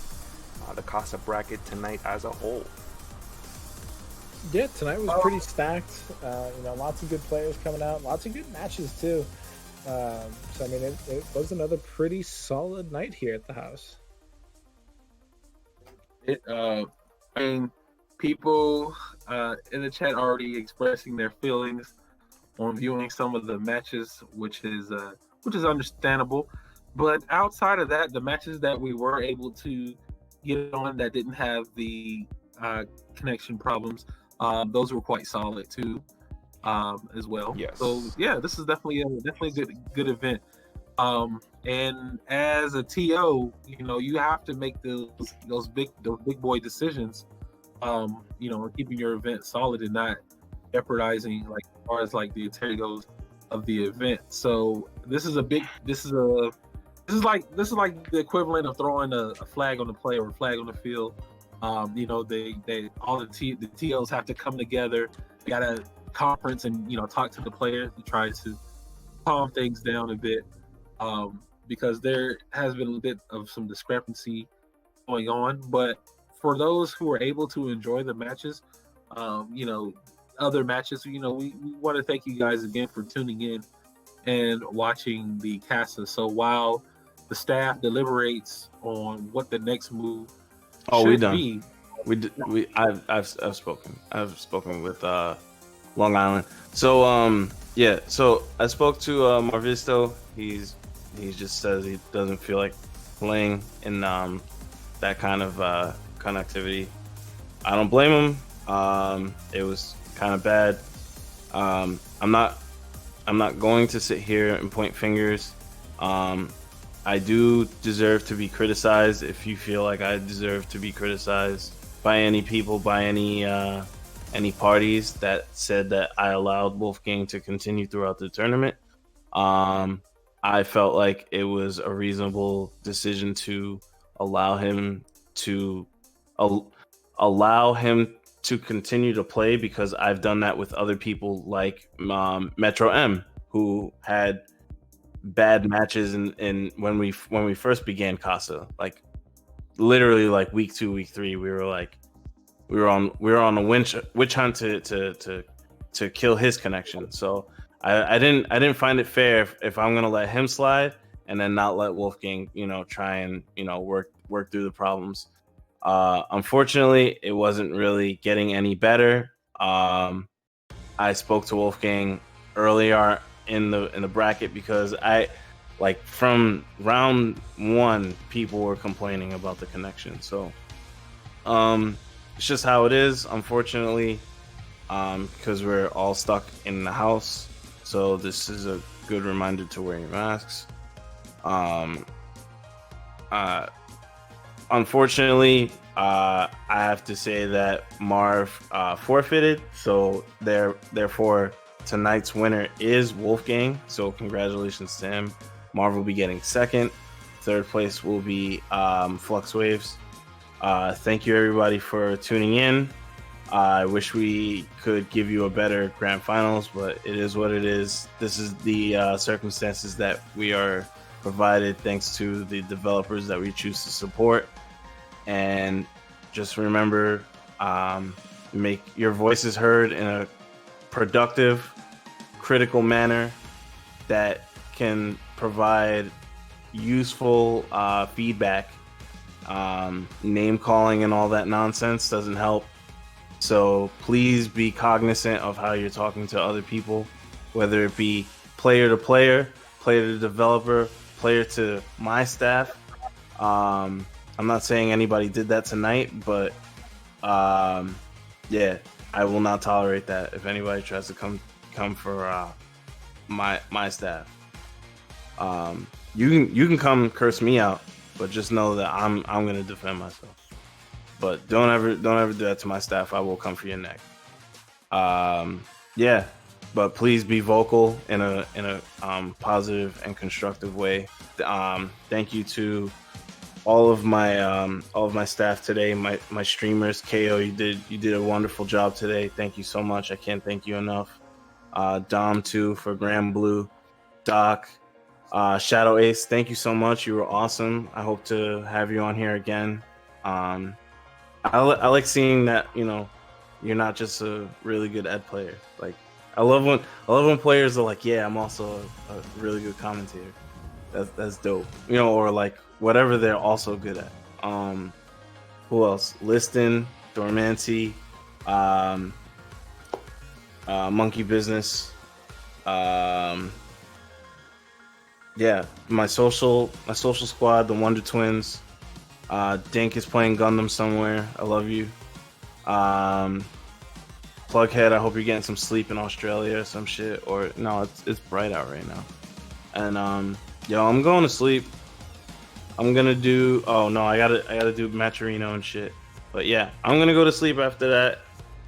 the Casa bracket tonight as a whole? Yeah, tonight was pretty stacked. Lots of good players coming out, lots of good matches too. So I mean, it was another pretty solid night here at the house. I mean, people in the chat already expressing their feelings on viewing some of the matches, which is understandable. But outside of that, the matches that we were able to get on that didn't have the connection problems, those were quite solid too, as well. Yes. So yeah, this is definitely a good event. And as a TO, you have to make those big boy decisions. Keeping your event solid and not jeopardizing like as far as like the integrity goes of the event. So this is like the equivalent of throwing a flag on the play or a flag on the field. They all the TOs have to come together. They got a conference and talk to the players to try to calm things down a bit, because there has been a bit of some discrepancy going on. But for those who are able to enjoy the matches, other matches, we want to thank you guys again for tuning in and watching the Casa. So while the staff deliberates on what the next move we should done. be, I've spoken with Long Island. So so I spoke to Marvisto. He just says he doesn't feel like playing in that kind of connectivity. I don't blame him. It was kind of bad. I'm not going to sit here and point fingers. I do deserve to be criticized. If you feel like I deserve to be criticized by any people, by any parties that said that I allowed Wxlfgang to continue throughout the tournament, I felt like it was a reasonable decision to allow him to continue to play, because I've done that with other people like Metro M, who had bad matches in when we first began Casa. Like literally like week 2, week 3, we were on a witch hunt to kill his connection. So I didn't find it fair if I'm gonna let him slide and then not let Wxlfgang try and work through the problems. Unfortunately, it wasn't really getting any better. I spoke to Wxlfgang earlier in the bracket, because from round 1, people were complaining about the connection. So it's just how it is, unfortunately, because we're all stuck in the house. So this is a good reminder to wear your masks. Unfortunately, I have to say that Marv forfeited. So therefore, tonight's winner is Wxlfgang. So congratulations to him. Marv will be getting second. Third place will be Fluxwavez. Thank you everybody for tuning in. I wish we could give you a better grand finals, but it is what it is. This is the circumstances that we are provided thanks to the developers that we choose to support. And just remember, make your voices heard in a productive, critical manner that can provide useful feedback. Name calling and all that nonsense doesn't help. So please be cognizant of how you're talking to other people, whether it be player to player, player to developer, player to my staff. I'm not saying anybody did that tonight, but yeah, I will not tolerate that if anybody tries to come for my staff. You can come curse me out, but just know that I'm gonna defend myself. But don't ever do that to my staff. I will come for your neck. Yeah, but please be vocal in a positive and constructive way. Thank you to all of my staff today, my streamers. KO, you did a wonderful job today. Thank you so much. I can't thank you enough. Dom too for Grand Blue, Doc, Shadow Ace. Thank you so much. You were awesome. I hope to have you on here again. I like seeing that you're not just a really good ed player. Like I love when players are like, yeah, I'm also a really good commentator. That's dope. Or like whatever they're also good at. Who else? Liston, Dormancy, Monkey Business. Yeah, my social squad, the Wonder Twins. Dink is playing Gundam somewhere. I love you. Plughead, I hope you're getting some sleep in Australia or some shit. Or no, it's bright out right now. And Yo, I'm going to sleep. I'm gonna do. Oh no, I gotta do Maturino and shit. But yeah, I'm gonna go to sleep after that.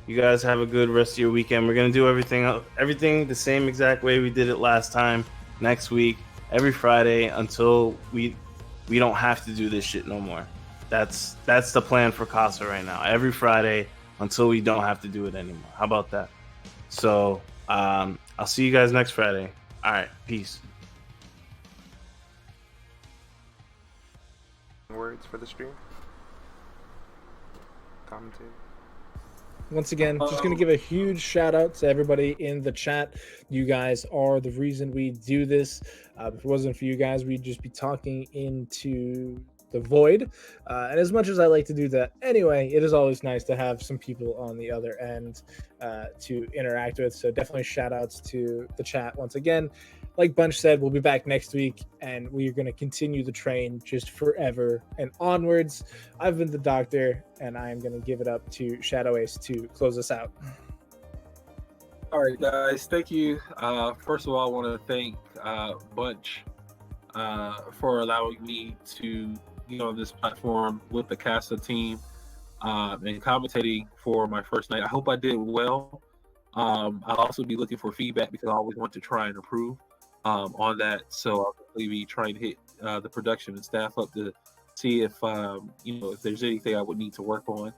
You guys have a good rest of your weekend. We're gonna do everything the same exact way we did it last time. Next week, every Friday until we don't have to do this shit no more. That's the plan for Casa right now. Every Friday until we don't have to do it anymore. How about that? So I'll see you guys next Friday. All right, peace. Words for the stream. Commentate. Once again, just going to give a huge shout out to everybody in the chat. You guys are the reason we do this. If it wasn't for you guys, we'd just be talking into the void. And as much as I like to do that anyway, it is always nice to have some people on the other end to interact with. So definitely shout outs to the chat once again. Like Bunch said, we'll be back next week, and we are going to continue the train just forever and onwards. I've been the Doctor, and I am going to give it up to Shadow Ace to close us out. All right, guys. Thank you. First of all, I want to thank Bunch for allowing me to get on this platform with the Casa team and commentating for my first night. I hope I did well. I'll also be looking for feedback because I always want to try and improve on that. So I'll definitely be trying to hit the production and staff up to see if if there's anything I would need to work on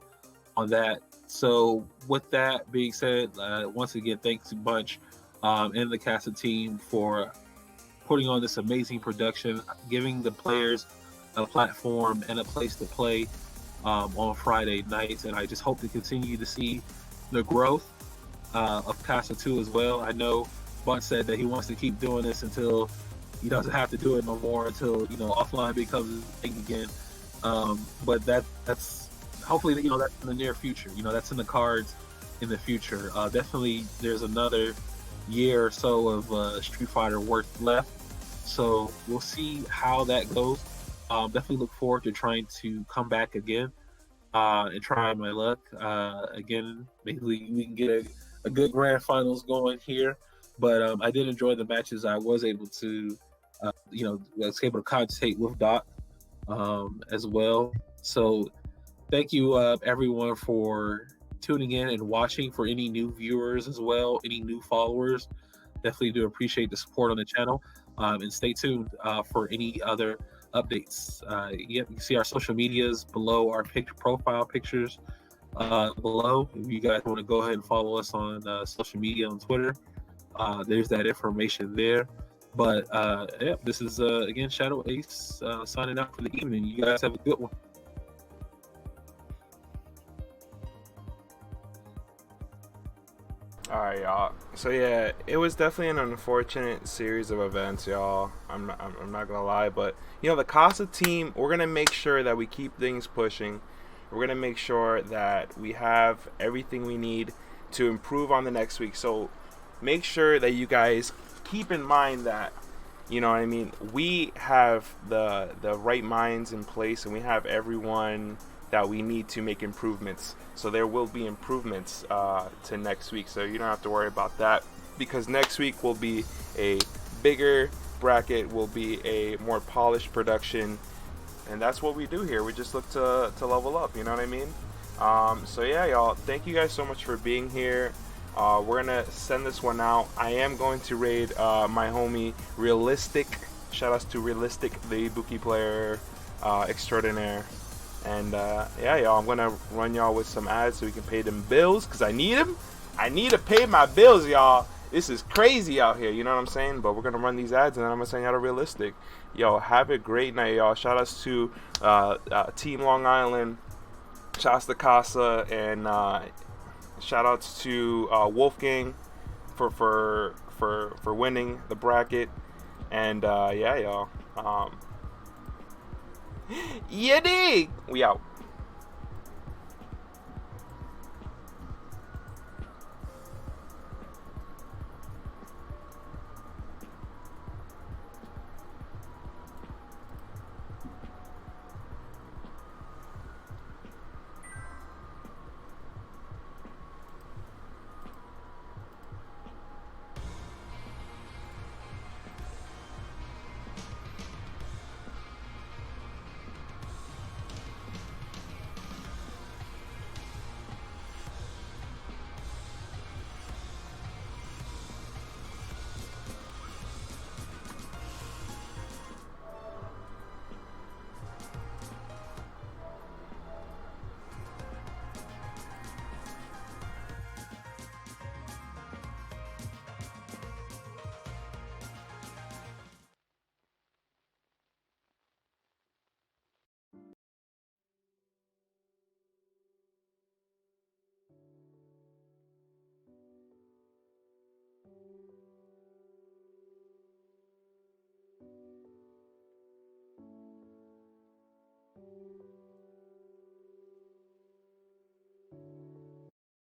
that. So with that being said, once again, thanks a bunch and the Casa team for putting on this amazing production, giving the players a platform and a place to play on Friday nights. And I just hope to continue to see the growth of Casa 2 as well. I know Bunt said that he wants to keep doing this until he doesn't have to do it no more, until offline becomes a thing again. But that's hopefully that's in the near future. That's in the cards in the future. Definitely, there's another year or so of Street Fighter work left, so we'll see how that goes. Definitely look forward to trying to come back again and try my luck again. Maybe we can get a good grand finals going here. But I did enjoy the matches. I was able to, was able to commentate with Doc as well. So thank you, everyone, for tuning in and watching. For any new viewers as well, any new followers, definitely do appreciate the support on the channel. And stay tuned for any other updates. You can see our social medias below our profile pictures below. If you guys want to go ahead and follow us on social media on Twitter, there's that information there. But this is again Shadow Ace signing out for the evening. You guys have a good one. All right, y'all. So yeah, it was definitely an unfortunate series of events, y'all. I'm not gonna lie, but the Casa team, we're gonna make sure that we keep things pushing. We're gonna make sure that we have everything we need to improve on the next week. So make sure that you guys keep in mind that, we have the right minds in place, and we have everyone that we need to make improvements. So there will be improvements to next week, so you don't have to worry about that, because next week will be a bigger bracket, will be a more polished production, and that's what we do here. We just look to level up, you know what I mean? So yeah, y'all, thank you guys so much for being here. We're gonna send this one out. I am going to raid my homie Realistic. Shout outs to Realistic, the Ibuki player extraordinaire. And yeah, y'all, I'm gonna run y'all with some ads so we can pay them bills, because I need them. I need to pay my bills, y'all. This is crazy out here, you know what I'm saying? But we're gonna run these ads, and then I'm gonna send y'all to Realistic. Yo, have a great night, y'all. Shout outs to Team Long Island. Shout outs to Casa, and shout outs to Wxlfgang for winning the bracket. And yeah, y'all. Yeah, dig. We out.